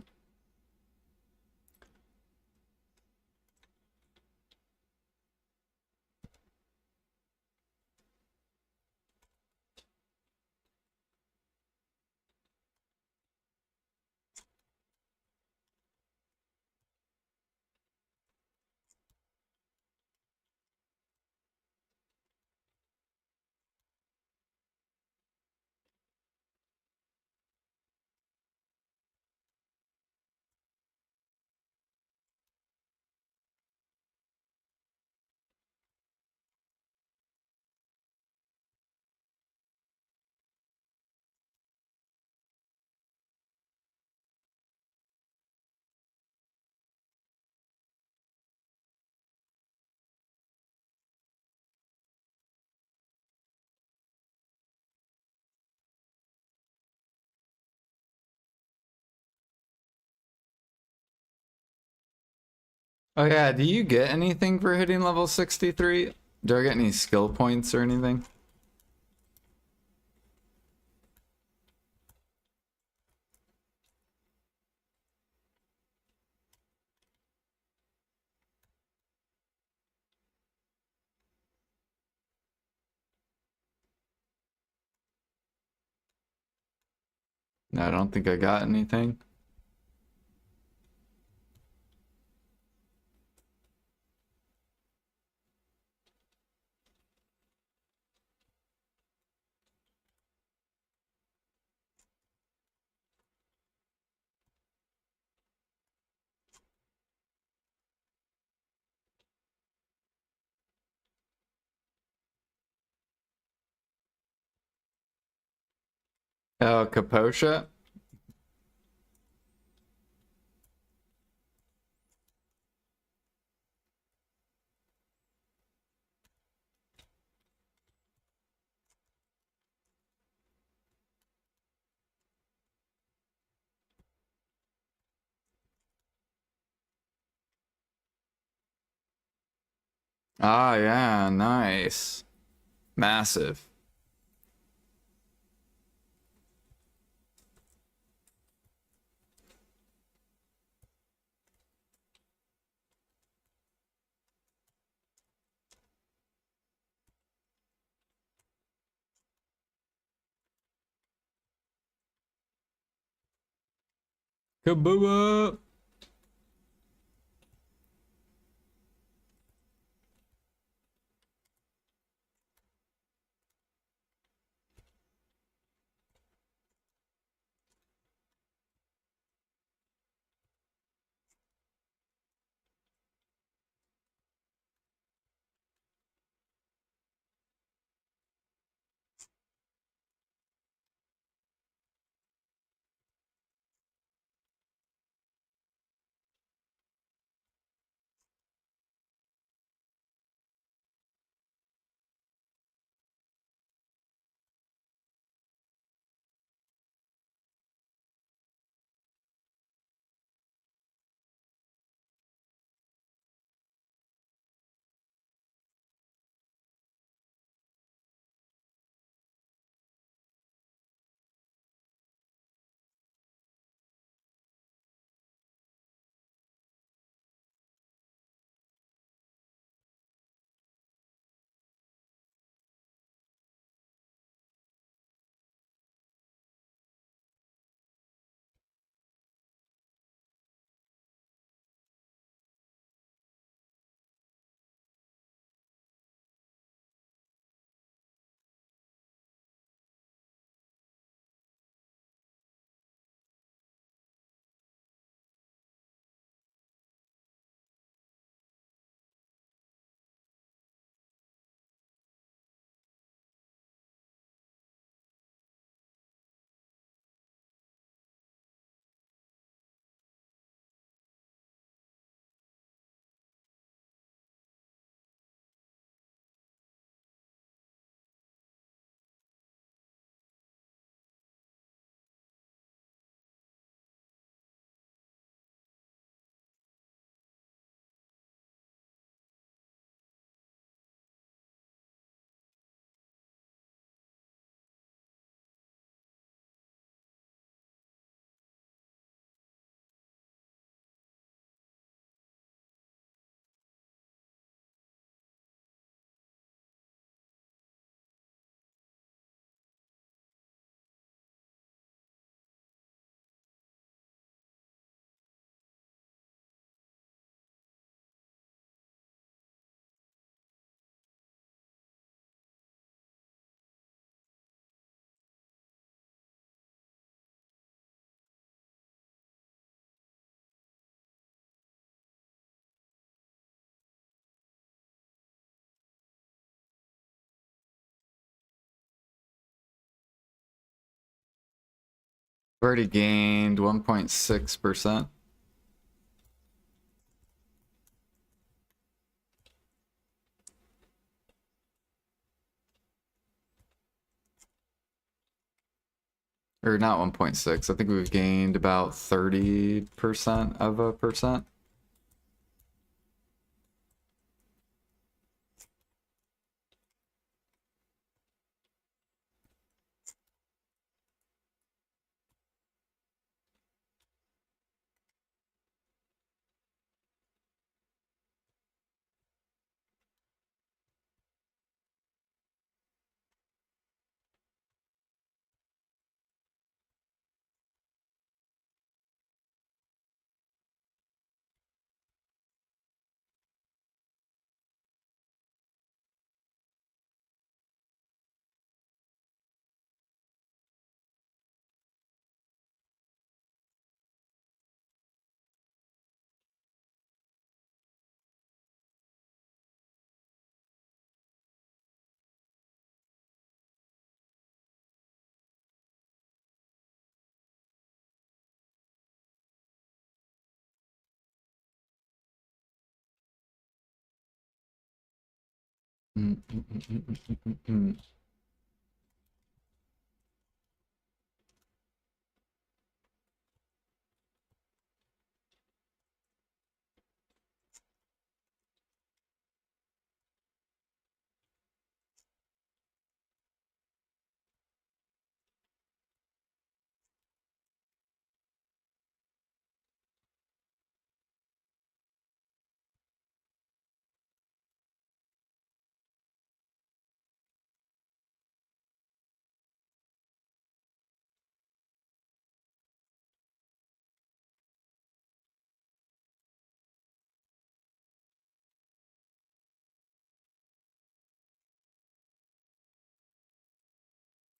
Oh yeah, do you get anything for hitting level 63? Do I get any skill points or anything? No, I don't think I got anything. Oh, Kaposha? Ah, yeah, nice. Massive. Kabooba! Already gained 1.6%. Or not 1.6. I think we've gained about 30% of a percent.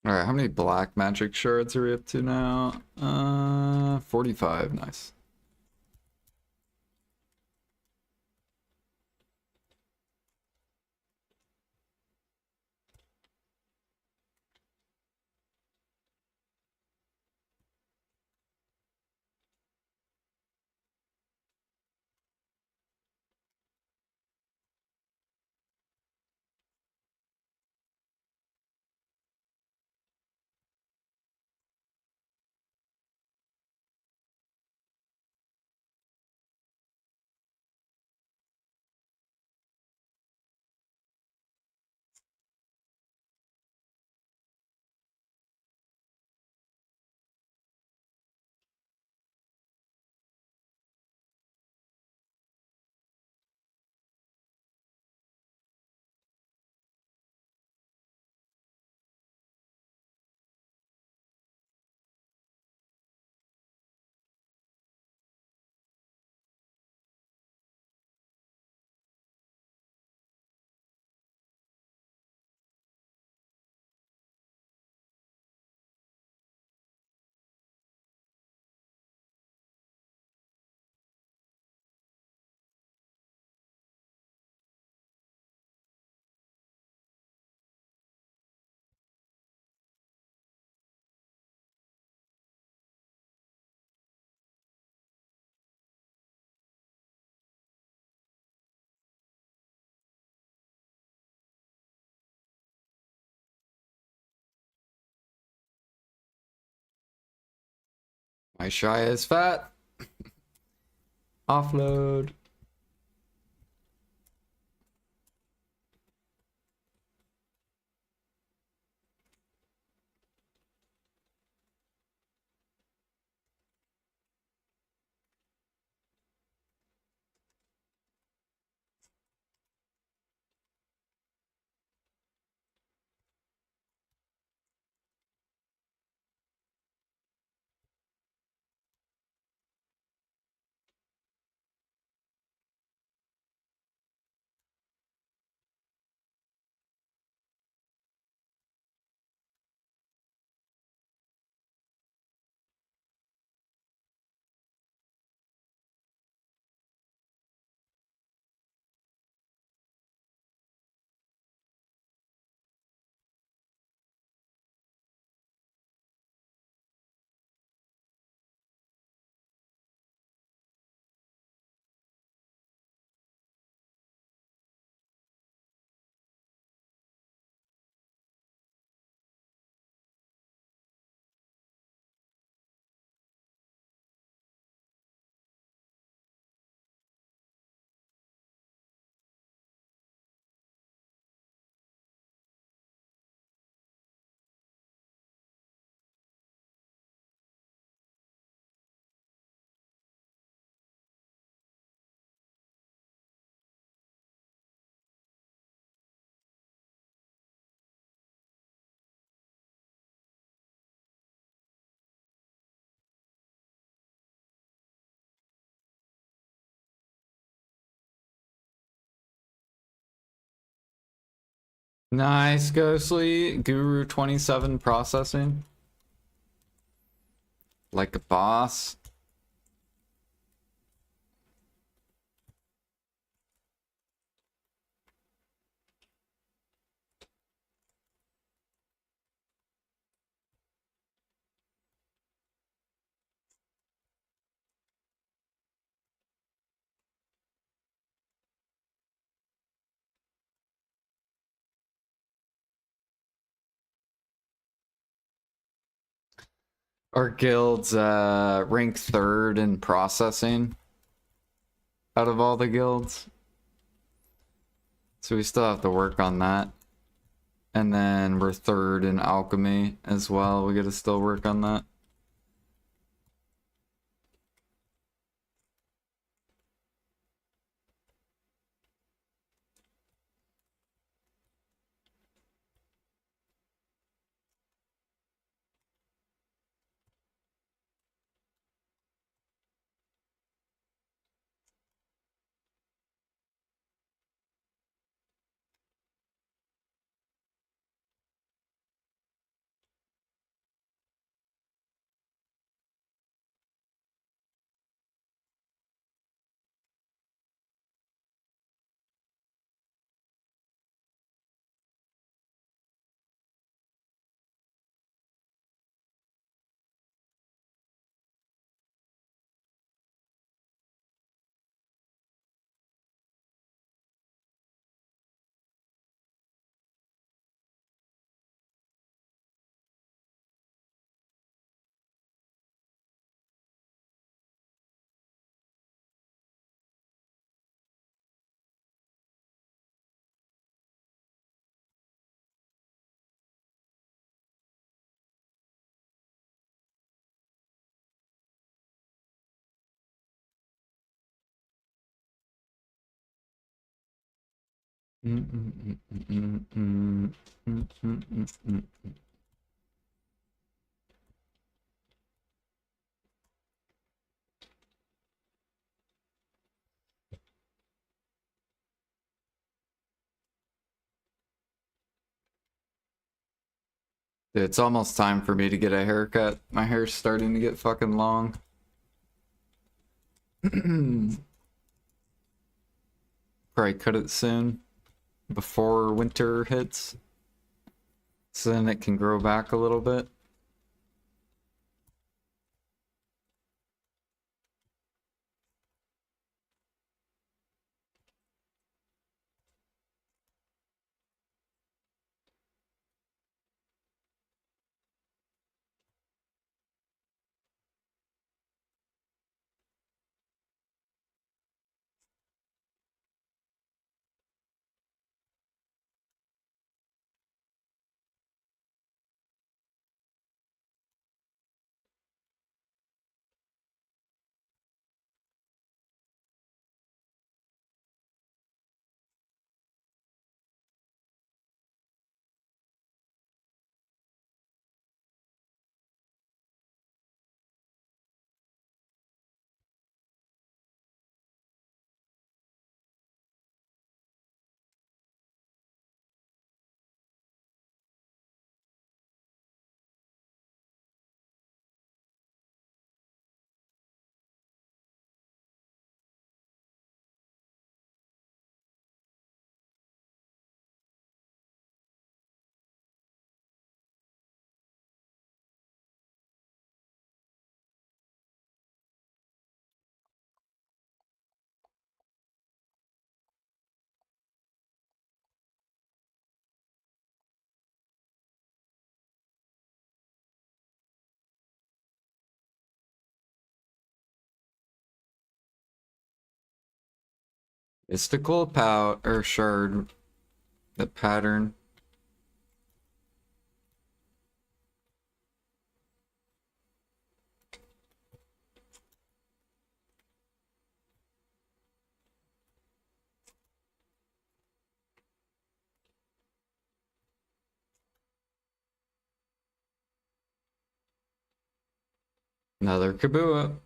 All right, how many black magic shards are we up to now? 45. Nice. My shy is fat. Offload. Nice, Ghostly. Guru 27 processing. Like a boss. Our guild's rank 3rd in processing out of all the guilds. So we still have to work on that. And then we're 3rd in alchemy as well. We gotta still work on that. It's almost time for me to get a haircut. My hair's starting to get fucking long. Probably cut it soon before winter hits, so then it can grow back a little bit. It's the cool pout or shard, the pattern. Another Kabua.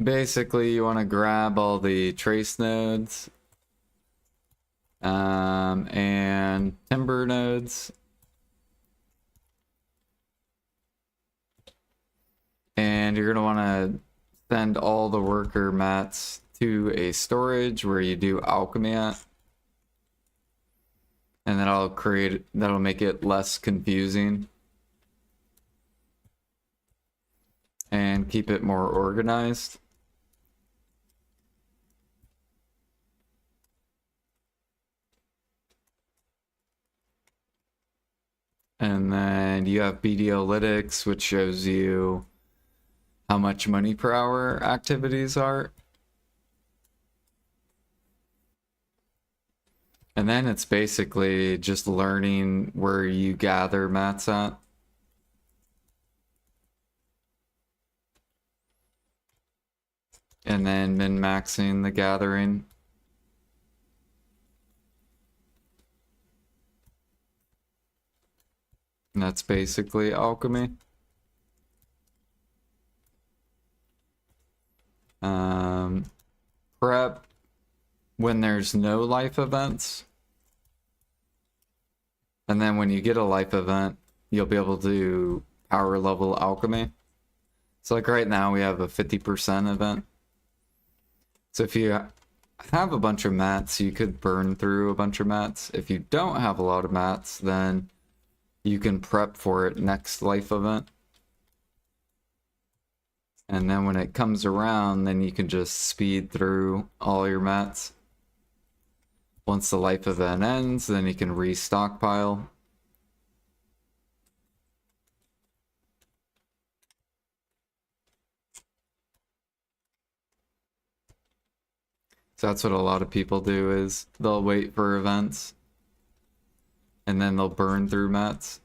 Basically, you want to grab all the trace nodes, and timber nodes, and you're gonna want to send all the worker mats to a storage where you do alchemy at, and that'll make it less confusing and keep it more organized. And then you have BDolytics, which shows you how much money per hour activities are. And then it's basically just learning where you gather mats at. And then min-maxing the gathering. And that's basically alchemy. Prep when there's no life events. And then when you get a life event, you'll be able to power level alchemy. So like right now we have a 50% event. So if you have a bunch of mats, you could burn through a bunch of mats. If you don't have a lot of mats, then you can prep for it next life event. And then when it comes around, then you can just speed through all your mats. Once the life event ends, then you can restockpile. So that's what a lot of people do, is they'll wait for events and then they'll burn through mats.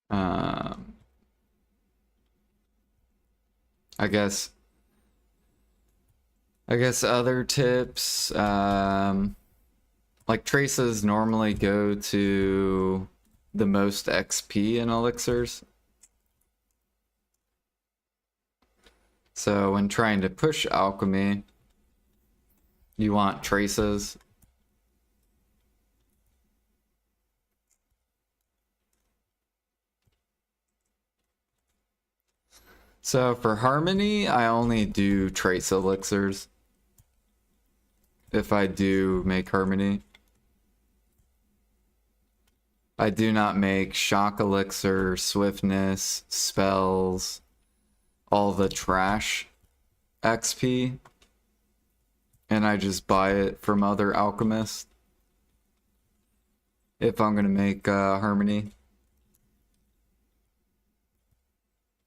Um, I guess other tips, like traces normally go to the most XP in elixirs. So when trying to push alchemy, you want traces. So for harmony, I only do trace elixirs if I do make harmony. I do not make shock elixir, swiftness, spells, all the trash XP, and I just buy it from other alchemists if I'm gonna make harmony.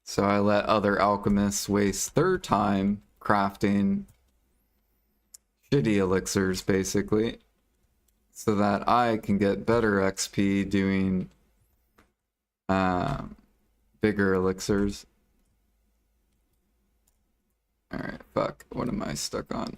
So I let other alchemists waste their time crafting shitty elixirs, basically, so that I can get better XP doing bigger elixirs. Alright, fuck. What am I stuck on?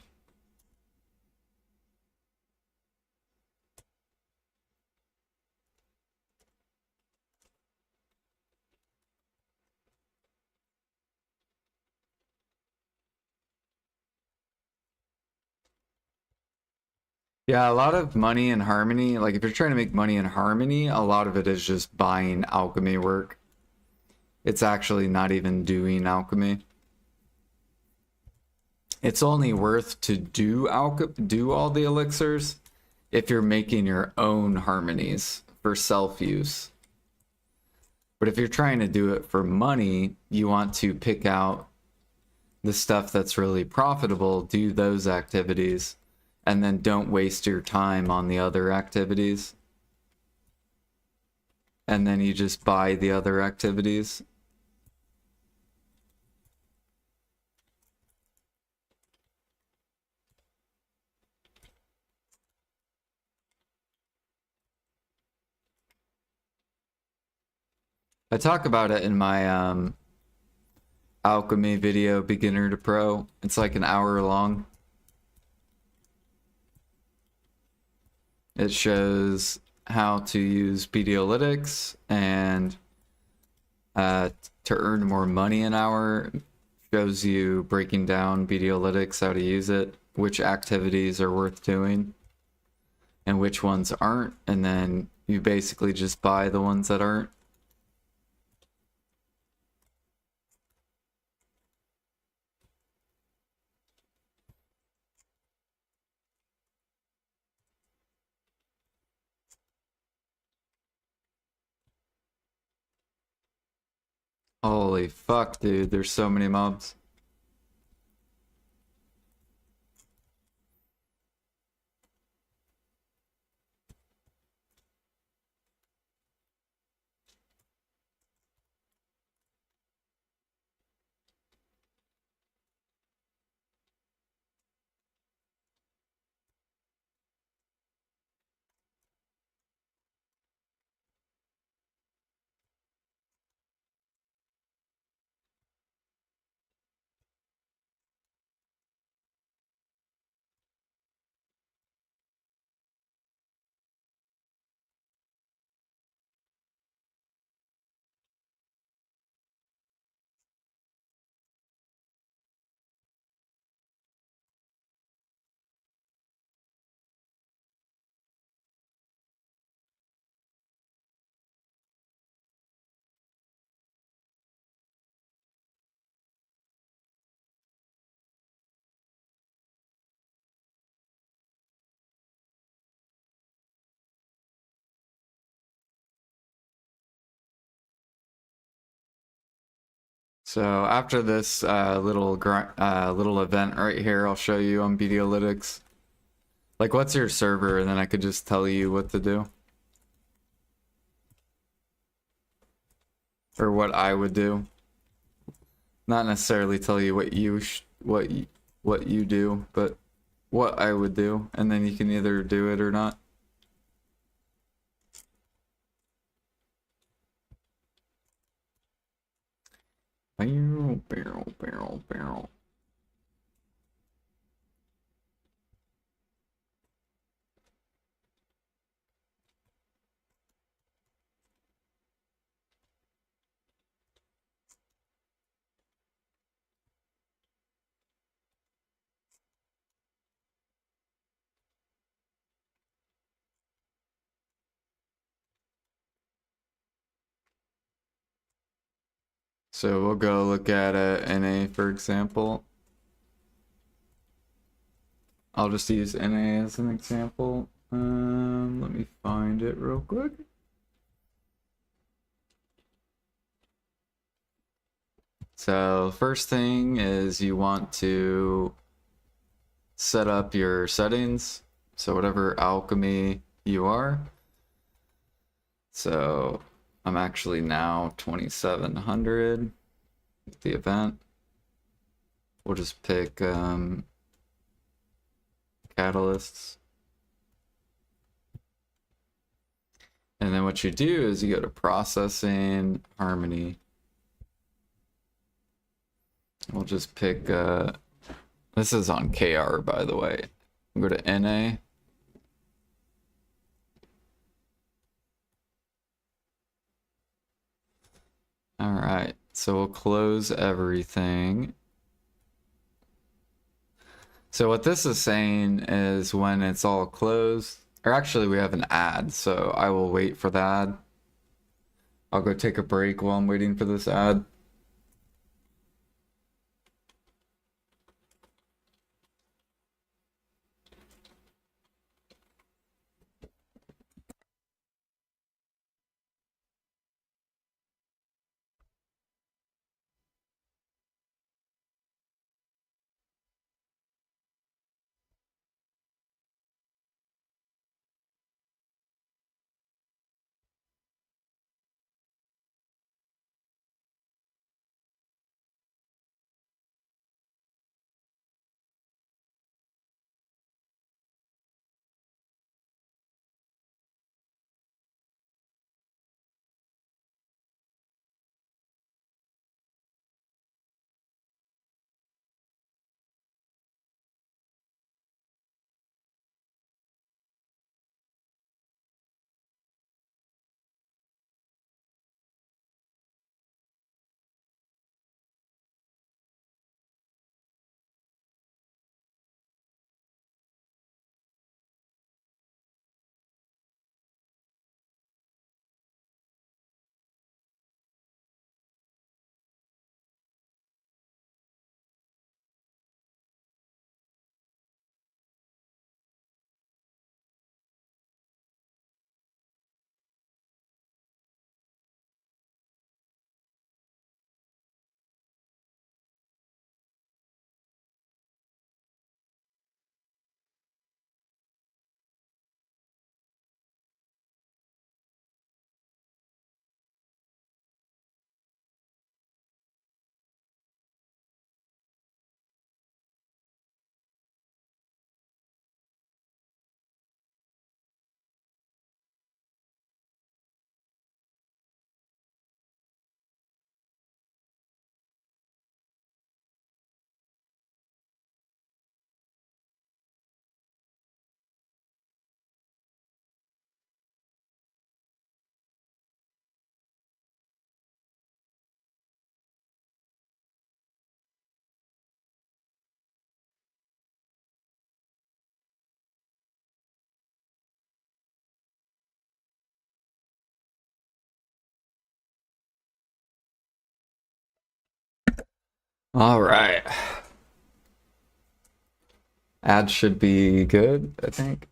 Yeah, a lot of money in Harmony, like if you're trying to make money in Harmony, a lot of it is just buying alchemy work. It's actually not even doing alchemy. It's only worth to do all the elixirs if you're making your own harmonies for self-use. But if you're trying to do it for money, you want to pick out the stuff that's really profitable, do those activities, and then don't waste your time on the other activities. And then you just buy the other activities. I talk about it in my alchemy video, beginner to pro. It's like an hour long. It shows how to use Pedialytics and to earn more money an hour. Shows you breaking down Pedialytics, how to use it, which activities are worth doing, and which ones aren't, and then you basically just buy the ones that aren't. Holy fuck, dude, there's so many mobs. So after this little event right here, I'll show you on Pedialytics. Like, what's your server, and then I could just tell you what to do. Or what I would do. Not necessarily tell you what you do, but what I would do, and then you can either do it or not. Barrel. So we'll go look at NA, for example. I'll just use NA as an example. Let me find it real quick. So first thing is you want to set up your settings. So whatever alchemy you are. So I'm actually now 2700 with the event. We'll just pick catalysts. And then what you do is you go to processing, harmony. We'll just pick, this is on KR, by the way. We'll go to NA. All right, so we'll close everything. So what this is saying is when it's all closed, or actually we have an ad, so I will wait for the ad. I'll go take a break while I'm waiting for this ad. All right. Ad should be good, I think.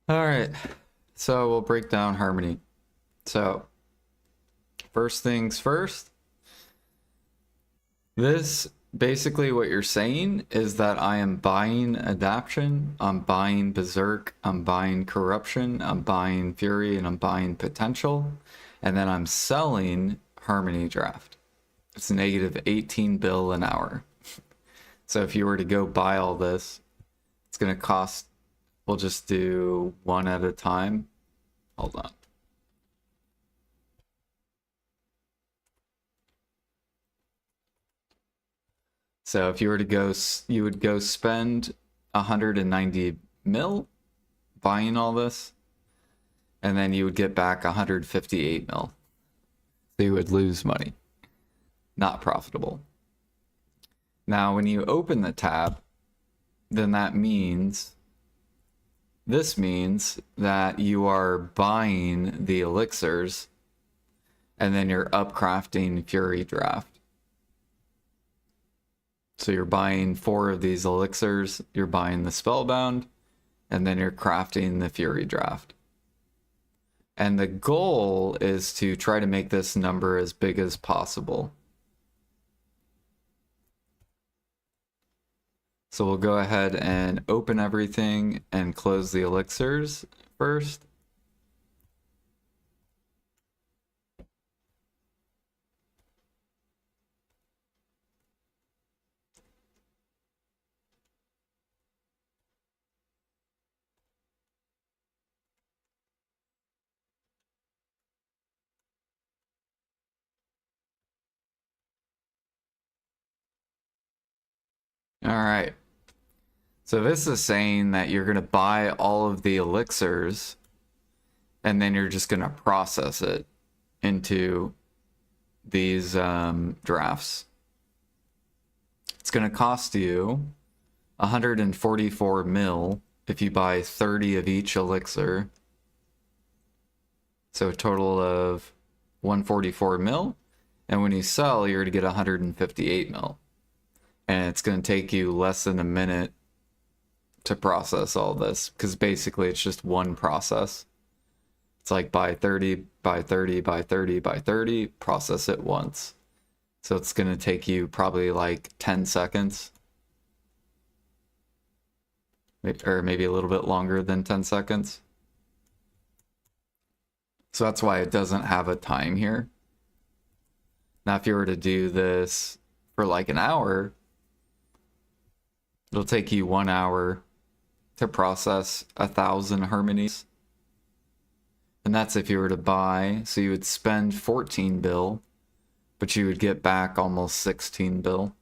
All right. So we'll break down harmony. So first things first, this basically what you're saying is that I am buying adaption, I'm buying berserk, I'm buying corruption, I'm buying fury, and I'm buying potential, and then I'm selling harmony draft. It's negative 18 bill an hour. So if you were to go buy all this, it's going to cost, we'll just do one at a time. Hold on. So if you were to go, you would go spend 190 mil buying all this, and then you would get back 158 mil. So you would lose money. Not profitable. Now, when you open the tab, then this means that you are buying the elixirs, and then you're upcrafting Fury Draft. So you're buying 4 of these elixirs, you're buying the Spellbound, and then you're crafting the Fury Draft. And the goal is to try to make this number as big as possible. So we'll go ahead and open everything and close the elixirs first. All right. So this is saying that you're going to buy all of the elixirs and then you're just going to process it into these drafts. It's It's going to cost you 144 mil if you buy 30 of each elixir. So a total of 144 mil. And when you sell, you're going to get 158 mil. And it's going to take you less than a minute to process all this, because basically it's just one process. It's like buy 30, buy 30, buy 30, buy 30, process it once. So it's going to take you probably like 10 seconds. Or maybe a little bit longer than 10 seconds. So that's why it doesn't have a time here. Now, if you were to do this for like an hour, it'll take you 1 hour to process 1,000 harmonies. And that's if you were to buy. So you would spend 14 bill, but you would get back almost 16 bill.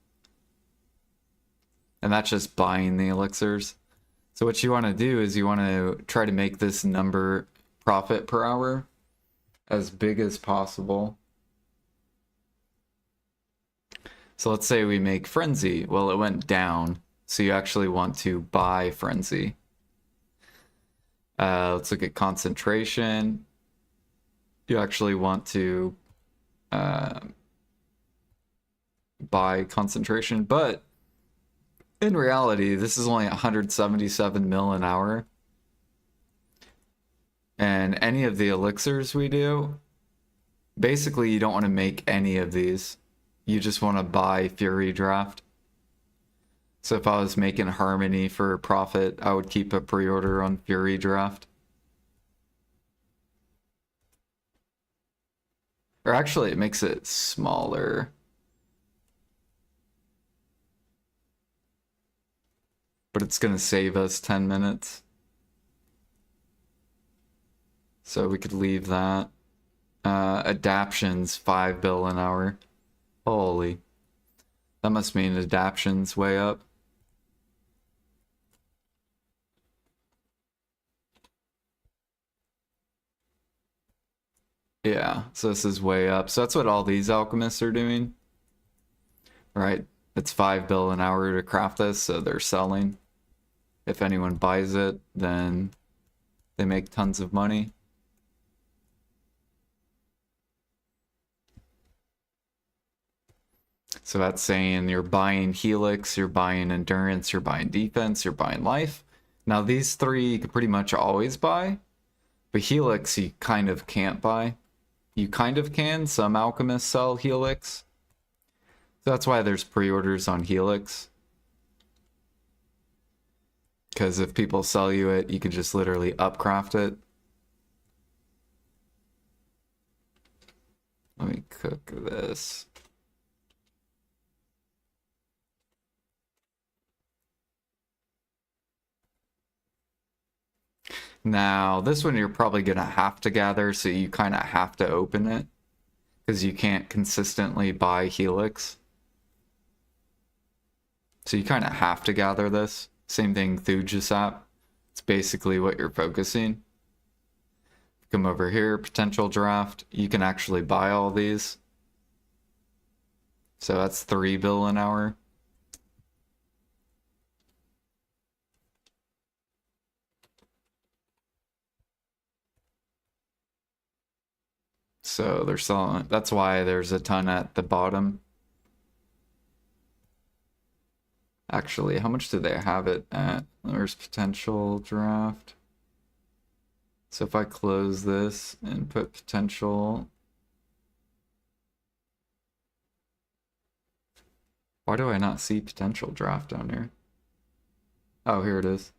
And that's just buying the elixirs. So what you want to do is you want to try to make this number profit per hour as big as possible. So let's say we make Frenzy. Well, it went down. So you actually want to buy Frenzy. Let's look at concentration. You actually want to buy concentration, but in reality, this is only 177 mil an hour. And any of the elixirs we do, basically you don't want to make any of these. You just want to buy Fury Draft. So if I was making Harmony for profit, I would keep a pre-order on Fury Draft. Or actually, it makes it smaller. But it's going to save us 10 minutes. So we could leave that. Adaptions, 5 bill an hour. Holy. That must mean adaptions way up. Yeah, so this is way up. So that's what all these alchemists are doing. Right? It's 5 bill an hour to craft this, so they're selling. If anyone buys it, then they make tons of money. So that's saying you're buying Helix, you're buying Endurance, you're buying Defense, you're buying Life. Now these three you can pretty much always buy, but Helix you kind of can't buy. You kind of can. Some alchemists sell Helix. So that's why there's pre-orders on Helix. Because if people sell you it, you can just literally upcraft it. Let me cook this. Now, this one you're probably going to have to gather, so you kind of have to open it. Because you can't consistently buy Helix. So you kind of have to gather this. Same thing, Thujasap. It's basically what you're focusing. Come over here, potential draft. You can actually buy all these. So that's 3 bill an hour. So they're selling. That's why there's a ton at the bottom. Actually, how much do they have it at? There's potential draft. So if I close this and put potential. Why do I not see potential draft down here? Oh, here it is.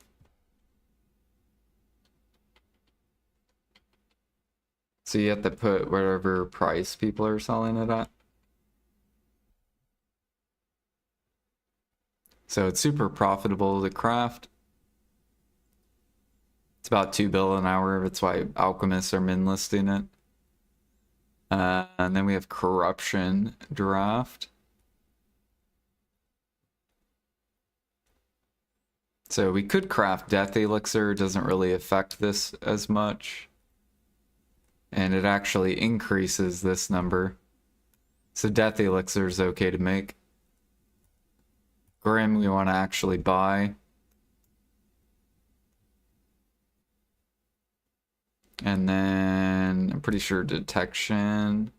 So you have to put whatever price people are selling it at. So it's super profitable to craft. It's about 2 bill an hour. That's why alchemists are min listing it. And then we have corruption draft. So we could craft death elixir. It doesn't really affect this as much. And it actually increases this number. So death elixir is okay to make. Grim we want to actually buy. And then I'm pretty sure detection.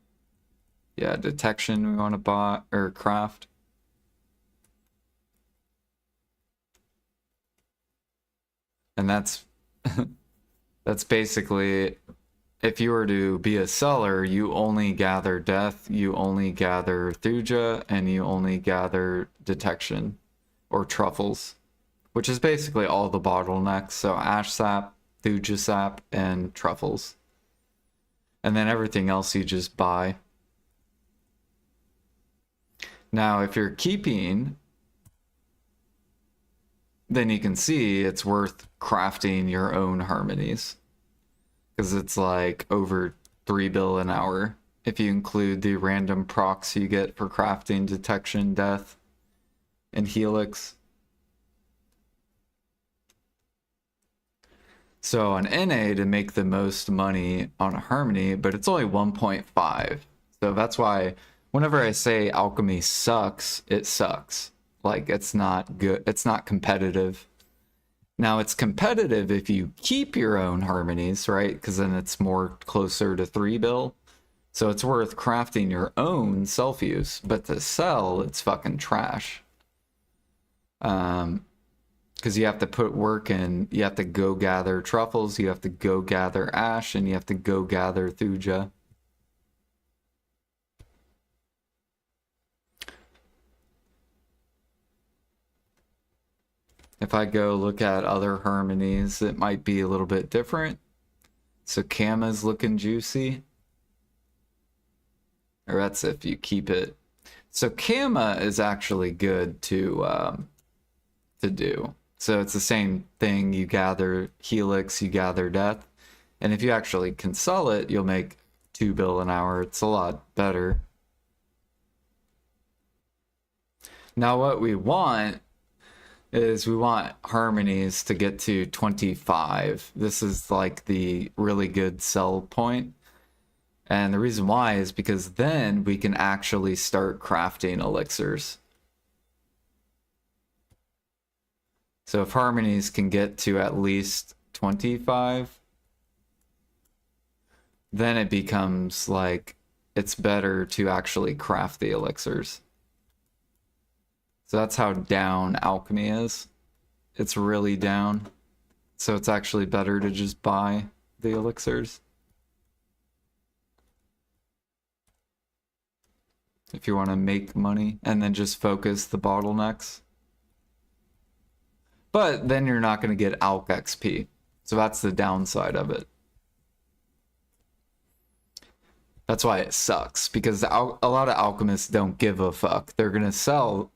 Yeah, detection we want to buy or craft. And that's that's basically, if you were to be a seller, you only gather death, you only gather thuja, and you only gather detection or truffles, which is basically all the bottlenecks. So ash sap, thuja sap, and truffles. And then everything else you just buy. Now, if you're keeping, then you can see it's worth crafting your own harmonies. Because it's like over 3 bill an hour if you include the random procs you get for crafting detection, death, and helix. So on NA to make the most money on harmony, but it's only 1.5. So that's why whenever I say alchemy sucks, it sucks. Like it's not good, it's not competitive. Now it's competitive if you keep your own harmonies, right? Because then it's more closer to 3 bill. So it's worth crafting your own self-use, but to sell, it's fucking trash. Because you have to put work in, you have to go gather truffles, you have to go gather ash, and you have to go gather thuja. If I go look at other harmonies, it might be a little bit different. So Kama's looking juicy. Or that's if you keep it. So Kama is actually good to do. So it's the same thing. You gather helix, you gather death. And if you actually can sell it, you'll make 2 bill an hour. It's a lot better. Now what we want is we want harmonies to get to 25. This is like the really good sell point. And the reason why is because then we can actually start crafting elixirs. So if harmonies can get to at least 25, then it becomes like it's better to actually craft the elixirs. So that's how down alchemy is. It's really down. So it's actually better to just buy the elixirs. If you want to make money and then just focus the bottlenecks. But then you're not going to get alch XP. So that's the downside of it. That's why it sucks, because a lot of alchemists don't give a fuck. They're going to sell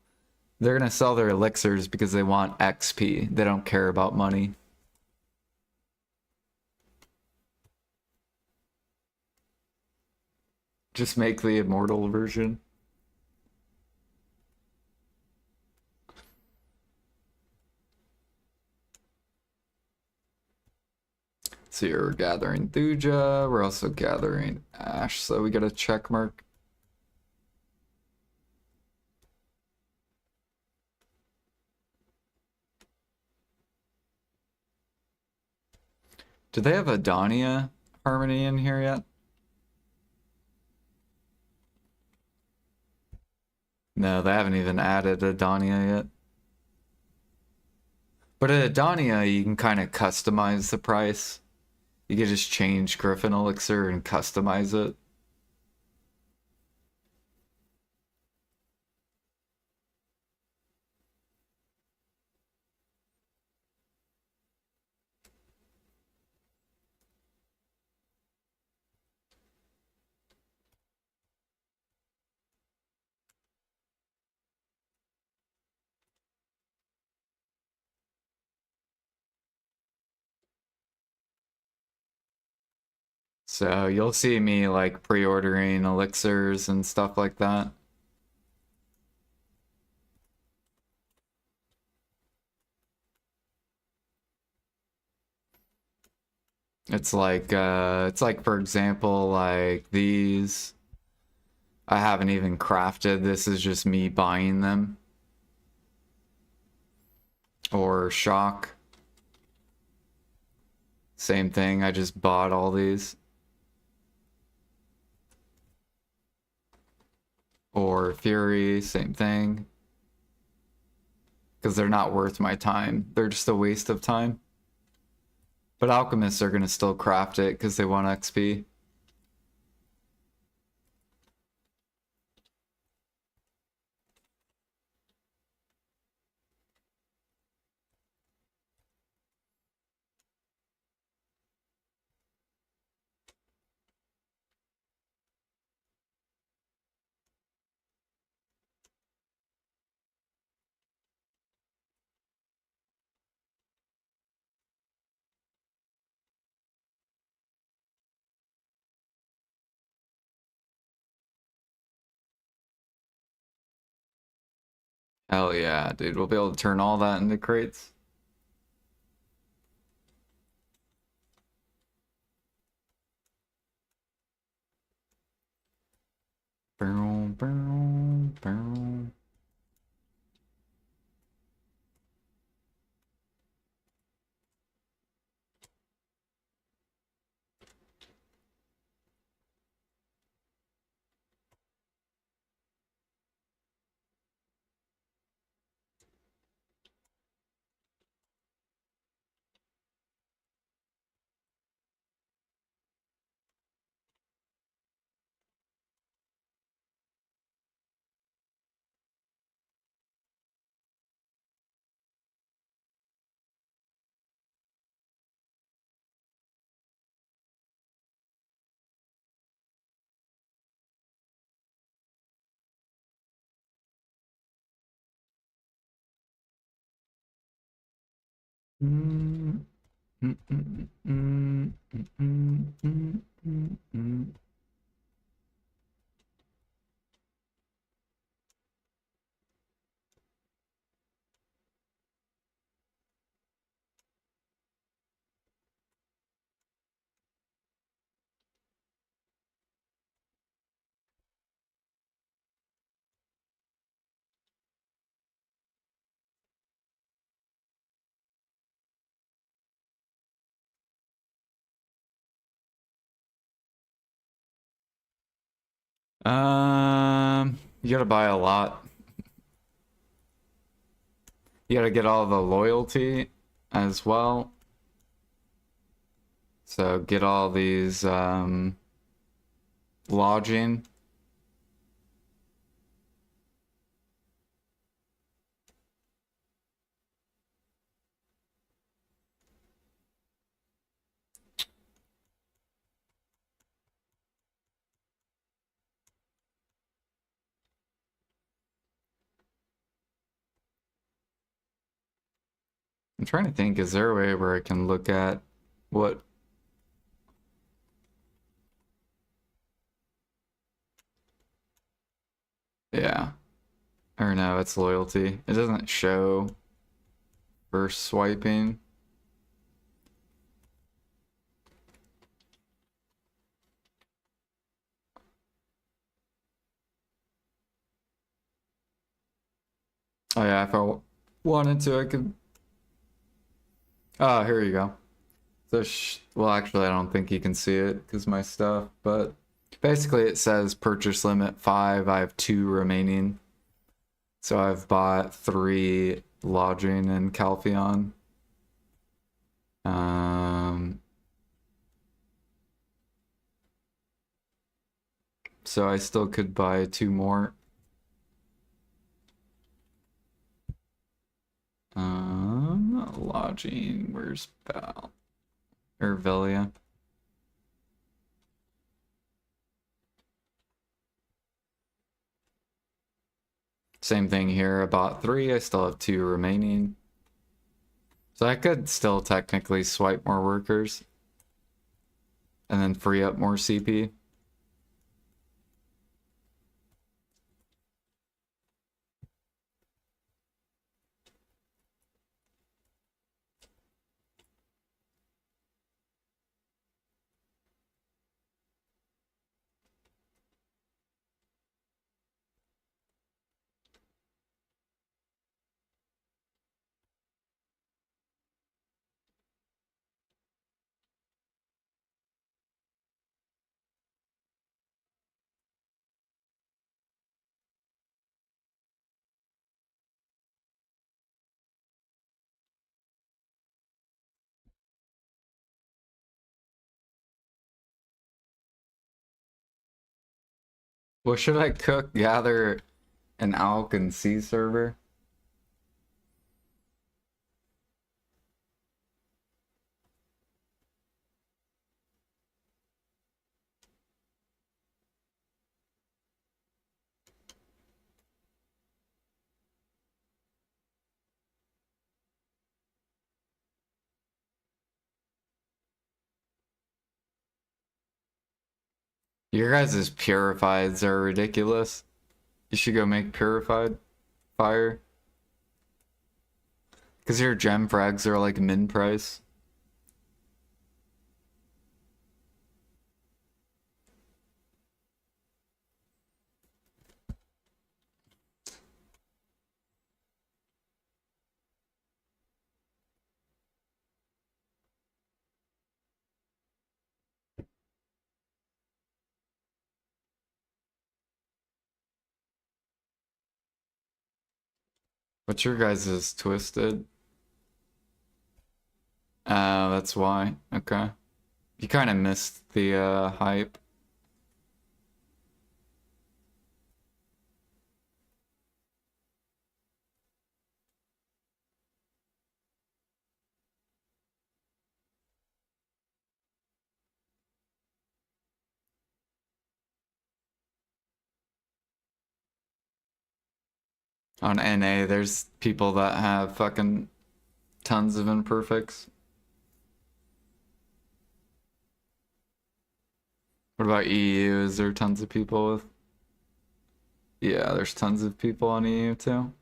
their elixirs because they want XP. They don't care about money. Just make the immortal version. So you're gathering thuja. We're also gathering ash. So we got a check mark. Do they have a Dania harmony in here yet? No, they haven't even added a Dania yet. But at Dania, you can kind of customize the price. You can just change Griffin Elixir and customize it. So you'll see me like pre-ordering elixirs and stuff like that. It's like for example, like these I haven't even crafted. This is just me buying them. Or shock. Same thing, I just bought all these. Or fury, same thing. Because they're not worth my time. They're just a waste of time. But alchemists are going to still craft it because they want XP. Hell yeah, dude. We'll be able to turn all that into crates. Bow, bow, bow. Mm, mm, mm, mm, mm, mm, mm, mm, mm. You gotta buy a lot. You gotta get all the loyalty as well. So get all these lodging. I'm trying to think, is there a way where I can look at what? Yeah. Or no, it's loyalty. It doesn't show first swiping. Oh yeah, if I wanted to, I could. Oh, here you go. So, well, actually, I don't think you can see it because my stuff, but basically it says purchase limit 5. I have 2 remaining. So I've bought 3 lodging in Calpheon. So I still could buy 2 more. Lodging, where's Val? Or Velia? Same thing here. I bought 3. I still have 2 remaining. So I could still technically swipe more workers and then free up more CP. What should I cook? Gather an Alk and C server? Your guys' purifieds are ridiculous. You should go make purified fire. Because your gem frags are like min price. What's your guys' twisted? That's why. Okay. You kind of missed the hype. On NA, there's people that have fucking tons of imperfects. What about EU? Is there tons of people with? Yeah, there's tons of people on EU too.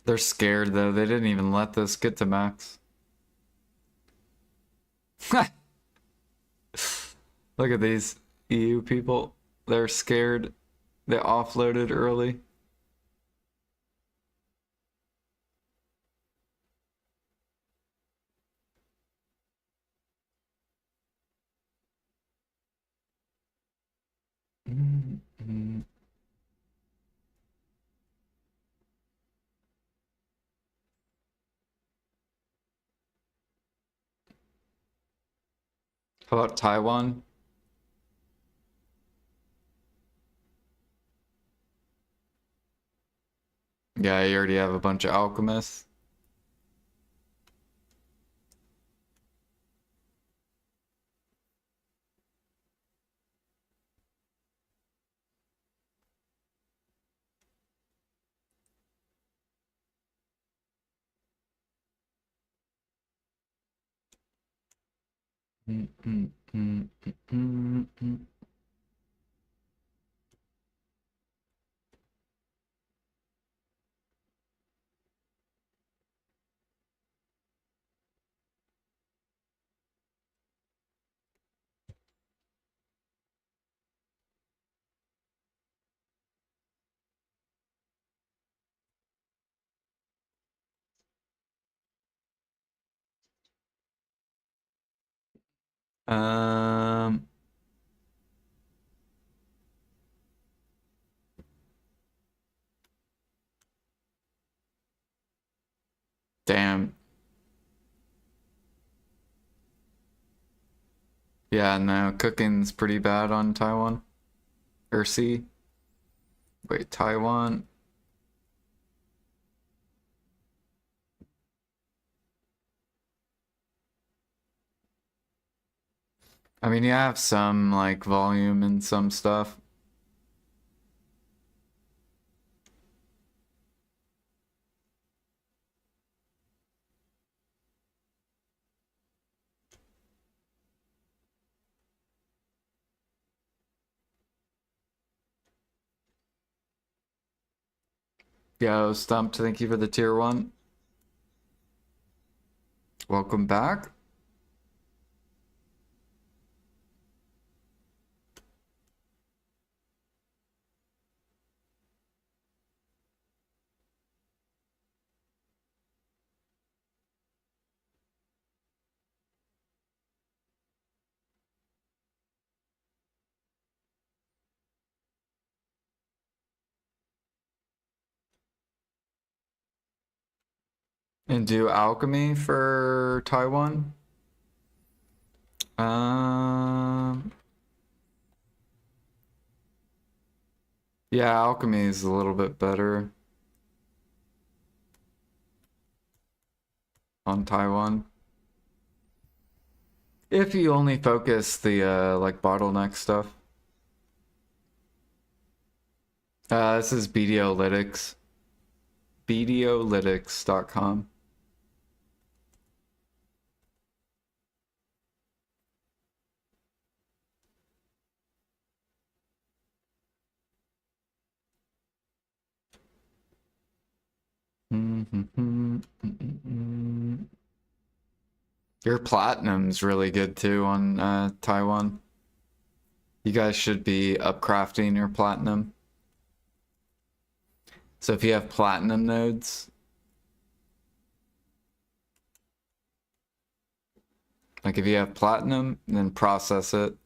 They're scared though. They didn't even let this get to max. Look at these EU people. They're scared. They offloaded early. How about Taiwan? Yeah, you already have a bunch of alchemists. Um, damn. Yeah, no, cooking's pretty bad on Taiwan. Or C. Wait, Taiwan. I mean, you have some like volume and some stuff. Yo, Stumped, thank you for the tier 1. Welcome back. And do alchemy for Taiwan. Um, Yeah, alchemy is a little bit better on Taiwan. If you only focus the like bottleneck stuff. This is BDOlytics. BDOlytics.com. Your platinum's really good too on Taiwan. You guys should be upcrafting your platinum. So if you have platinum nodes, like if you have platinum, then process it.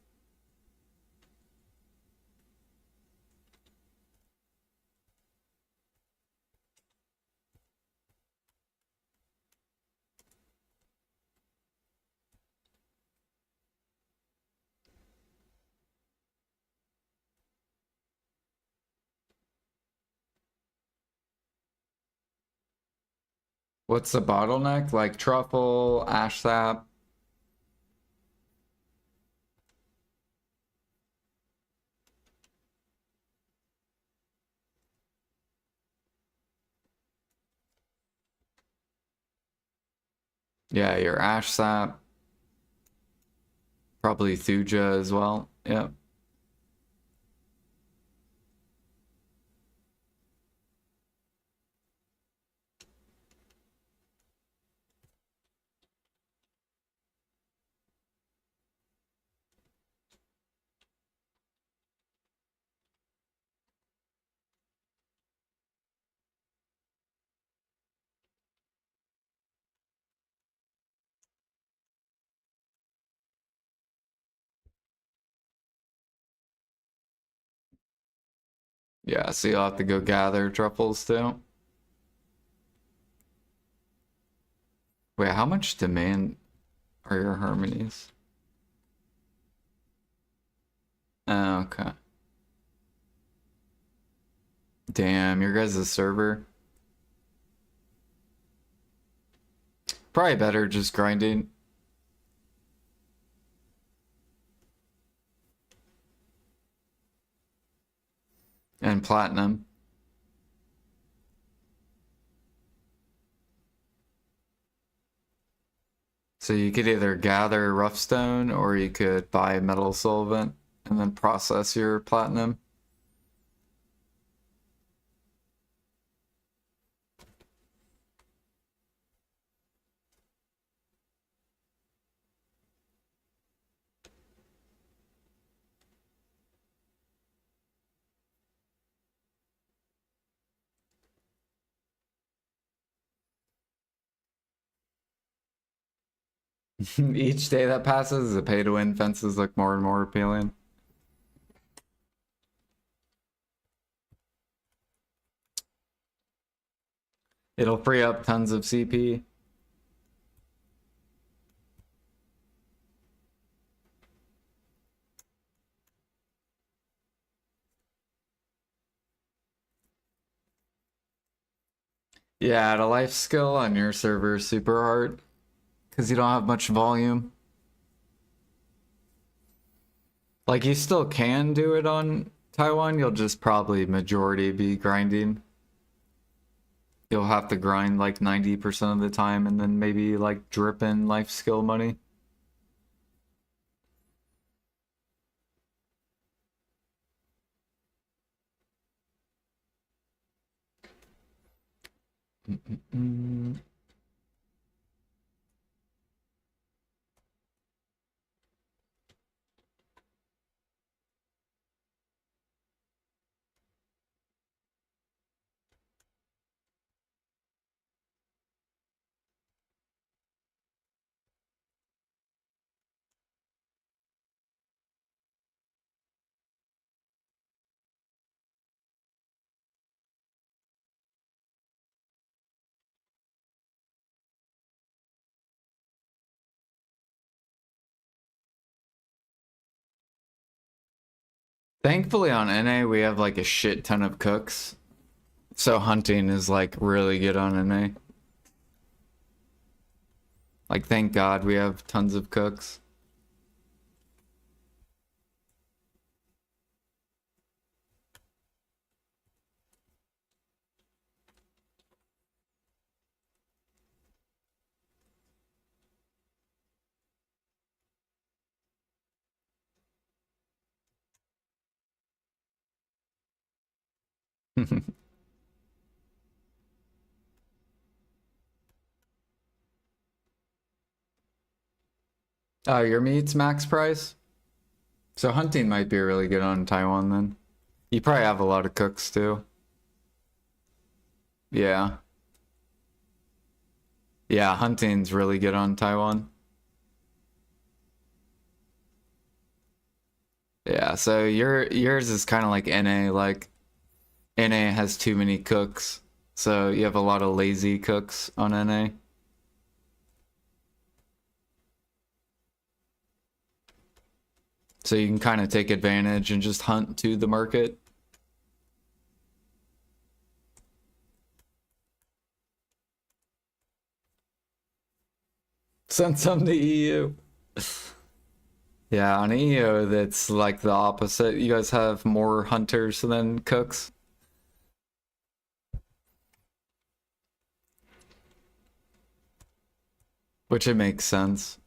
What's the bottleneck? Like truffle, ash sap. Yeah, your ash sap. Probably thuja as well. Yep. Yeah, so you'll have to go gather truffles too. Wait, how much demand are your harmonies? Oh, okay. Damn, your guys' server. Probably better just grinding. And platinum. So you could either gather rough stone or you could buy metal solvent and then process your platinum. Each day that passes, the pay to win fences look more and more appealing. It'll free up tons of CP. Yeah, the life skill on your server is super hard because you don't have much volume. Like you still can do it on Taiwan, you'll just probably majority be grinding. You'll have to grind like 90% of the time and then maybe like drip in life skill money. Thankfully on NA we have like a shit ton of cooks. So hunting is like really good on NA. Like thank God we have tons of cooks. Oh, your meat's max price? So hunting might be really good on Taiwan then. You probably have a lot of cooks too. Yeah. Yeah, hunting's really good on Taiwan. Yeah, so yours is kind of like NA, like NA has too many cooks. So you have a lot of lazy cooks on NA. So you can kind of take advantage and just hunt to the market. Send some to EU. Yeah, on EU, that's like the opposite. You guys have more hunters than cooks. Which it makes sense.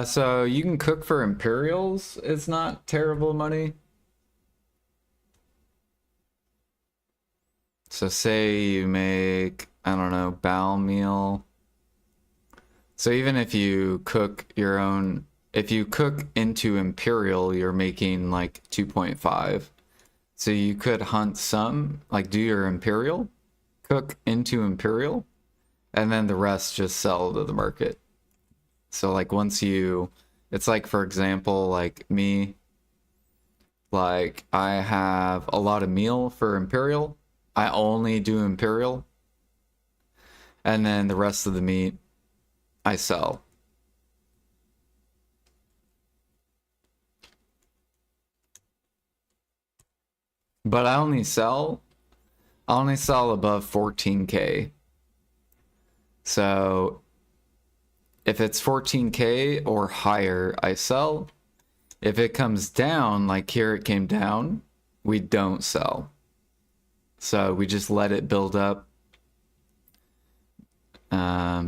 So you can cook for Imperials. It's not terrible money. So say you make, I don't know, bao meal. So even if you cook your own, if you cook into Imperial, you're making like 2.5. So you could hunt some, like do your Imperial, cook into Imperial, and then the rest just sell to the market. So like once you, it's like for example, like me, like I have a lot of meal for Imperial. I only do Imperial, and then the rest of the meat I sell. But I only sell above 14K. So if it's 14K or higher, I sell. If it comes down, like here it came down, we don't sell. So we just let it build up.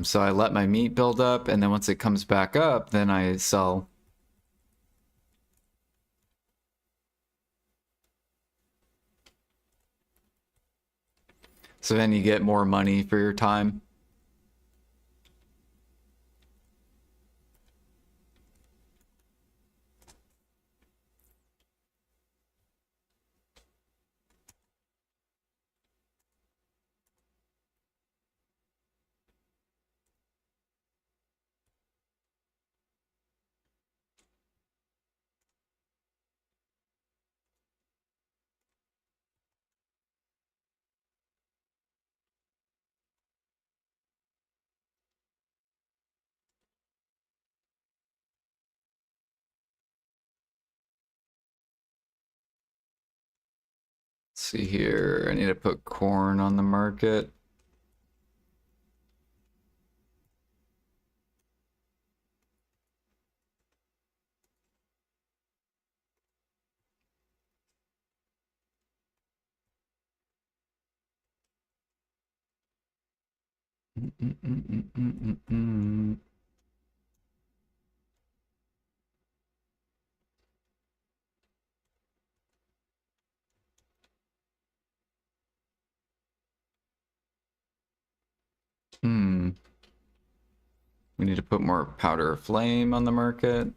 So I let my meat build up, and then once it comes back up, then I sell. So then you get more money for your time. Let's see here. I need to put corn on the market. Hmm. We need to put more powder flame on the market.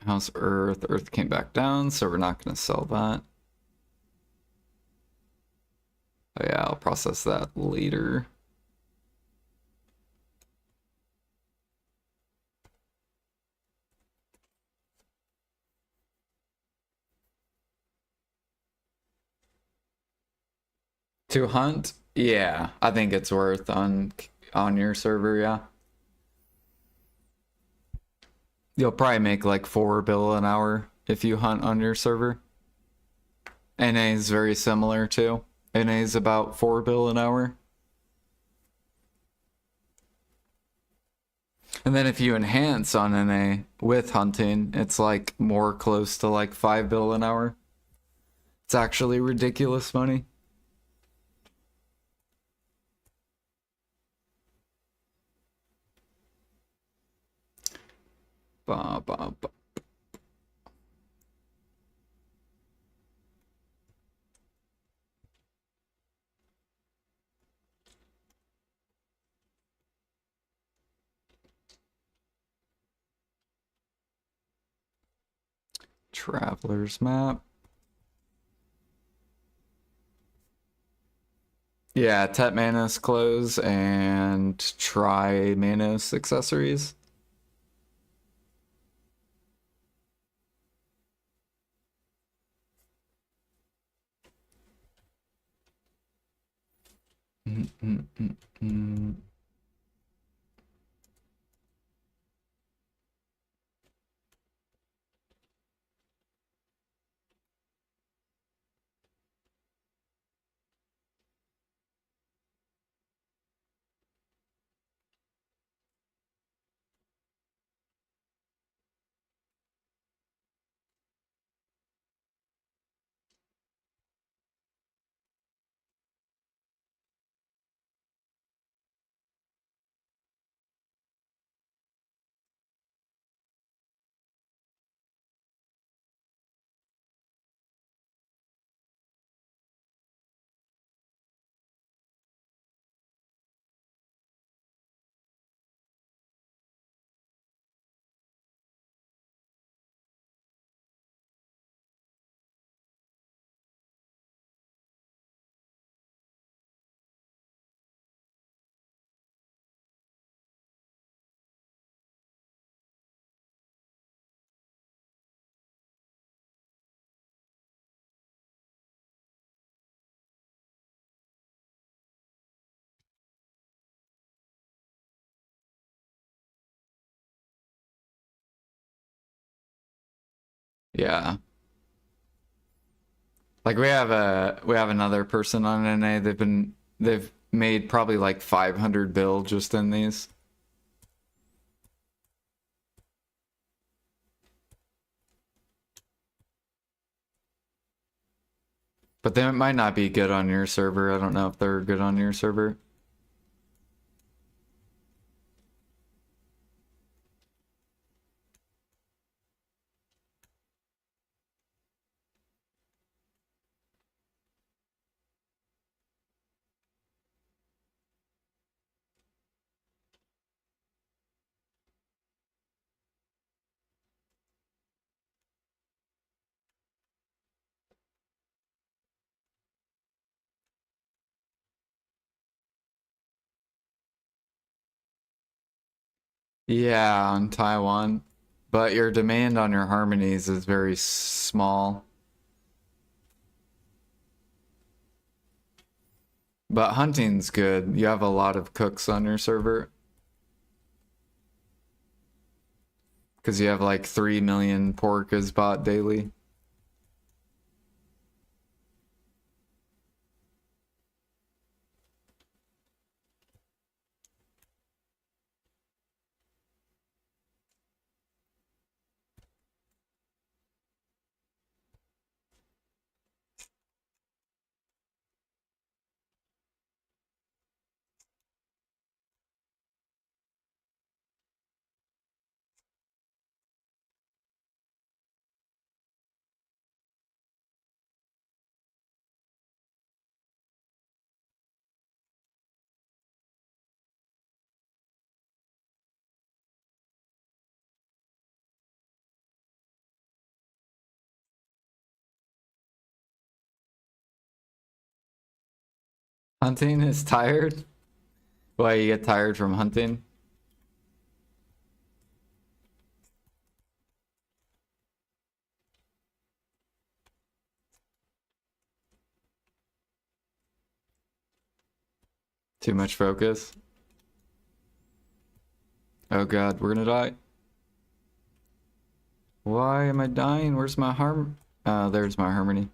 How's Earth? Earth came back down, so we're not going to sell that. Oh yeah, I'll process that later. To hunt? Yeah, I think it's worth on your server, yeah. You'll probably make like 4 bill an hour if you hunt on your server. NA is very similar too. NA is about 4 bill an hour. And then if you enhance on NA with hunting, it's like more close to like 5 bill an hour. It's actually ridiculous money. Ba, ba, ba. Traveler's map. Yeah, Tet Manos clothes and try Manos accessories. Yeah. Like we have another person on NA. They've made probably like 500 bill just in these. But they might not be good on your server. I don't know if they're good on your server. Yeah, on Taiwan. But your demand on your harmonies is very small. But hunting's good. You have a lot of cooks on your server. Because you have like 3 million pork is bought daily. Hunting is tired? Why, you get tired from hunting? Too much focus? Oh god, we're gonna die. Why am I dying? Where's my harm? There's my harmony.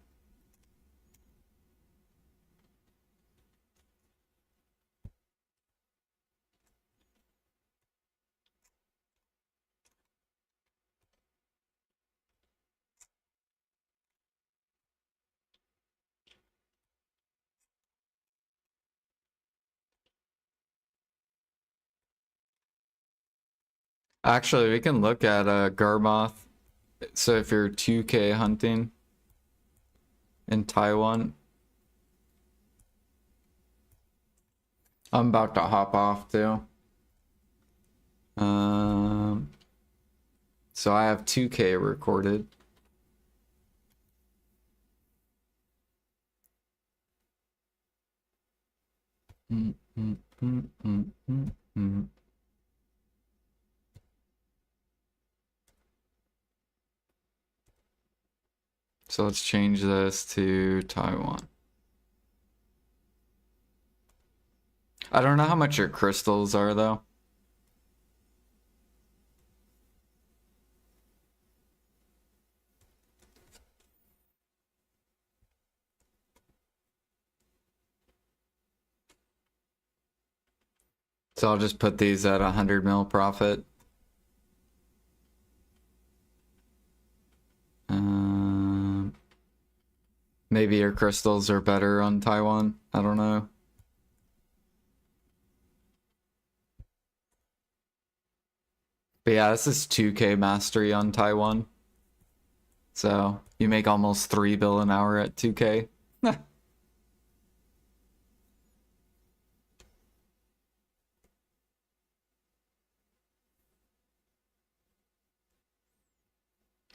Actually, we can look at Garmoth. So if you're 2K hunting in Taiwan, I'm about to hop off too. So I have 2K recorded. So let's change this to Taiwan. I don't know how much your crystals are though. So I'll just put these at 100 mil profit. Maybe your crystals are better on Taiwan. I don't know. But yeah, this is 2K mastery on Taiwan. So you make almost 3 bill an hour at 2K.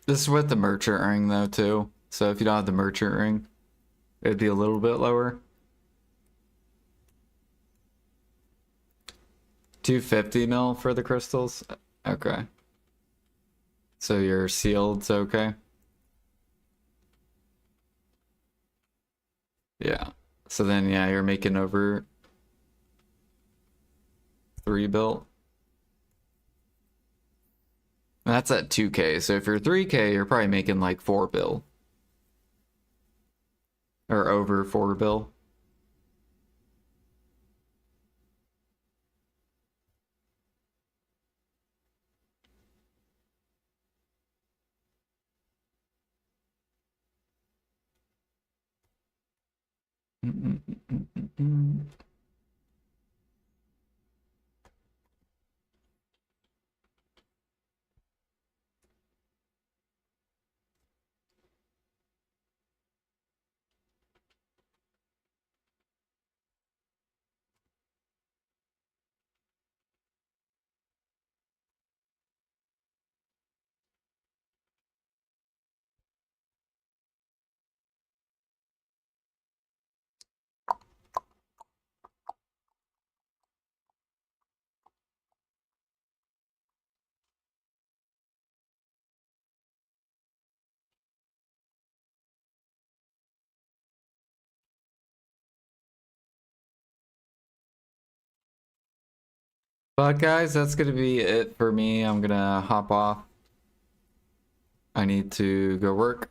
This is with the merchant ring though too. So if you don't have the merchant ring, it'd be a little bit lower. 250 mil for the crystals? Okay. So your sealed's okay? Yeah. So then yeah, you're making over 3 bill. That's at 2K. So if you're 3K, you're probably making like 4 bill. Or over 4 bill. But guys, that's gonna be it for me. I'm gonna hop off. I need to go work.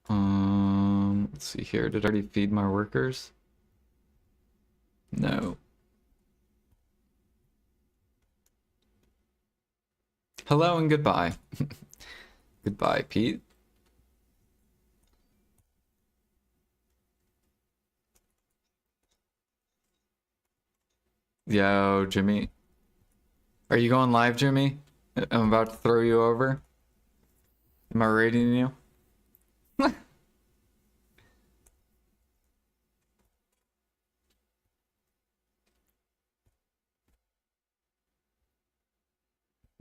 Let's see here. Did I already feed my workers? No. Hello and goodbye. Goodbye, Pete. Yo, Jimmy. Are you going live, Jimmy? I'm about to throw you over. Am I raiding you?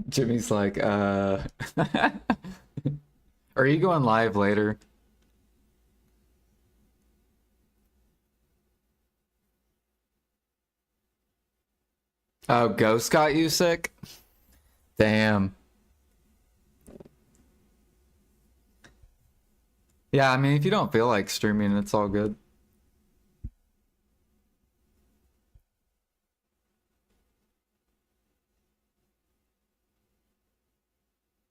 Jimmy's like, Are you going live later? Oh, Ghost got you sick? Damn. Yeah, I mean, if you don't feel like streaming, it's all good.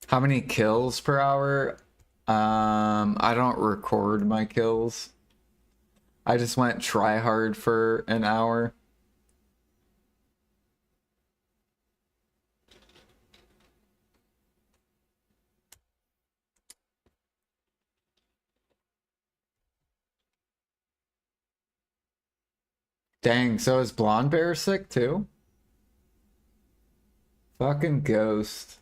How many kills per hour? I don't record my kills. I just went try hard for an hour. Dang, so is Blonde Bear sick too? Fucking Ghost.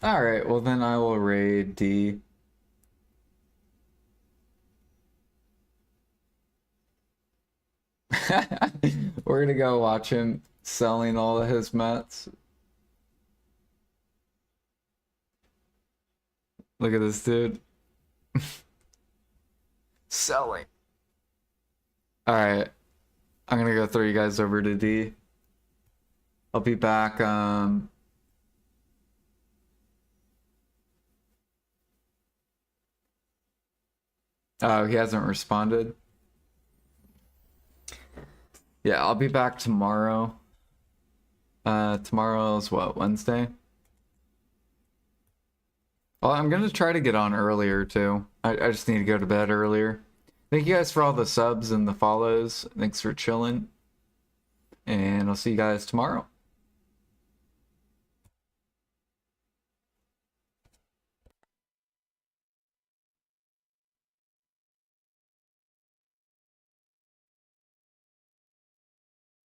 Alright, well then I will raid D. We're gonna go watch him selling all of his mats. Look at this dude. Selling. Alright. I'm gonna go throw you guys over to D. I'll be back, Oh, he hasn't responded. Yeah, I'll be back tomorrow. Tomorrow is what, Wednesday? Well, I'm gonna try to get on earlier too. I just need to go to bed earlier. Thank you guys for all the subs and the follows. Thanks for chilling. And I'll see you guys tomorrow.